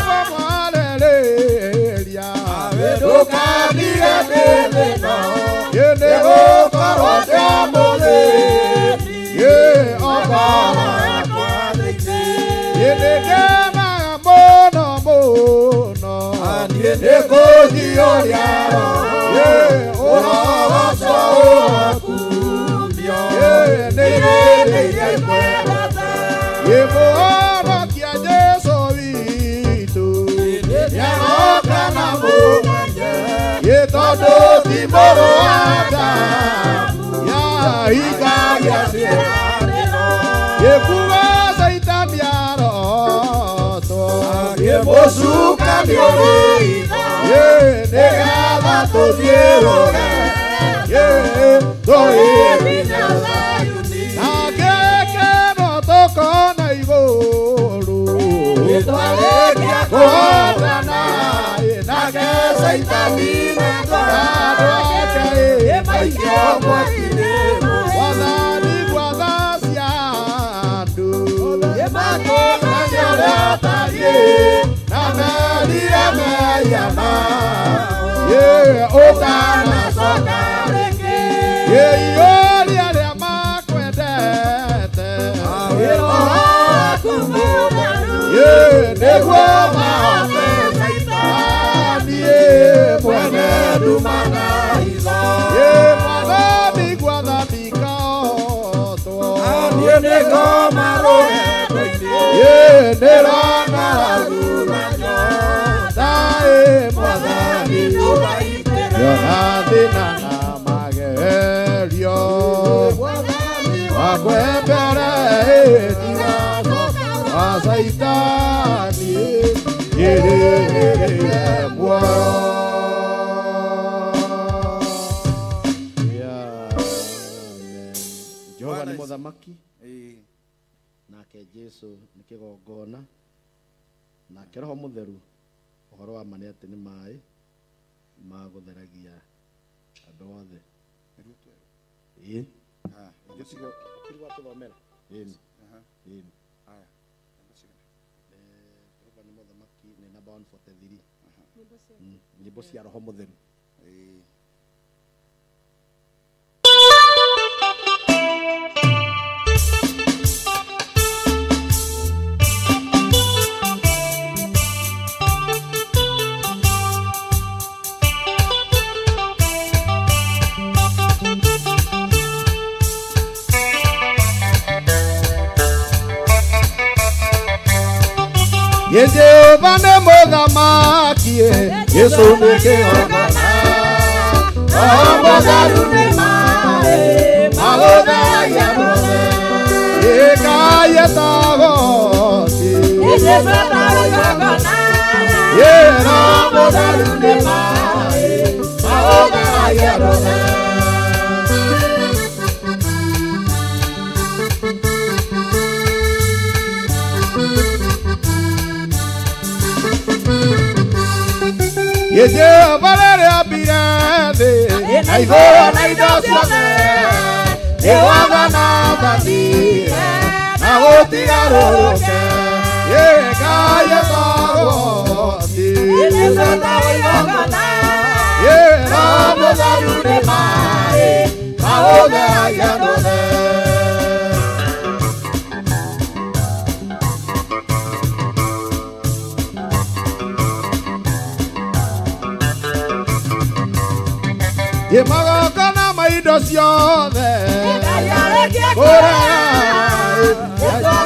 kũmwarĩrĩria ndũkandige thĩthĩno nĩgũkorwo ndĩ mũthĩni ngoro yakwa thĩinĩ nĩngenaga mũno niĩ nĩkũnjiyũria ũhoro ũkumio nĩirĩrĩire ikwendete mũhonokia Jesũ witũ nĩaroka na mũmenye tondũ ti mũrũ wa Adamu yahingagia ciĩranĩro kuga Saitani arotwo akĩmũcukania ritho nĩgetha tũthiĩ rũgendo tũhihinya Zayuni nake keno tũkona igũrũ twarĩkia kũhotana nake Saitani maikio mwaki-inĩ Mwathani gwa tha cia andũ makũmenya ũrĩa tariĩ na merire meyana ũtanacoka rĩngĩ iũria rĩa makwendete roho waku mũtheru nĩguo mahote Saitani Yende goma rohe Yende rana raguranya Dae mwadhani Yonathi nana magerio Wakwembere Diwa Wasaitani Yere Mwoyo Jehova ni muthamaki nake Jesu ni kigongona nake Roho Mutheru uhoro wa mane ati ni mai magutheragia andu othe Jehova ni muthamaki ni number 143 nyimbo cia Roho Mutheru Jehova ni muthamaki Yesu ni kigongona Roho Mutheru ni mai magutheragia andũ othe Ngai etagwo Yesu etagwo kigongona Roho Mutheru ni mai magutheragia andũ othe Jehova rĩrĩa mbire thĩ na igũrũ na indo ciothe nĩwathana ũthathire na gũtigarũrũke Ngai etagwo Yesu etagwo kigongona Roho Mutheru nĩ mai magutheragia andũ othe magongona ma indo ciothe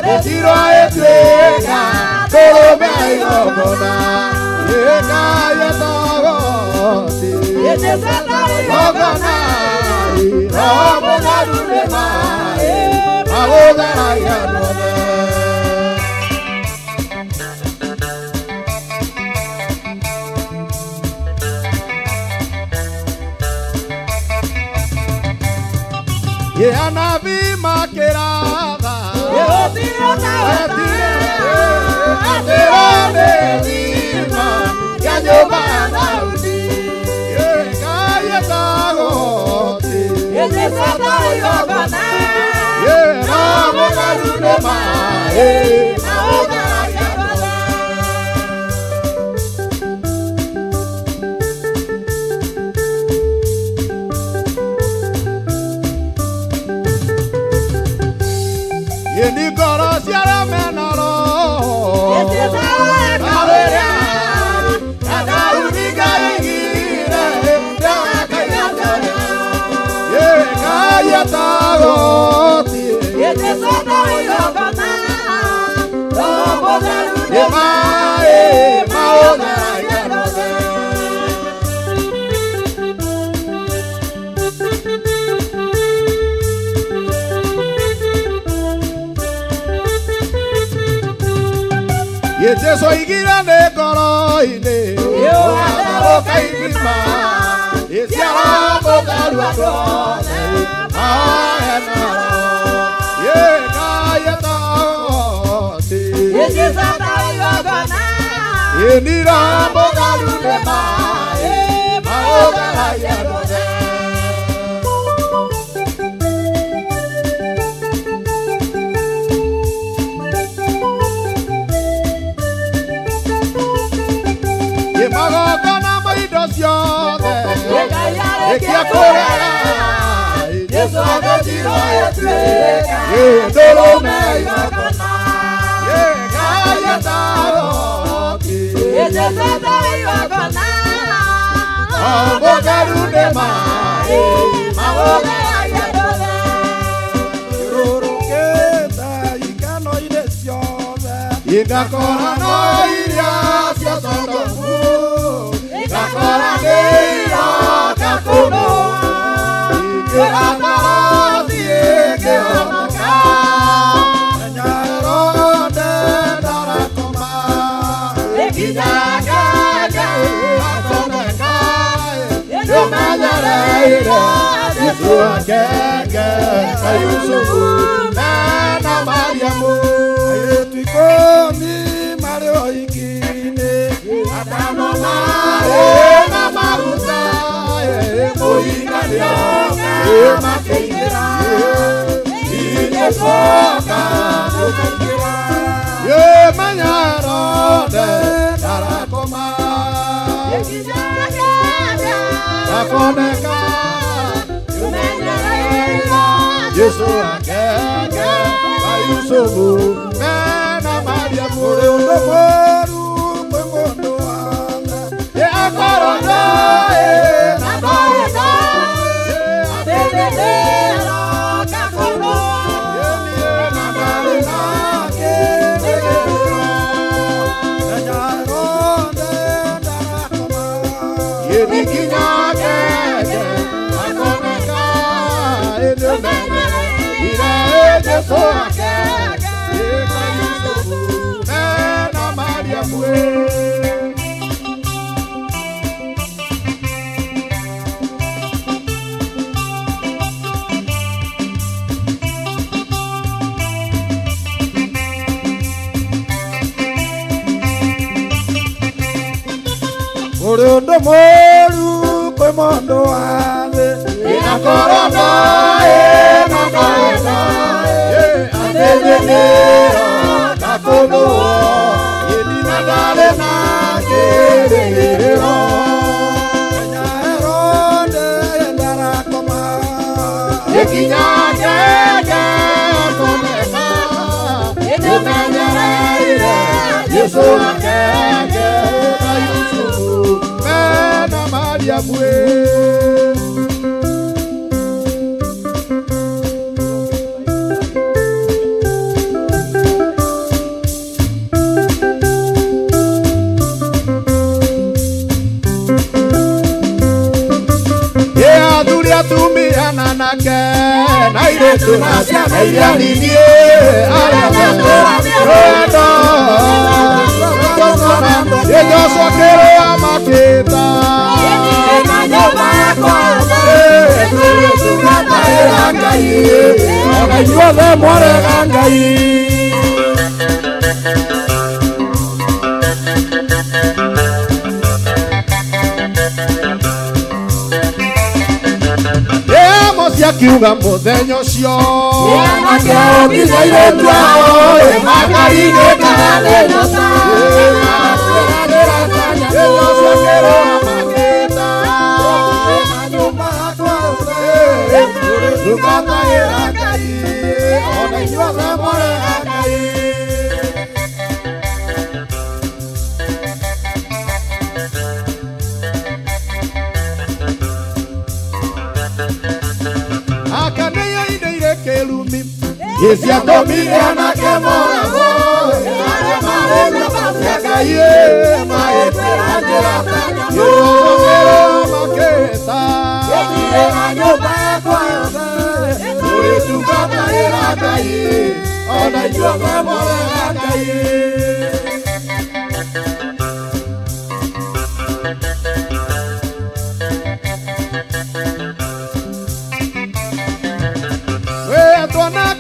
gũtirwo ĩtuĩka tũrũme igongona Ngai etagwo igongona Roho Mutheru nĩ mai magutheragia andũ othe anabii makĩratha atĩrone thima ya nyũmba ya Daudi Ngai etagwo Roho Mutheru nĩ mai magutheragia andũ othe Ni ngoro cia arĩa mena roho na Daudi ngaigire Ngai etagwo nĩ mai magutheragia andũ othe Jesu oigire nĩ ngoro-inĩ ũgatherũka ithima cia Roho Mutheru andũ othe mahoe naro Ngai etagwo Yesu etagwo kigongona ni Roho Mutheru nĩ mai magutheragia andũ othe magongona ma indo ciothe rĩkia kũrega Jesu agĩthirwo ĩtuĩka ndũrũme igongona Ngai etagwo Yesu etagwo kigongona Roho Mutheru nĩ mai magutheragia andũ othe igakora no iria cia Sodomu, igakora nĩ iroka kũnũa, ingĩratarathi ĩngĩhonoka, menya Herode ndarakoma, ĩkinyaga akoneka, nĩũmenyereire Jesũ akenge ka Yusufu na Mariamu. Airĩtu ikũmi marĩ ũhiki-inĩ, atano marĩ na maguta, mũhikanio makĩingĩra, igĩcoka tũkaingĩra. Menya Herode ndarakoma, akoneka, Jesũ akenge ka Yusufu na Mariamu. Ũrĩ ũndũ mũũru kwĩ mũndũ wothe, akorwo ndoĩ na ndoĩ atĩ nĩ eroka kũnũa, na ndarĩ na kĩĩrĩgĩrĩro, menya Herode ndarakoma, nĩkinyage akoneka, nĩũmenyereire Jesũ akenge ka Yusufu na Mariamu. Ũrĩ ũndũ mũũru kwĩ mũndũ wa thĩ, akorwo ndoĩ na ndoĩ atĩ nĩ eroka kũnũa, na ndarĩ na kĩĩrĩgĩrĩro, menya Herode ndarakoma, ĩkinyage akoneka, nĩũmenyereire Jesũ akenge ka Yusufu na Mariamu. Atumiana nake na airĩtu na ciana iria nini, arĩa wendo Joshua kĩrĩa makĩta, na nyũmba yakwa tũgĩtungatĩra Ngai, ona inyuothe mwarega Ngai. Akiuga mũthenya ũcio anake nginya airĩtu ao makarigĩka nĩ nyota, Joshua kĩrĩa makĩta, na nyũmba yakwa tũgĩtungatĩra Ngai, ona inyuothe mwarega Ngai. Isiatomire anake moragwo, arĩa marĩ nyũmba cia Ngai magĩtĩra njĩra ta nyamũ, makĩta, gĩtirĩ na nyũmba yakwa yothe tũgĩtungatagĩra Ngai, ona inyuothe mwarega Ngai.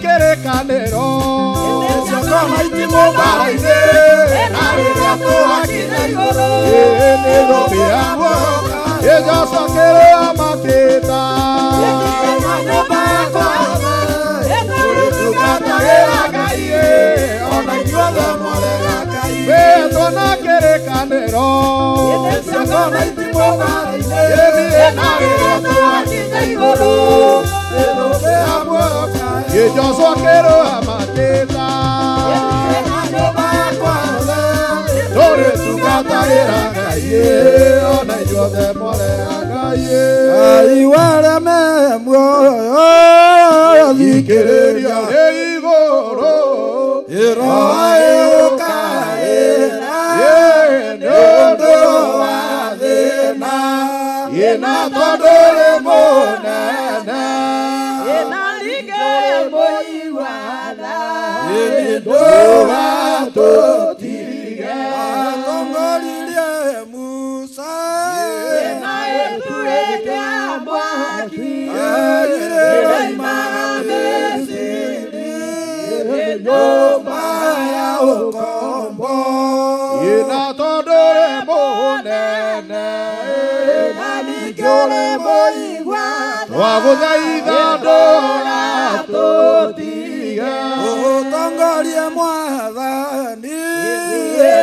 Kĩrĩkanĩro ciakwa maitimũ mbara-inĩ, na rĩrĩa tũhakinya igũrũ nĩ thũmbĩ ya guoyoka, Joshua kĩrĩa makĩta, na nyũmba yakwa yothe tũgĩtungatagĩra Ngai, ona inyuothe mwarega Ngai. Twona kĩrĩkanĩro ciakwa maitimũ mbara-inĩ, na rĩrĩa tũhakinya igũrũ nĩ thũmbĩ ya guoyoka, Joshua kĩrĩa makĩta, na nyũmba yakwa yothe tũgĩtungatagĩra Ngai, ona inyuothe mwarega Ngai. Ngai warĩa me muoyo thikĩrĩria igũrũ, ĩroa yũka na tondore monene na lige moiwatha ndoa totige atongoririe Musa na etuweke mwaki nyumba ukombo ina tondore monene na nigore moigwa twaguthaitha ndora tutige utongorie mwathani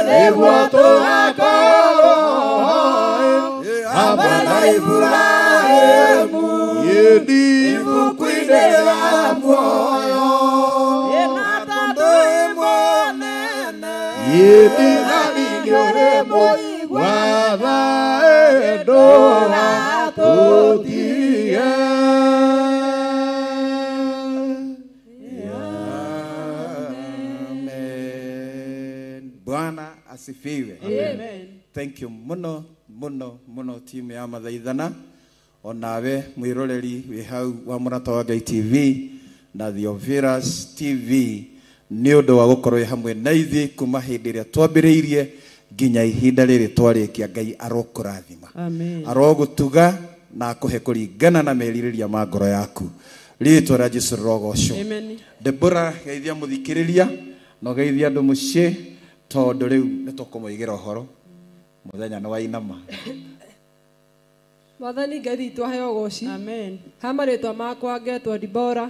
niguo tugakorwo hamwe na Iburahĩmu ibuku-inĩ rĩa muoyo yedi nani nyore moigwa ndora tutige. Amen. Bwana asifiwe. Amen. Thank you muno timu ya Mathaithana onawe mwiroreri wi hau wa Mũrata wa Ngai TV na Theophilus TV ni undu wa gukorwo hamwe na ithi kuma hindi ria twambiriirie nginya ihinda riri twarikia. Ngai arokurathima, amen, arogutuga na akuhe kuringana na meririria ma ngoro yaku. Ritwa ria Jesu rogocwo. Amen. Debora geithia muthikiriria no geithia andu mucii tondu riu nitukumwigira uhoro muthenya ni wainama. Mwathani Ngai witũ aheo goci. Amen. Ha marĩtwa makwa ngetwo Debora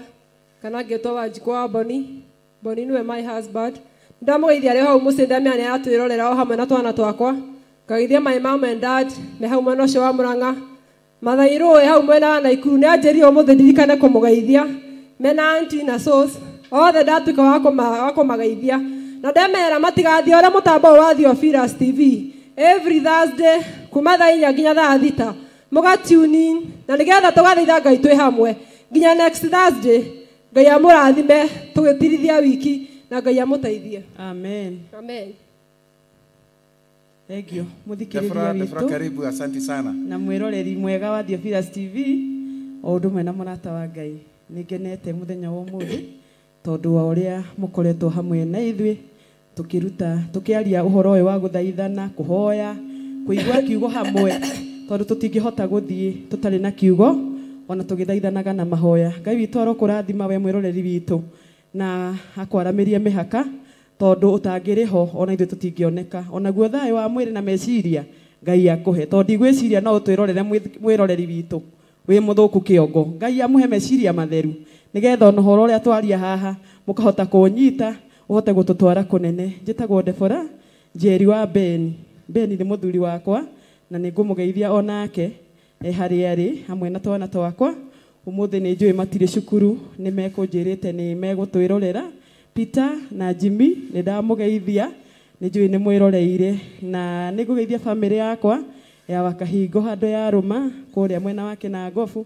kana ngetwo Wanjikũ wa Boni. Boni niwe my husband. Ndamũgeithia rĩo hau mũciĩ Damian atwĩrorera o hamwe na twana twakwa. Ngageithia my mom and dad me hau mwena ũcio wa Mũrang'a. Mathairũ hau mwena wa Naikuru nĩ anjĩrire ũmũthĩ ndirikane kũmũgeithia. Mena auntie na sos othe ndatuĩka wa kũmageithia. Na ndemera matigathiĩ ũrĩa mũtambo wa Theophilus TV every Thursday kuma thaa 4 nginya thaa 6 mũgatune in na nĩgetha tũgathaitha Ngai twĩ hamwe nginya next Thursday. Ngai amũrathime tũgĩtirithia wiki na Ngai amũteithie. Amen. Amen. Thank you. Muthikiriria Defra, karibu, asante sana. Na mwiroreri mwega wa Theophilus TV o ũndũ ũmwe na Mũrata wa Ngai. Nĩngenete mũthenya wa ũmũthĩ tondu wa ũrĩa mũkoretwo hamwe na ithuĩ tukiaria ũhoro ũyũ wa gũthaithana, kũhoya, kũigua kiugo hamwe tondu tũtingĩhota gũthiĩ tũtarĩ na kiugo ona tũgĩthaithanaga na mahoya. Ngai witũ arokũrathima we mwĩroreri witũ na akwaramĩrie mĩhaka tondu ũtangĩrĩ ho ona ithuĩ tũtingĩoneka. Onaguo thayũ wa mwĩrĩ na meciria Ngai akũhe tondu igwĩciria no ũtwĩrorere mwĩroreri witũ wĩ mũthũku kĩongo. Ngai amũhe meciria matheru nĩgetha ona ũhoro ũrĩa twaria haha mũkahota kũnyita uhote gũtũtwara kũnene. Njĩtagwo Debora Njeri wa Beni. Beni nĩ mũthuri wakwa na nĩngũmũgeithia onake harĩa arĩ hamwe na twana twakwa. Ũmũthĩ nĩ njũĩ matirĩ cukuru nĩ mekũnjĩrĩte nĩ megũtwĩrorera. Peter na Jimmy nĩ ndamũgeithia nĩ njũĩ nĩ mwĩroreire na nĩngũgeithia famĩlĩ yakwa ya Wakahingo handũ ya Rũma kũrĩa mwena wa Kĩnangobu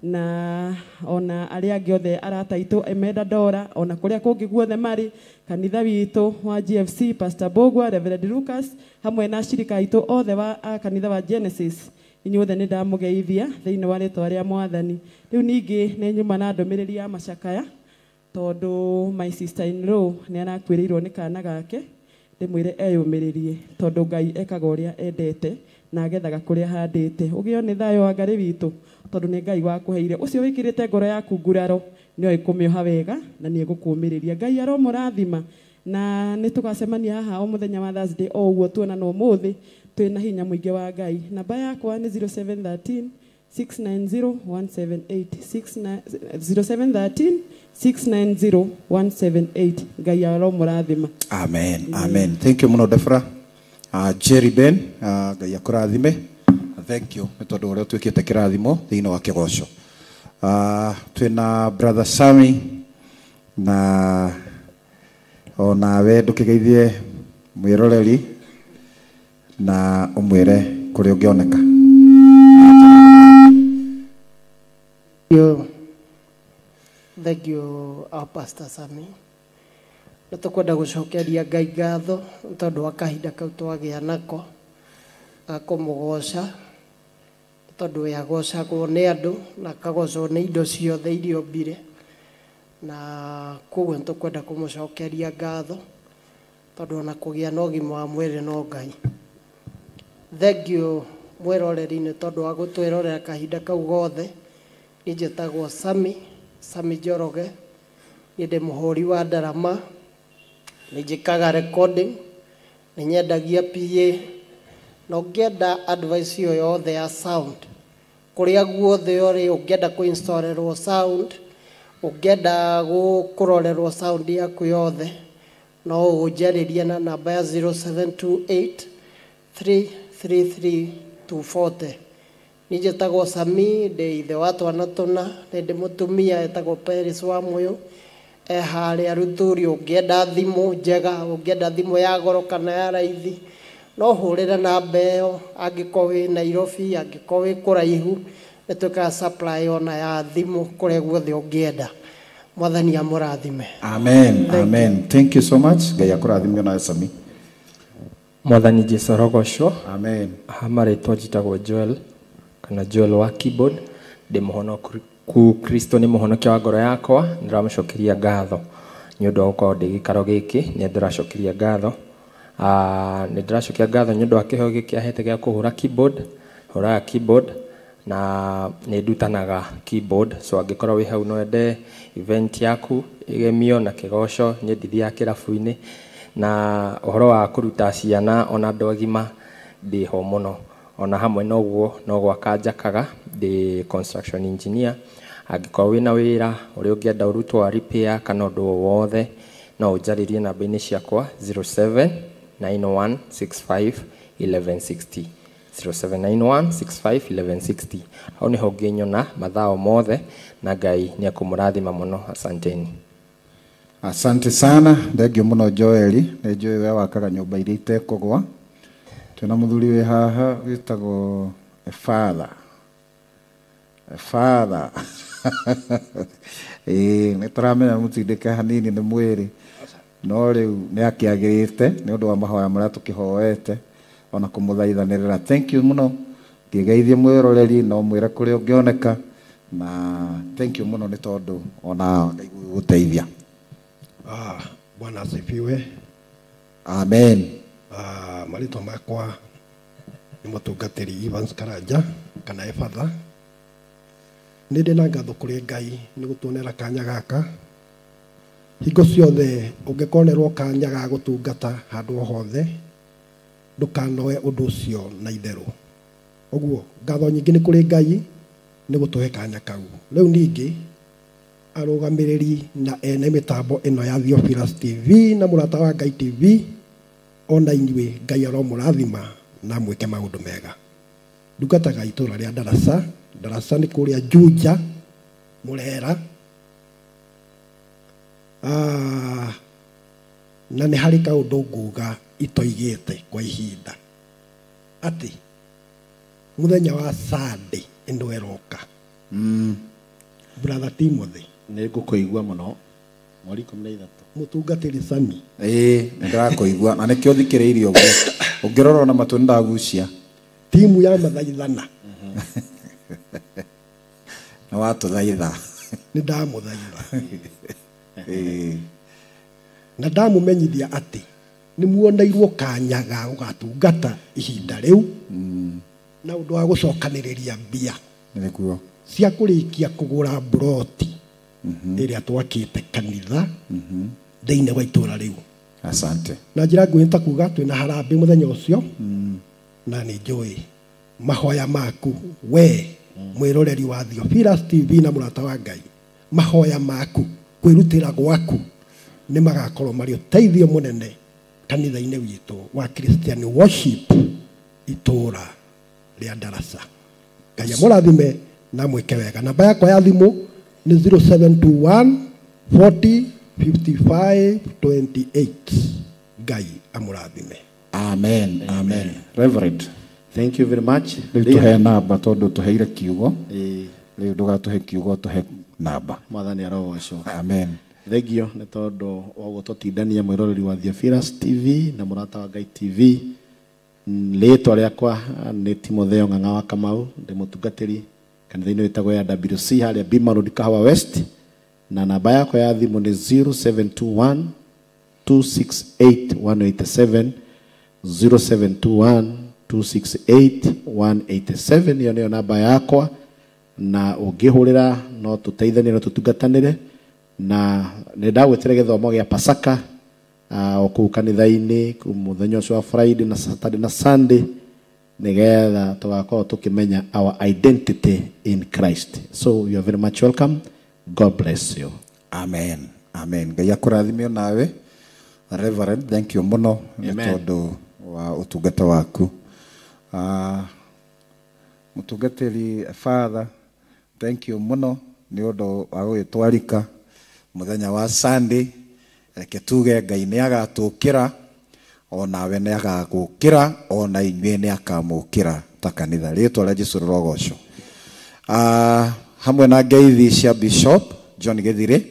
na ona arĩa angĩ othe arata aitũ Emenda Dora ona kũrĩa kũngĩ guothe marĩ kanitha witũ wa GFC Pastor Bogwa Reverend Lucas hamwe na ashirika aitũ othe wa kanitha wa Genesis inyuothe nĩ ndamũgeithia thĩinĩ wa rĩtwa rĩa Mwathani. Rĩu ningĩ nĩ nyuma na ndũmĩrĩri ya macakaya tondu my sister in law nĩ arakwĩrĩirwo nĩ kana gake ndĩmwĩre eyũmĩrĩrie tondu Ngai ekaga ũrĩa endete na agethaga kũrĩa handĩte. Ũgĩo nĩ thayũ wa Ngai witũ tondu nĩ Ngai wakũheire. Ũcio wĩkĩrĩte ngoro yaku nguraro nĩ kũmĩoha wega na nĩ egũkũũmĩrĩria. Ngai aromũrathima na nĩ tũgacemania haha o mũthenya wa Thursday o ũguo tuonana ũmũthĩ twĩna hinya mũingĩ wa Ngai. Namba yakwa nĩ 0713 690 178 0713 690 178. Ngai aromũrathima. Amen. Amen. Thank you muno Defra. Jerry Ben, Ngai akũrathime. Thank you nĩ tondũ ũrĩa twĩkĩte kĩrathimo thĩinĩ wa kĩgoco. Twĩna brother Sami na onawe ndũkĩgeithie mwĩroreri na ũmwĩre kũrĩa ũngĩoneka. Thank you our Pastor Sami. Nĩtũkwenda gũcokeria Ngai ngatho tondũ wa kahinda kau twagĩa nako ga kũmũgoca. tondũ yagocagwo nĩ andũ na kagocwo nĩ indo ciothe iria ombire, na koguo nĩtũkwenda kũmũcokeria ngatho tondũ ona kũgĩa na ũgima wa mwĩrĩ no Ngai. Thengio mwĩroreri nĩ tondũ wa gũtwĩrorera kahinda kau gothe. Niĩ njĩtagwo Sami Njoroge, nĩ ndĩ mũhũri wa ndarama, nĩ njĩkaga recording, nĩ nyendagia PA, na ũngĩenda advice yo yothe ya sound kũrĩa guothe ũrĩ, ũngĩenda kũinstallerwo sound, ũngĩenda kũrorerwo sound yaku yothe, no ũnjarĩrie na namba ya 0728 333 240. Nĩ njĩtagwo Sami, ndĩ ithe wa twana tũna, nĩ ndĩ mũtumia etagwo Peris wa Mũyũ, harĩa Ruthuri. Ũngĩenda thimũ njega, ũngĩenda thimũ ya goro kana ya raithi, no hũrĩre namba ĩyo. Angĩkorwo wĩ Nairobi, angĩkorwo wĩ kũraihu, nĩtwĩkaga supply ona ya thimũ kũrĩa guothe ũngĩenda. Mwathani amũrathime. Amen. Amen. Thank you so much. Ngai akũrathime na Sami. Mwathani Jesu rogocwo. Amen. Hamarĩtwo njĩtagwo Joel kana Joel wa keyboard. Ndĩ mũhonoku Kristo nĩ mũhonokia wa ngoro yakwa. Ndĩramũcokeria ngatho nĩ ũndũ wa gũkorwo ndĩ gĩikaro gĩkĩ. Nĩ ndĩracokeria ngatho. Nĩ ndĩracokeria ngatho nĩ ũndũ wa kĩheo gĩkĩ ahete gĩa kũhũra keyboard. Hũraga keyboard na nĩ ndutanaga keyboard. So angĩkorwo wĩ hau no wende event yaku igemio na kĩgoco, nĩ ndithia kĩrabu-inĩ na ũhoro wa kũruta ciana ona andũ agima ndĩ ho mũno. Ona hamwe noguo no gwaka njakaga, ndĩ construction engineer. Angĩkorwo wĩna wĩra ũrĩa ũngĩenda ũrutwo wa repair kana ũndũ wothe, no ũnjarĩrie namba-inĩ ciakwa 0791651160 0791651160. Hau nĩho ũngĩnyona mathaa mothe na Ngai nĩ akũmũrathima mũno. Asanteni. Asante sana. Thengio mũno Joeli. Nĩ njũĩ we wakaga nyũmba iria itekũgwa. Twĩna mũthuri wĩ haha wĩtagwo Father. Nĩ tũramenya mũtindĩke hanini nĩ mwĩrĩ, no rĩu nĩ akĩagĩrĩte nĩ ũndũ wa mahoya marĩa tũkĩhoete ona kũmũthaithanĩrĩra. Thank you mũno. Ngĩgeithie mwĩroreri no mwĩre kũrĩa ũngĩoneka, na thank you mũno nĩ tondũ ona Ngai gũteithia. Bwana asifiwe. Amen. Marĩtwa makwa nĩ mũtungatĩri Evans Karanja kana Efatha. Nĩ ndĩ na ngatho kũrĩ Ngai nĩ gũtuonera kanya gaka. Hingo ciothe ũngĩkonerwo kanya ga gũtungata handũ hothe, ndũkanoe ũndũ ũcio na itherũ. Ũguo ngatho nyingĩ nĩ kũrĩ Ngai nĩ gũtũhe kanya kau. Rĩu ningĩ arũgamĩrĩri na ene mĩtambo ĩno ya Theophilus TV na mũrata wa Ngai TV, ona inyuĩ Ngai aromũrathima na mwĩke maũndũ mega. Ndungataga itũra rĩa Ndarasa. Ndarasa nĩ kũrĩa Juja Mũrera. Na nĩ harĩ kaũndũ nguga itoigĩte kwa ihinda atĩ mũthenya wa Sunday ĩno ĩroka. Brother Timothy, nĩ ngũkũigua mũno mweri 13 mũtungatĩri Sami. Nĩ ndĩrakũigua na nĩkĩo thikĩrĩirie ũguo. Ũngĩrora na matũ nĩndagucia timu ya mathaithana. Nĩ watũthaitha. Nĩ ndamũthaitha. Na ndamũmenyithia atĩ nĩ muoneirwo kanya ga gũgatungata ihinda rĩu na ũndũ wa gũcokanĩrĩria mbia nĩguo cia kũrĩkia kũgũra buroti ĩrĩa twakĩte kanitha thĩinĩ wa itũra rĩu. Asante. Na njĩra nguhĩ ta kuga twĩna harambĩ mũthenya ũcio, na nĩ njũĩ mahoya maku we mwĩroreri wa Theophilus TV na mũrata wa Ngai, mahoya maku kwĩrutĩra gwaku nĩ magakorwo marĩ ũteithio mũnene kanitha-inĩ witũ wa Christian Worship itũra rĩa Ndarasa. Ngai amũrathime na mwĩke wega. Namba yakwa ya thimũ nĩ 0721 40 55 28. Ngai amũrathime. Amen. Amen. Reverend, thank you very much. Rĩu tũhe namba tondũ tũheire kiugo. Rĩu ndũgatũhe kiugo, tũhe namba. Mwathani arogocwo. Amen. Thengio nĩ tondũ wa gũtũtindania mwĩroreri wa Theophilus TV na mũrata wa Ngai TV Rĩtwa rĩakwa nĩ Timotheo Ng'ang'a wa Kamau, ndĩ mũtungatĩri kanitha-inĩ wĩtagwo ya WC harĩa Bima Road Kahawa West, na namba yakwa ya thimũ nĩ 0721 268 187 0721 268 187. Iyo nĩyo namba yakwa, na ũngĩhũrĩra no tũteithanie, no tũtungatanĩre, na nĩ ndagwĩtĩra gĩthomo gĩa Pasaka o kũu kanitha-inĩ mũthenya ũcio wa Friday na Saturday na Sunday, nĩgetha tũgakorwo tũkĩmenya our identity in Christ. So you are very much welcome. God bless you. Amen. Amen. Ngai akũrathime nawe Reverend, thank you muno nĩ tondũ wa ũtungata waku. Mũtungatĩri Father, thank you muno nĩ ũndũ wa gũgĩtwarĩka mũthenya wa Sunday. Reke tuge Ngai nĩ agatũkĩra, onawe nĩ agagũkĩra, ona inyuĩ nĩ akamũkĩra ta kanitha. Rĩtwa rĩa Jesũ rĩrogocwo. Hamwe na ngeithi cia Bishop John Githire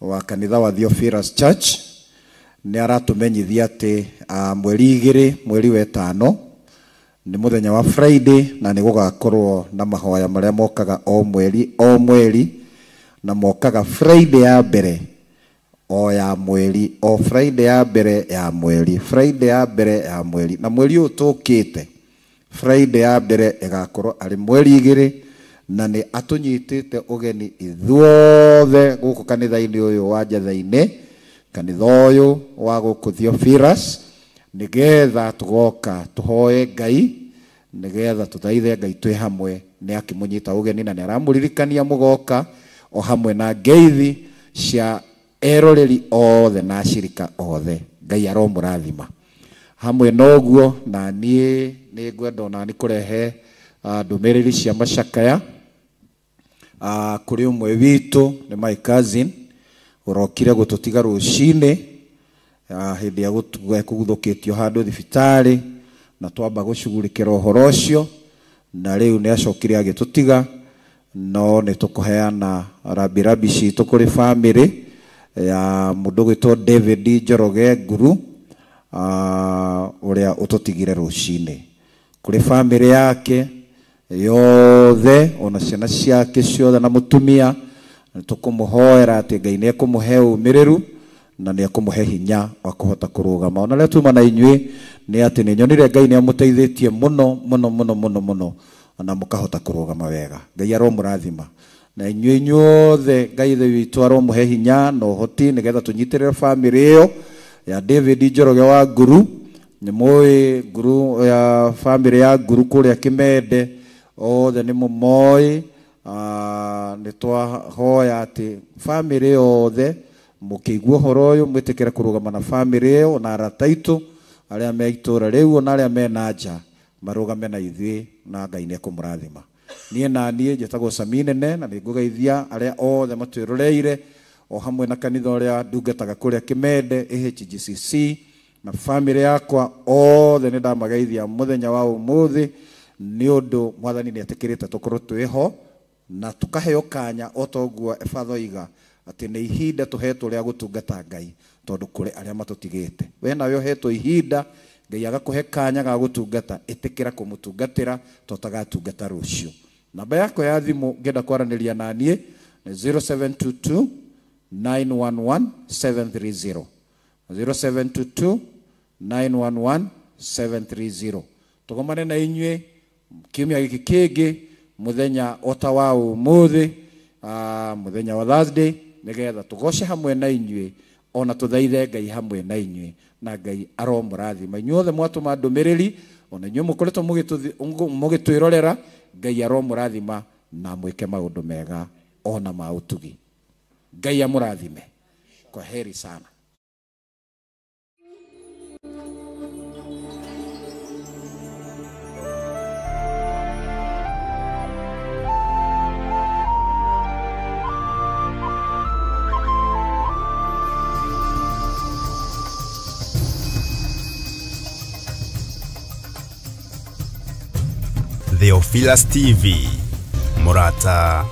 wa kanitha wa Theophilus Church nĩ aratũmenyithia atĩ mweri 2 mweri wa 5 nĩ mũthenya wa Friday, na nĩ gũgakorwo na mahoya marĩa mokaga o mweri na mokaga Friday ya mbere o ya mweri, o Friday ya mbere ya mweri, Friday ya mbere ya mweri, na mweri ũyũ tũkĩte Friday ya mbere ĩgakorwo arĩ mweri 2, na nĩ atũnyitĩte ũgeni ithuothe gũkũ kanitha-inĩ ũyũ wa Njatha-inĩ, kanitha ũyũ wa gũkũ Theophilus, nĩgetha tũgoka tũhoe Ngai, nĩgetha tũthaithe Ngai twĩ hamwe. Nĩ akĩmũnyita ũgeni na nĩ aramũririkania mũgoka o hamwe na ngeithi cia eroreri othe na ashirika othe. Ngai aromũrathima. Hamwe noguo na niĩ nĩ ngwenda ona nĩ kũrehe ndũmĩrĩri cia macakaya kũrĩ ũmwe witũ, nĩ my cousin ũrokire gũtũtiga rũcinĩ hĩndĩ ya kũguthũkĩtio handũ thibitarĩ, na twamba gũcugurĩkĩra ũhoro ũcio, na rĩu nĩ acokire agĩtũtiga. No nĩ tũkũheana rabirabi citũ kũrĩ bamĩrĩ ya mũndũ gwĩtwo David Njoroge Nguru ũrĩa ũtũtigire rũcinĩ, kũrĩ bamĩrĩ yake yothe, ona ciana ciake ciothe na mũtumia. Nĩ tũkũmũhoera atĩ Ngai nĩ ekũmũhe ũmĩrĩru na nĩ ekũmũhe hinya wa kũhota kũrũgama. Ona rĩrĩa tuma na inyuĩ nĩ atĩ nĩ nyonire Ngai nĩ amũteithĩtie mũno mũno mũno mũno mũno, na mũkahota kũrũgama wega. Ngai aromũrathima, na inyuĩ inyuothe Ngai thĩ witũ aromũhe hinya na ũhoti, nĩgetha tũnyitĩrĩre bamĩrĩ ĩyo ya David Njoroge wa Nguru. Nĩ mũĩ Nguru ya bamĩrĩ ya Nguru kũrĩa Kĩmende othe nĩ mũmoĩ. Nĩ twahoya atĩ bamĩrĩ yothe mũkĩigua ũhoro ũyũ mwĩtĩkĩre kũrũgama na bamĩrĩ ĩyo na arata aitũ arĩa me itũũra rĩu na arĩa me na nja, marũgame na ithuĩ na Ngai nĩ ekũmũrathima. Niĩ na niĩ njĩtagwo Sami Nene, na nĩ ngũgeithia arĩa othe matwĩroreire o hamwe na kanitha ũrĩa ndungataga kũrĩa Kĩmende AHGCC na bamĩrĩ yakwa othe. Nĩ ndamageithia mũthenya wa ũmũthĩ, nĩ ũndũ Mwathani nĩ etĩkĩrĩte tũkorwo twĩho na tũkaheo kanya o ta ũguo Efatha oiga atĩ nĩ ihinda tũhetwo rĩa gũtungata Ngai, tondũ kũrĩ arĩa matũtigĩte. We nawe ũhetwo ihinda, Ngai agakũhe kanya ga gũtungata, ĩtĩkĩra kũmũtungatĩra tũtagatungata rũciũ. Namba yako ya thimũ ngenda kwaranĩria na niĩ nĩ 0722 911 730 0722 911 730. Tũgomane na inyuĩ kiumia gĩkĩ kĩngĩ mũthenya ota wa ũmũthĩ, mũthenya wa Thursday, nĩgetha tũgoce hamwe na inyuĩ, ona tũthaithe Ngai hamwe na inyuĩ, na Ngai aromũrathima. Inyuothe mwatũma ndũmĩrĩri, ona inyuĩ mũkoretwo mũgĩtwĩrorera, Ngai aromũrathima na mwĩke maũndũ mega ona ma ũtugi. Ngai amũrathime. Kwaheri sana. Theophilus TV, Murata